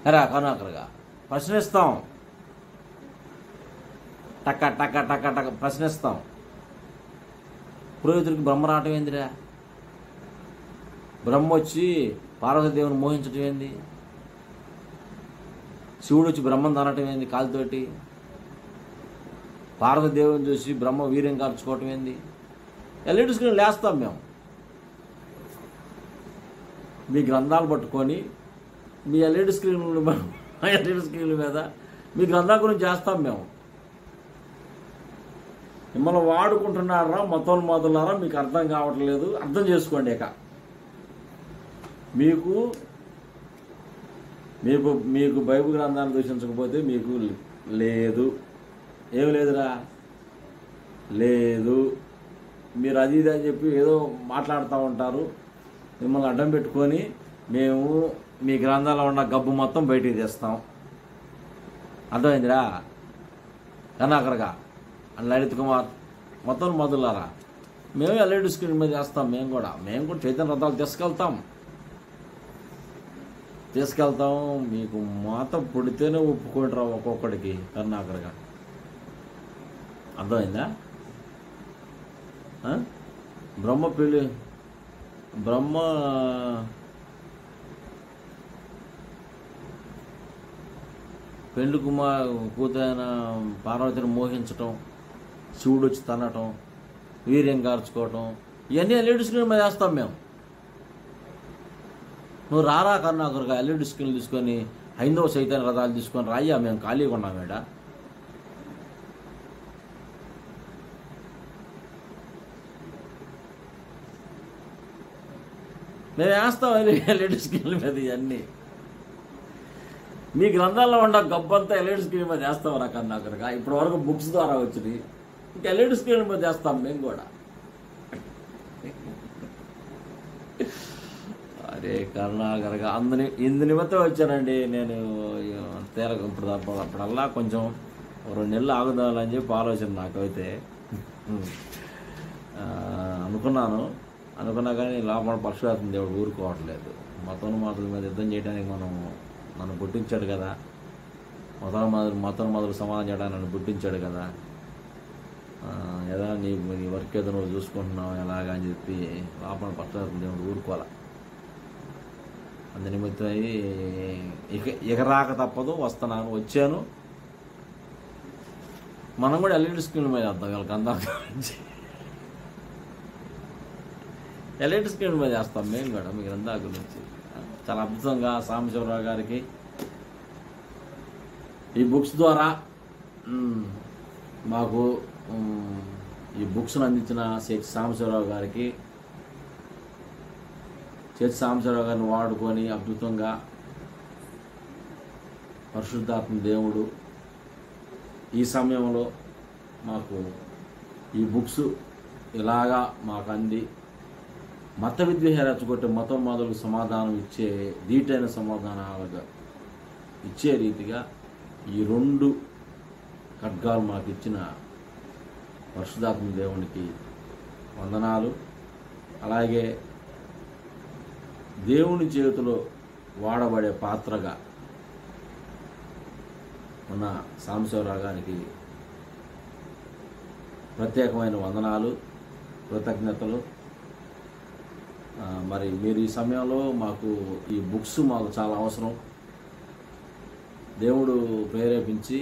అరా కరుణాకరుగా ప్రశ్నిస్తాం. టక్క టక్క టక్క టక్క ప్రశ్నిస్తాం. పురోహితుడికి బ్రహ్మ రావటం ఏందిరా? బ్రహ్మ వచ్చి పార్వతీదేవుని మోహించటం ఏంది? శివుడు వచ్చి బ్రహ్మను తనటం ఏంది కాలుతోటి? పార్వతీదేవుని చూసి బ్రహ్మ వీర్యం కార్చుకోవటం ఏంది? ఎల్ఈడి స్క్రీన్ లేస్తాం మేము. మీ గ్రంథాలు పట్టుకొని మీ ఎల్ఈడి స్క్రీన్ల మీద మీ గ్రంథాల గురించి చేస్తాం మేము. మిమ్మల్ని వాడుకుంటున్నారా మతం మొదలారా? మీకు అర్థం కావట్లేదు, అర్థం చేసుకోండి. ఇక మీకు మీకు మీకు బైబిల్ గ్రంథాన్ని దూషించకపోతే మీకు లేదు. ఏమి లేదురా, లేదు. మీరు అది ఇది అని చెప్పి ఏదో మాట్లాడుతూ ఉంటారు. మిమ్మల్ని అడ్డం పెట్టుకొని మేము మీ గ్రంథాల్లో ఉన్న గబ్బు మొత్తం బయటికి తెస్తాం. అర్థమైందిరా కరుణాకరుగా అని లలిత్ కుమార్ మొత్తం మొదలారా? మేము ఎల్ఈడి స్క్రీన్ మీద చేస్తాం. మేము కూడా చైతన్య రథాలు తీసుకెళ్తాం. మీకు మాత పుడితేనే ఒప్పుకుంటారా ఒక్కొక్కడికి కరుణాకరుగా. అర్థమైందా? బ్రహ్మ పెళ్లి కూతురైన పార్వతిని మోహించటం, శివుడు వచ్చి తనటం, వీర్యం కార్చుకోవటం, ఇవన్నీ ఎల్ఈడి స్క్రీన్ మీద వేస్తాం మేము. నువ్వు రారా కరుణాకరుగా ఎల్ఈడి స్క్రీన్లు తీసుకొని హైందవ చైతన్య రథాలు తీసుకొని రాయ్యా. మేము ఖాళీగా ఉన్నాం మేడ. మేము వేస్తాం ఎల్ఈడి స్క్రీన్ల మీద ఇవన్నీ. మీ గ్రంథాల్లో ఉన్న గబ్బంతా ఎల్ఈడి స్క్రీన్ మీద వేస్తాం రా కరుణాకరుగా. ఇప్పటి వరకు బుక్స్ ద్వారా వచ్చింది, ఇంకా ఎల్ఈడి స్క్రీన్ మీద వేస్తాం మేము కూడా. అరే కరుణాకరుగా ఇందు నిమిత్తం వచ్చానండి నేను. అప్పుడల్లా కొంచెం 2 నెలలు ఆగుదాలని చెప్పి ఆలోచన నాకైతే. అనుకున్నా కానీ లోపల పరశురాత్మ దేవుడు ఊరుకోవట్లేదు. మతం మీద యుద్ధం చేయడానికి నన్ను పుట్టించాడు కదా. మతం మొదలు సమాధానం చేయడానికి నన్ను పుట్టించాడు కదా. ఏదో నీ వర్క్ ఏదో నువ్వు చూసుకుంటున్నావు ఎలాగా అని చెప్పి లోపల పరశురాత్మ దేవుడు ఊరుకోవాలి. అందు నిమిత్తమై ఇక రాక తప్పదు, వస్తున్నాను, వచ్చాను. మనం కూడా ఎల్ఈడి స్క్రీన్ మీద వేద్దాం, వీళ్ళకి అందాక ఎల్ఈడి స్క్రీన్ మీద వేస్తాం మేము కూడా మీ గ్రంథాల గురించి. చాలా అద్భుతంగా సాంబశివరావు గారికి ఈ బుక్స్ ద్వారా మాకు ఈ బుక్స్ను అందించిన చేతి సాంబశివరావు గారికి, చేతి సాంబశివరావు గారిని వాడుకొని అద్భుతంగా పరిశుద్ధాత్మ దేవుడు ఈ సమయంలో మాకు ఈ బుక్స్ ఇలాగా మాకు అంది మత విద్వేష రెచ్చగొట్టే మతోన్మాదులకు సమాధానం ఇచ్చే ధీటైన సమాధానాలుగా ఇచ్చే రీతిగా ఈ 2 ఖడ్గాలు మాకు ఇచ్చిన పరిశుద్ధాత్మ దేవునికి వందనాలు. అలాగే దేవుని చేతిలో వాడబడే పాత్రగా ఉన్న సాంబశివరావు గారికి ప్రత్యేకమైన వందనాలు, కృతజ్ఞతలు. మరి మీరు ఈ సమయంలో మాకు ఈ బుక్స్ మాకు చాలా అవసరం. దేవుడు ప్రేరేపించి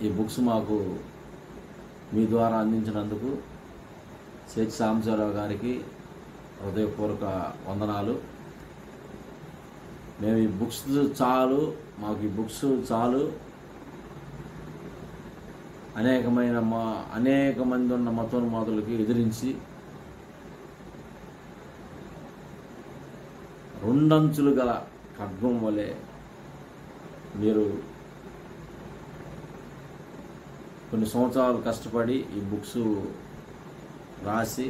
ఈ బుక్స్ మాకు మీ ద్వారా అందించినందుకు చేతి సాంబశివరావు గారికి హృదయపూర్వక వందనాలు. మేము ఈ బుక్స్ చాలు, మాకు ఈ బుక్స్ చాలు. అనేక మంది ఉన్న మతోన్మాదులకి ఎదిరించి 2 అంచులు గల ఖడ్గం వలె మీరు కొన్ని సంవత్సరాలు కష్టపడి ఈ బుక్స్ రాసి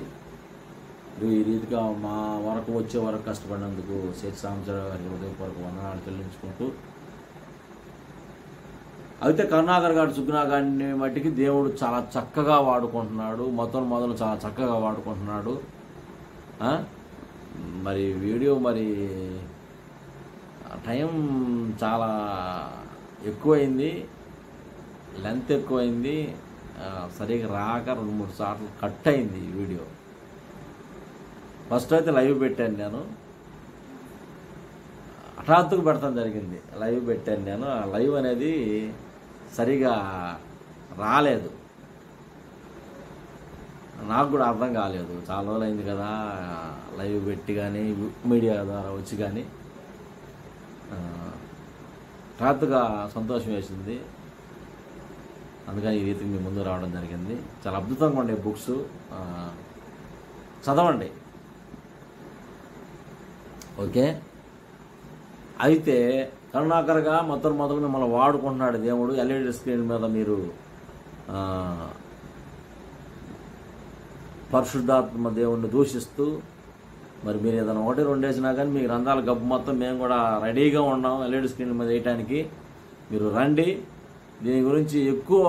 ఈ రీతిగా మా వరకు వచ్చే వరకు కష్టపడినందుకు చేతి సాంబశివరావు గారికి హృదయపూర్వక వందనాలు చెల్లించుకుంటూ, అయితే కరుణాకర్ గారు సుగ్నా గారిని మట్టికి దేవుడు చాలా చక్కగా వాడుకుంటున్నాడు, మొదలు చాలా చక్కగా వాడుకుంటున్నాడు. మరి వీడియో మరి టైం చాలా ఎక్కువైంది, లెంత్ ఎక్కువైంది, సరిగా రాక 2-3 సార్లు కట్ అయింది ఈ వీడియో. ఫస్ట్ అయితే లైవ్ పెట్టాను నేను, హఠాత్తుకు పెడతాం జరిగింది. లైవ్ పెట్టాను నేను, ఆ లైవ్ అనేది సరిగా రాలేదు, నాకు కూడా అర్థం కాలేదు. చాలా రోజులైంది కదా లైవ్ పెట్టి కానీ మీడియా ద్వారా వచ్చి కానీ. హఠాత్తుగా సంతోషం వేసింది, అందుకని ఈ రీతికి మీ ముందు రావడం జరిగింది. చాలా అద్భుతంగా ఉండే బుక్స్, చదవండి. ఓకే, అయితే కరుణాకర్గా మొదలు మిమ్మల్ని వాడుకుంటున్నాడు దేవుడు. ఎల్ఈడి స్క్రీన్ మీద మీరు పరిశుద్ధాత్మ దేవుణ్ణి దూషిస్తూ, మరి మీరు ఏదైనా 1-2 వేసినా కానీ మీ గ్రంథాల గబ్బు మొత్తం మేము కూడా రెడీగా ఉన్నాం ఎల్ఈడి స్క్రీన్ మీద వేయటానికి. మీరు రండి, దీని గురించి ఎక్కువ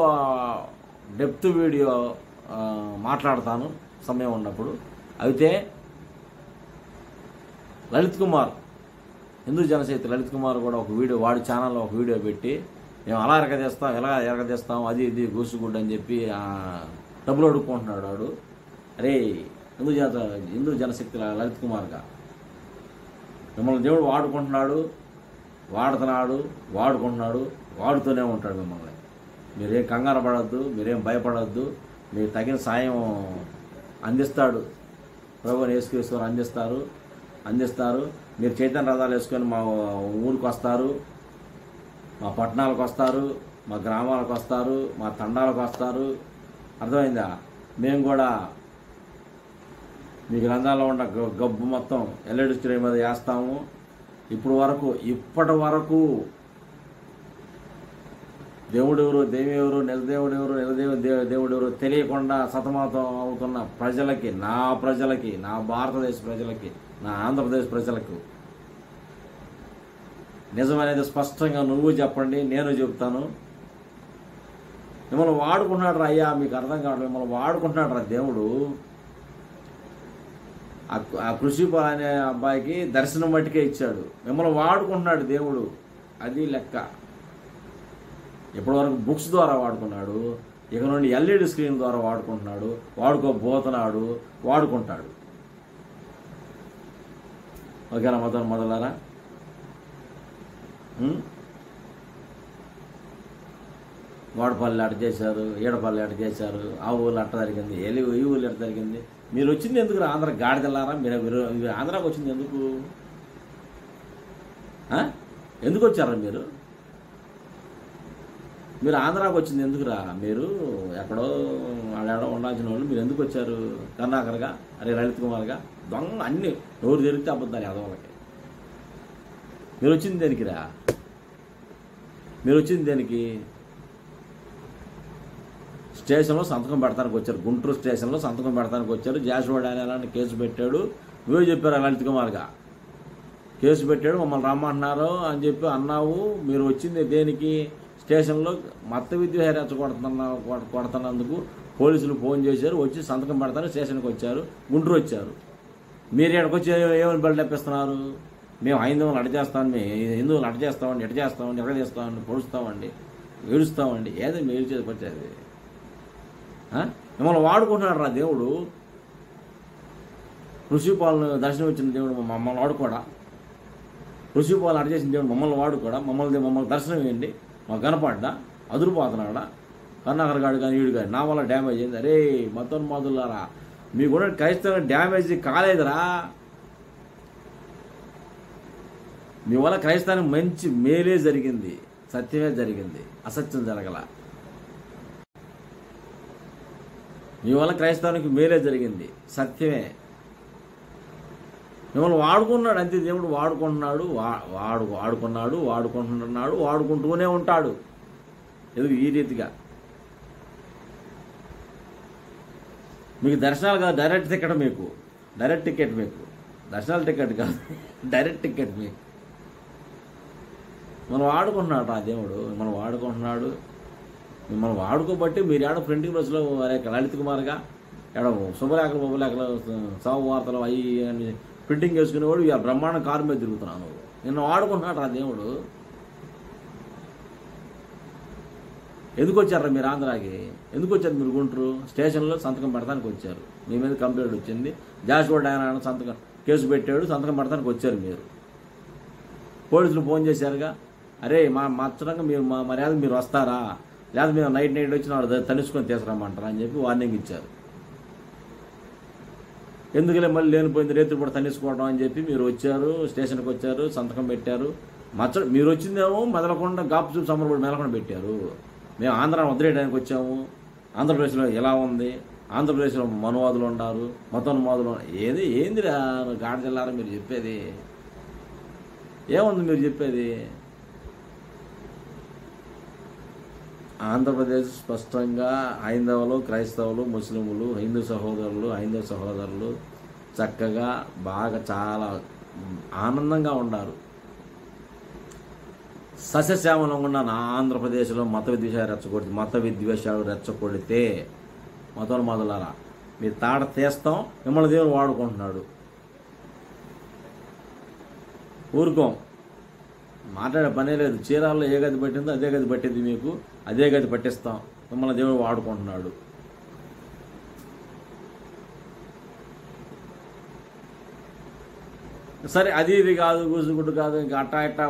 డెప్త్ వీడియో మాట్లాడతాను సమయం ఉన్నప్పుడు. అయితే లలిత్ కుమార్, హిందూ జనశక్తి లలిత్ కుమార్ కూడా ఒక వీడియో, వాడి ఛానల్లో ఒక వీడియో పెట్టి మేము అలా ఎరగదీస్తాం, ఎలా ఎరగదీస్తాం, అది ఇది గూసుగుడ్డు అని చెప్పి డబ్బులు అడుక్కుంటున్నాడు వాడు. అరే హిందూ జనశక్తి లలిత్ కుమార్గా మిమ్మల్ని దేవుడు వాడుకుంటున్నాడు, వాడుతూనే ఉంటాడు మిమ్మల్ని. మీరేం కంగారు పడద్దు, మీరేం భయపడద్దు, మీరు తగిన సాయం అందిస్తాడు ప్రభువుని యేసుక్రీస్తు అందిస్తారు. మీరు చైతన్య రథాలు వేసుకొని మా ఊరికి వస్తారు, మా పట్టణాలకు వస్తారు, మా గ్రామాలకు వస్తారు, మా తండాలకు వస్తారు. అర్థమైందా? మేము కూడా మీ గ్రంథాల్లో ఉన్న గబ్బు మొత్తం ఎల్ఈడి స్క్రీన్ మీద వేస్తాము. ఇప్పటి వరకు దేవుడెవరు, దేవెవరు, నిజదేవుడెవరు, దేవుడెవరు తెలియకుండా సతమతం అవుతున్న ప్రజలకి, నా భారతదేశ ప్రజలకి, నా ఆంధ్రప్రదేశ్ ప్రజలకు నిజమనేది స్పష్టంగా నువ్వు చెప్పండి, నేను చెప్తాను. మిమ్మల్ని వాడుకుంటున్నాడు రా అయ్యా, మీకు అర్థం కావట్లేదు. మిమ్మల్ని వాడుకుంటున్నాడు రా దేవుడు. ఆ కృషిపాల్ అనే అబ్బాయికి దర్శనం మట్టికే ఇచ్చాడు, మిమ్మల్ని వాడుకుంటున్నాడు దేవుడు. అది లెక్క. ఇప్పటివరకు బుక్స్ ద్వారా వాడుకున్నాడు, ఇక నుండి ఎల్ఈడి స్క్రీన్ ద్వారా వాడుకుంటున్నాడు, వాడుకుంటాడు. ఓకేనా మతం మొదలారా? వాడపల్లి అట్ట చేశారు, ఈడపల్లి అట్ట చేశారు, ఆ ఊళ్ళు అట్ట జరిగింది, ఈ ఊళ్ళు ఎట్ట జరిగింది. మీరు వచ్చింది ఎందుకు ఆంధ్ర గాడిదెళ్ళారా? మీరు ఆంధ్రాకి వచ్చింది ఎందుకు? ఎందుకు వచ్చారా మీరు? మీరు ఆంధ్రాకి వచ్చింది ఎందుకురా? మీరు ఎక్కడో ఆడాడో ఉండాల్సిన వాళ్ళు మీరు ఎందుకు వచ్చారు? కర్ణాకర్గా, అరే లలిత్ కుమార్గా దొంగ అన్ని ఎవరు జరిగితే అబద్ధాలు యాదవులకి. మీరు వచ్చింది దేనికిరా? మీరు వచ్చింది దేనికి? స్టేషన్లో సంతకం పెడతానికి వచ్చారు, గుంటూరు స్టేషన్లో సంతకం పెడతానికి వచ్చారు. జాషువా డానియల్ అని కేసు పెట్టాడు, నువ్వే చెప్పారు లలిత్ కుమార్గా కేసు పెట్టాడు, మమ్మల్ని రమ్మంటున్నారు అని చెప్పి అన్నావు. మీరు వచ్చింది దేనికి? స్టేషన్లో మత విద్య కొడుతున్నందుకు పోలీసులు ఫోన్ చేశారు, వచ్చి సంతకం పెడతారు, స్టేషన్కి వచ్చారు, గుంటూరు వచ్చారు. మీరు ఎక్కడికి వచ్చి ఏమని బయట తెప్పిస్తున్నారు? మేము హైందవులు అట చేస్తామని, మేము హిందువులు అట చేస్తామండి, ఎట చేస్తామండి, ఎక్కడ చేస్తామండి, పొడుస్తామండి, ఏడుస్తామండి. ఏదో మీరు చేసి వచ్చేది మిమ్మల్ని వాడుకుంటున్నాడు రా దేవుడు. ఋషిపాలను దర్శనం ఇచ్చిన దేవుడు మమ్మల్ని వాడుకోడా? ఋషిపాలను అట చేసిన దేవుడు మమ్మల్ని వాడుకోడా? మమ్మల్ని దర్శనం ఇవ్వండి, మాకు కనపడ్డా అదురుపోతున్నాడా? కర్ణాకర్ గాడు కానీ వీడు కానీ నా వల్ల డ్యామేజ్ అయింది. అరే మతోన్మాదులారా, మీ కూడా క్రైస్తవ డ్యామేజ్ కాలేదురా. మీ వల్ల క్రైస్తవానికి మంచి మేలే జరిగింది, సత్యమే జరిగింది, అసత్యం జరగల. మీ వల్ల క్రైస్తవానికి మేలే జరిగింది, సత్యమే. మిమ్మల్ని వాడుకున్నాడు అంతే దేవుడు. వాడుకుంటున్నాడు, వాడుకుంటున్నాడు, వాడుకుంటూనే ఉంటాడు. ఎందుకు ఈ రీతిగా? మీకు దర్శనాలు కాదు, డైరెక్ట్ టికెట్ మీకు, డైరెక్ట్ టికెట్ మీకు, దర్శనాల టికెట్ కాదు, డైరెక్ట్ టికెట్ మీకు. మనం వాడుకుంటున్నాడు ఆ దేవుడు, మిమ్మల్ని వాడుకుంటున్నాడు. మిమ్మల్ని వాడుకోబట్టి మీరు ఏడో ప్రింటింగ్ ప్రెస్లో లలిత్ కుమార్గా ఏడో శుభలేఖలు బొబ్బలేఖలు సాగు వార్తలు అవి అని ప్రింటింగ్ చేసుకునేవాడు ఇక బ్రహ్మాండ కారు మీద తిరుగుతున్నాను. నిన్ను వాడుకుంటున్నాడు ఆ దేవుడు. ఎందుకు వచ్చారా మీరు ఆంధ్రాకి? ఎందుకు వచ్చారు మీరు గుంటూరు? స్టేషన్లో సంతకం పెడతానికి వచ్చారు, మీ మీద కంప్లైంట్ వచ్చింది, జాషువా డానియల్ సంతకం కేసు పెట్టాడు, సంతకం పెడతానికి వచ్చారు మీరు. పోలీసులు ఫోన్ చేశారుగా, అరే మా మచ్చడంగా మీరు మా మర్యాద మీరు వస్తారా, లేదా మీరు నైట్ వచ్చి నాడు తనుసుకొని తీసుకురమ్మంటారా అని చెప్పి వార్నింగ్ ఇచ్చారు. ఎందుకులే మళ్ళీ లేనిపోయింది రేత్రి కూడా తన్నిసుకోవడం అని చెప్పి మీరు వచ్చారు, స్టేషన్కి వచ్చారు, సంతకం పెట్టారు. మీరు వచ్చిందేమో మెదలకుండా గాపు చూపు సమరపడి మెదలకుండా పెట్టారు. మేము ఆంధ్రాను వదిలేయడానికి వచ్చాము, ఆంధ్రప్రదేశ్లో ఎలా ఉంది, ఆంధ్రప్రదేశ్లో మనువాదులు ఉన్నారు, మతోన్మాదులు ఏందిరా గాడిదెల్లారా మీరు చెప్పేది? ఏముంది మీరు చెప్పేది? ఆంధ్రప్రదేశ్ స్పష్టంగా హైందవులు, క్రైస్తవులు, ముస్లింలు, హిందూ సహోదరులు, హైందవ సహోదరులు చక్కగా బాగా చాలా ఆనందంగా ఉన్నారు. సస్యశ్యామలంగా ఉన్న ఆంధ్రప్రదేశ్లో మత విద్వేషాలు రెచ్చగొడితే మతోన్మాదులారా మీరు తాట తీస్తాం, మిమ్మల్ని దేవుడు వాడుకుంటున్నాడు. ఊరుకోం, మాట్లాడే పనే లేదు. చీరాల్లో ఏ గది పట్టిందో అదే గది పట్టింది మీకు, అదే గది పట్టిస్తాం, మిమ్మల్ని దేవుడు వాడుకుంటున్నాడు. సరే అది ఇది కాదు, గుడ్డు కాదు, ఇంకా అట్టా ఇట్టా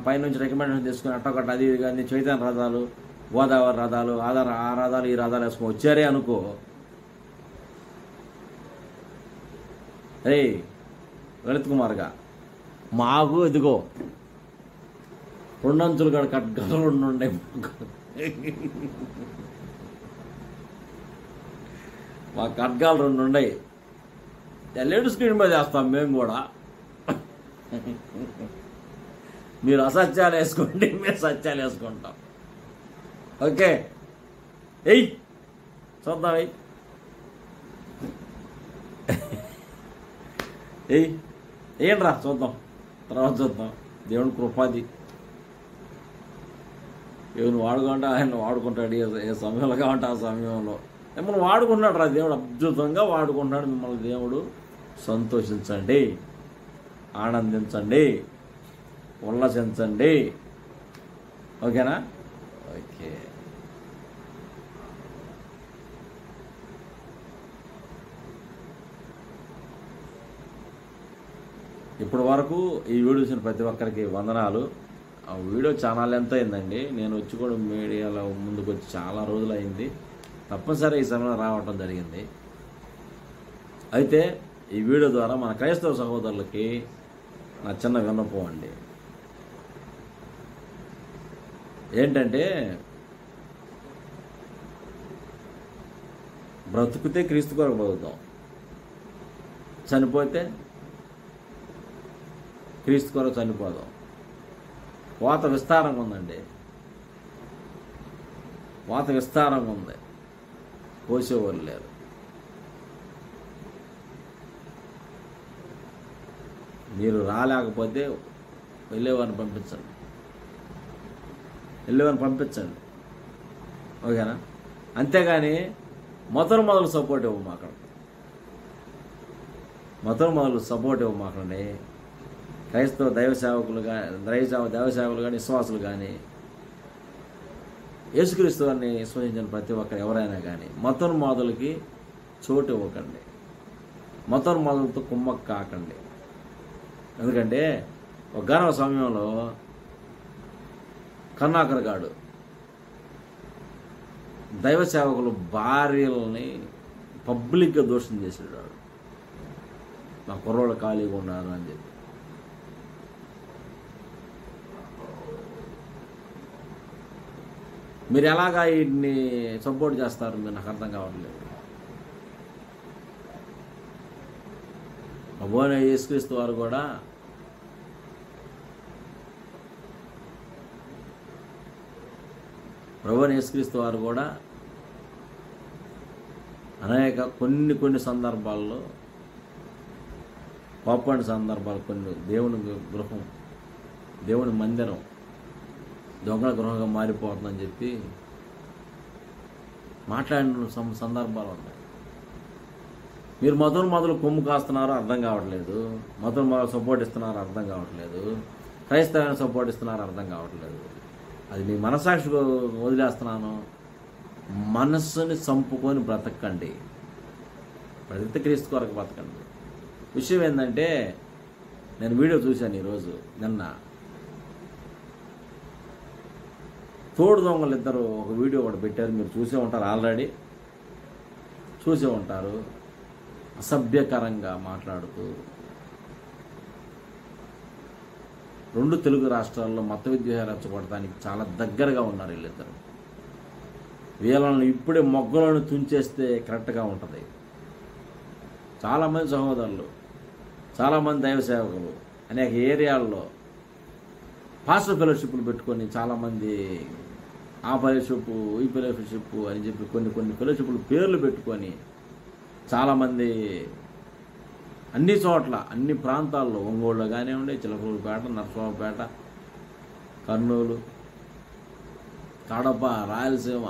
పైనుంచి రికమెండేషన్ తీసుకుని అట్టొకట్ట అది ఇది కానీ చైతన్య రథాలు, గోదావరి రథాలు, ఆ రథాలు ఈ రథాలు వేసుకొని వచ్చారే అనుకో, రే లలిత్ కుమార్గా మాకు ఇదిగో రెండంచులు కాడ కట్గాలు రెండు ఉండే, మా కట్గాలు రెండు ఉన్నాయి, ఎల్ఈడి స్క్రీన్ మీద చేస్తాం మేము కూడా. మీరు అసత్యాలు వేసుకోండి, మేము సత్యాలు వేసుకుంటాం. ఓకే ఎయ్ చూద్దాం, ఏంట్రా చూద్దాం, తర్వాత చూద్దాం. దేవుని కృపాది, దేవుని వాడుకుంటే ఆయన వాడుకుంటాడు. ఏ సమయంలో కావంటే ఆ సమయంలో మిమ్మల్ని వాడుకుంటున్నాడు రా దేవుడు, అద్భుతంగా వాడుకుంటున్నాడు మిమ్మల్ని దేవుడు. సంతోషించండి, ఆనందించండి, ఉల్లసించండి. ఓకేనా? ఓకే. ఇప్పటి వరకు ఈ వీడియో చూసిన ప్రతి ఒక్కరికి వందనాలు. ఆ వీడియో ఛానల్ ఎంత అయిందండి, నేను వచ్చి కూడా మీడియాలో ముందుకు వచ్చి చాలా రోజులు అయింది. తప్పనిసరిగా ఈ సమయంలో రావటం జరిగింది. అయితే ఈ వీడియో ద్వారా మన క్రైస్తవ సహోదరులకి నా చిన్న విన్నపం అండి. ఏంటంటే, బ్రతుకుతే క్రీస్తు కొరకు బతుకుతాం, చనిపోతే క్రీస్తు కొరకు చనిపోదాం. వాత విస్తారంగా ఉందండి, వాత విస్తారంగా ఉంది, కోసేవారు లేరు. మీరు రాలేకపోతే వెళ్ళేవారిని పంపించండి, పంపించండి, ఓకేనా? అంతేగాని మొదలు సపోర్ట్ ఇవ్వమాకండి, మొదలు సపోర్ట్ ఇవ్వమాకండి. క్రైస్తవ దైవ సేవకులు కానీ విశ్వాసులు కానీ యేసుక్రీస్తు వారిని విశ్వసించిన ప్రతి ఒక్కరు ఎవరైనా కానీ మొదలకి చోటు ఇవ్వకండి, మొదలతో కుమ్మక్క కాకండి. ఎందుకంటే ఒక గర్వ సమయంలో కర్ణాకర్ గాడు దైవ సేవకులు భార్యలని పబ్లిక్గా దోషం చేసాడు. మా కుర్రోళ్ళు ఖాళీగా ఉన్నారు అని చెప్పి. మీరు ఎలాగా వీటిని సపోర్ట్ చేస్తారు? మీరు నాకు అర్థం కావట్లేదు. ప్రభువైన యేసుక్రీస్తు వారు కూడా అనేక కొన్ని సందర్భాల్లో పాపండి సందర్భాలు, కొన్ని దేవుని గృహం, దేవుని మందిరం దొంగల గృహంగా మారిపోతుందని చెప్పి మాట్లాడిన సందర్భాలు ఉన్నాయి. మీరు మొదలు కొమ్ము కాస్తున్నారో అర్థం కావట్లేదు, మొదలు సపోర్ట్ ఇస్తున్నారో అర్థం కావట్లేదు, క్రైస్తవాన్ని సపోర్ట్ ఇస్తున్నారో అర్థం కావట్లేదు. అది మీ మనసాక్షిగా వదిలేస్తున్నాను. మనస్సుని చంపుకొని బ్రతకండి, బ్రతికితే క్రీస్తు కొరకు బ్రతకండి. విషయం ఏంటంటే, నేను వీడియో చూశాను ఈరోజు, నిన్న తోడు దొంగలు ఇద్దరు ఒక వీడియో ఒకటి పెట్టారు. మీరు చూసే ఉంటారు, ఆల్రెడీ చూసే ఉంటారు. అసభ్యకరంగా మాట్లాడుతూ 2 తెలుగు రాష్ట్రాల్లో మత విద్వేషాలు రెచ్చగొట్టడానికి చాలా దగ్గరగా ఉన్నారు వీళ్ళిద్దరు. వీళ్ళని ఇప్పుడే మొగ్గలను తుంచేస్తే కరెక్ట్గా ఉంటుంది. చాలామంది సహోదరులు, చాలామంది దైవ సేవకులు అనేక ఏరియాల్లో పాస్టర్ ఫెలోషిప్లు పెట్టుకొని చాలామంది ఆ ఫెలోషిప్ ఈ ఫెలోషిప్ అని చెప్పి కొన్ని ఫెలోషిప్లు పేర్లు పెట్టుకొని చాలామంది అన్ని చోట్ల, అన్ని ప్రాంతాల్లో, ఒంగోలులో కానివ్వండి, చిలకలూరుపేట, నరసరావుపేట, కర్నూలు, కడప, రాయలసీమ,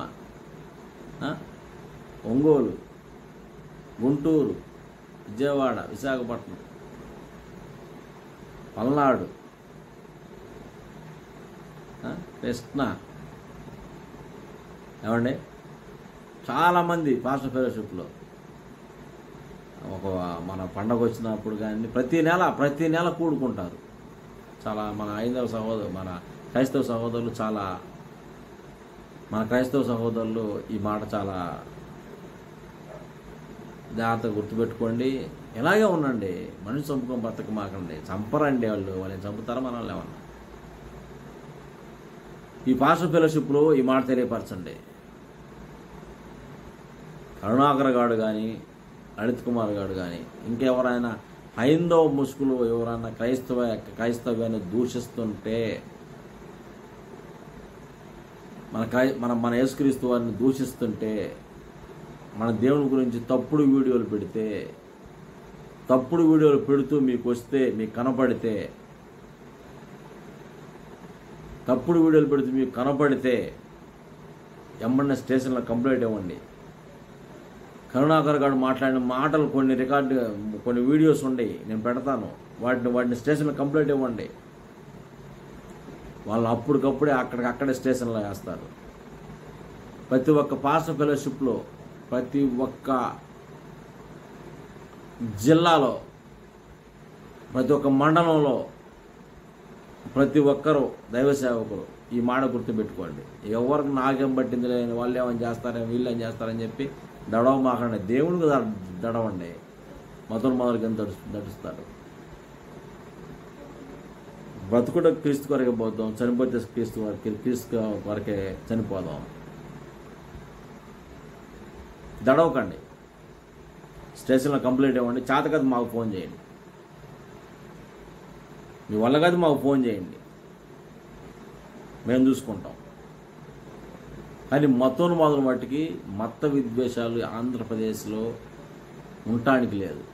ఒంగోలు, గుంటూరు, విజయవాడ, విశాఖపట్నం, పల్నాడు, కృష్ణ, ఏమండి చాలామంది పాస్టర్ ఫెలోషిప్లో మన పండగ వచ్చినప్పుడు కానీ ప్రతి నెల కూడుకుంటారు. చాలా మన మన క్రైస్తవ సహోదరులు క్రైస్తవ సహోదరులు ఈ మాట చాలా జాగ్రత్తగా గుర్తుపెట్టుకోండి. ఇలాగే ఉండండి, మనిషి చంపుకొని బ్రతక మాకండి. చంపరండి వాళ్ళని చంపుతారా మనల్ని ఏమన్నా? ఈ పాస్టర్ ఫెలోషిప్లో ఈ మాట తెలియపరచండి. కరుణాకర్ గారు కానీ, లలిత్ కుమార్ గారు కానీ, ఇంకెవరైనా హైందవ ముసుగులు ఎవరైనా క్రైస్తవ్యాన్ని దూషిస్తుంటే, మన యేసుక్రీస్తు వారిని దూషిస్తుంటే, మన దేవుని గురించి తప్పుడు వీడియోలు పెడుతూ మీకు వస్తే, మీకు కనపడితే, తప్పుడు వీడియోలు పెడుతూ మీకు కనపడితే ఎమ్మన్న స్టేషన్లో కంప్లైంట్ ఇవ్వండి. కరుణాకర్ గారు మాట్లాడిన మాటలు కొన్ని వీడియోస్ ఉన్నాయి, నేను పెడతాను. వాటిని స్టేషన్లో కంప్లైంట్ ఇవ్వండి. వాళ్ళు అప్పటికప్పుడే అక్కడే స్టేషన్లో వేస్తారు. ప్రతి ఒక్క పాస్టర్ ఫెలోషిప్లో, ప్రతి ఒక్క జిల్లాలో ప్రతి ఒక్క మండలంలో ప్రతి ఒక్కరూ దైవ సేవకులు ఈ మాట గుర్తుపెట్టుకోండి. ఎవరికి నాకేం పట్టింది లేని వాళ్ళు ఏమని చేస్తారని వీళ్ళు ఏం చేస్తారని చెప్పి దడవమాకండి. దేవుడికి దడవండి. మొదలకి ఎంత నడుస్తారు. బ్రతుకుడు క్రీస్తు కొరకే పోతాం, చనిపోతే క్రీస్తు కొరకే చనిపోదాం. దడవకండి. స్టేషన్లో కంప్లైంట్ ఇవ్వండి. చేత కదా మాకు ఫోన్ చేయండి. మీ వల్ల కాదు మాకు ఫోన్ చేయండి, మేము చూసుకుంటాం. కానీ మతోన్మాదుల మట్టుకి మత విద్వేషాలు ఆంధ్రప్రదేశ్లో ఉండటానికి లేదు,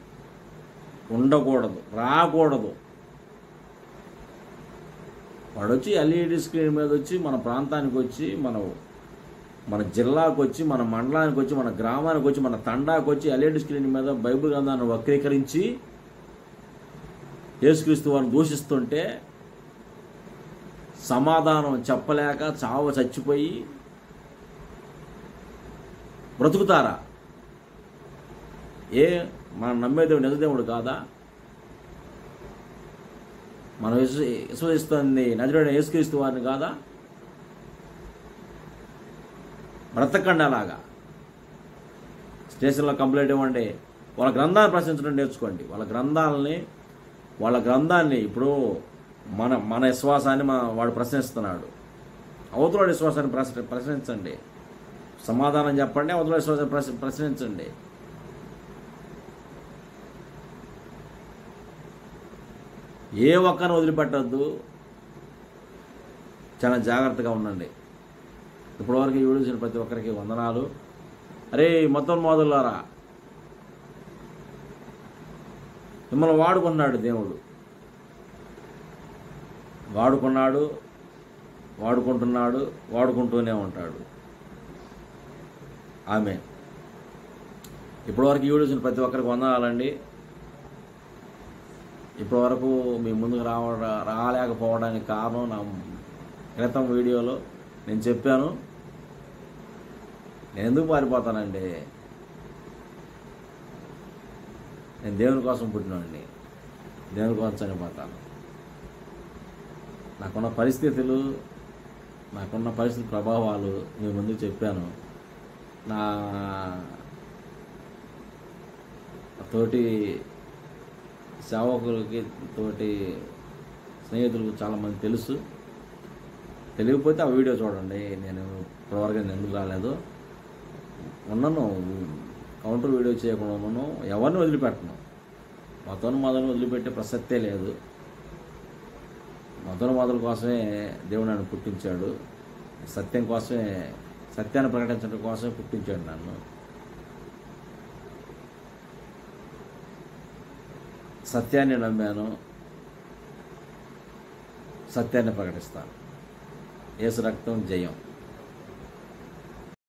ఉండకూడదు, రాకూడదు. వాడు వచ్చి ఎల్ఈడి స్క్రీన్ మీద వచ్చి మన ప్రాంతానికి వచ్చి మన జిల్లాకు వచ్చి మన మండలానికి వచ్చి మన గ్రామానికి వచ్చి మన తండాకు వచ్చి ఎల్ఈడి స్క్రీన్ మీద బైబిల్ గ్రంథాన్ని వక్రీకరించి యేసుక్రీస్తు వారిని దూషిస్తుంటే సమాధానం చెప్పలేక చచ్చిపోయి బ్రతుకుతారా? మనం నమ్మేదేవుడు నిజదేవుడు కాదా? మనం విశ్వసిస్తుంది నజరేయుడైన యేసుక్రీస్తు వారిని కాదా? బ్రతకండి అలాగా. స్టేషన్లో కంప్లైంట్ ఇవ్వండి. వాళ్ళ గ్రంథాన్ని ప్రశ్నించడం నేర్చుకోండి. వాళ్ళ గ్రంథాన్ని ఇప్పుడు మన విశ్వాసాన్ని వాడు ప్రశ్నిస్తున్నాడు. అవతల విశ్వాసాన్ని ప్రశ్నించండి. సమాధానం చెప్పండి. అవతల విశ్వాసాన్ని ప్రశ్నించండి. ఏ ఒక్కరిని వదిలిపెట్టద్దు. చాలా జాగ్రత్తగా ఉండండి. ఇప్పటివరకు ఈ వీడియో చూసిన ప్రతి ఒక్కరికి వందనాలు. అరే మతోన్మాదులారా, మిమ్మల్ని వాడుకున్నాడు దేవుడు. వాడుకుంటున్నాడు, వాడుకుంటూనే ఉంటాడు. ఆమె ఇప్పటివరకు ఈ వీడియో చూసిన ప్రతి ఒక్కరికి వందనాలండి. ఇప్పటివరకు మీ ముందుకు రాలేకపోవడానికి కారణం నా క్రితం వీడియోలో నేను చెప్పాను. నేను ఎందుకు పారిపోతానండి? నేను దేవుని కోసం పుట్టినండి, దేవుని కోసం చనిపోతాను. నాకున్న పరిస్థితుల ప్రభావాలు మీ ముందుకు చెప్పాను. నా తోటి సేవకులకి తోటి స్నేహితులకు చాలామంది తెలుసు. తెలియకపోతే ఆ వీడియో చూడండి. నేను ఇప్పటివరకు ఎందుకు రాలేదు, ఉన్నాను, కౌంటర్ వీడియో చేయకుండా ఉన్నాను. ఎవరిని వదిలిపెట్టను. మతోన్మాదులను వదిలిపెట్టే ప్రసక్తే లేదు. మతోన్మాదుల కోసమే దేవుడు నన్ను పుట్టించాడు. సత్యాన్ని ప్రకటించడం కోసమే పుట్టించాడు నన్ను. సత్యాన్ని నమ్మాను, సత్యాన్ని ప్రకటిస్తాను. యేసు రక్తం జయం.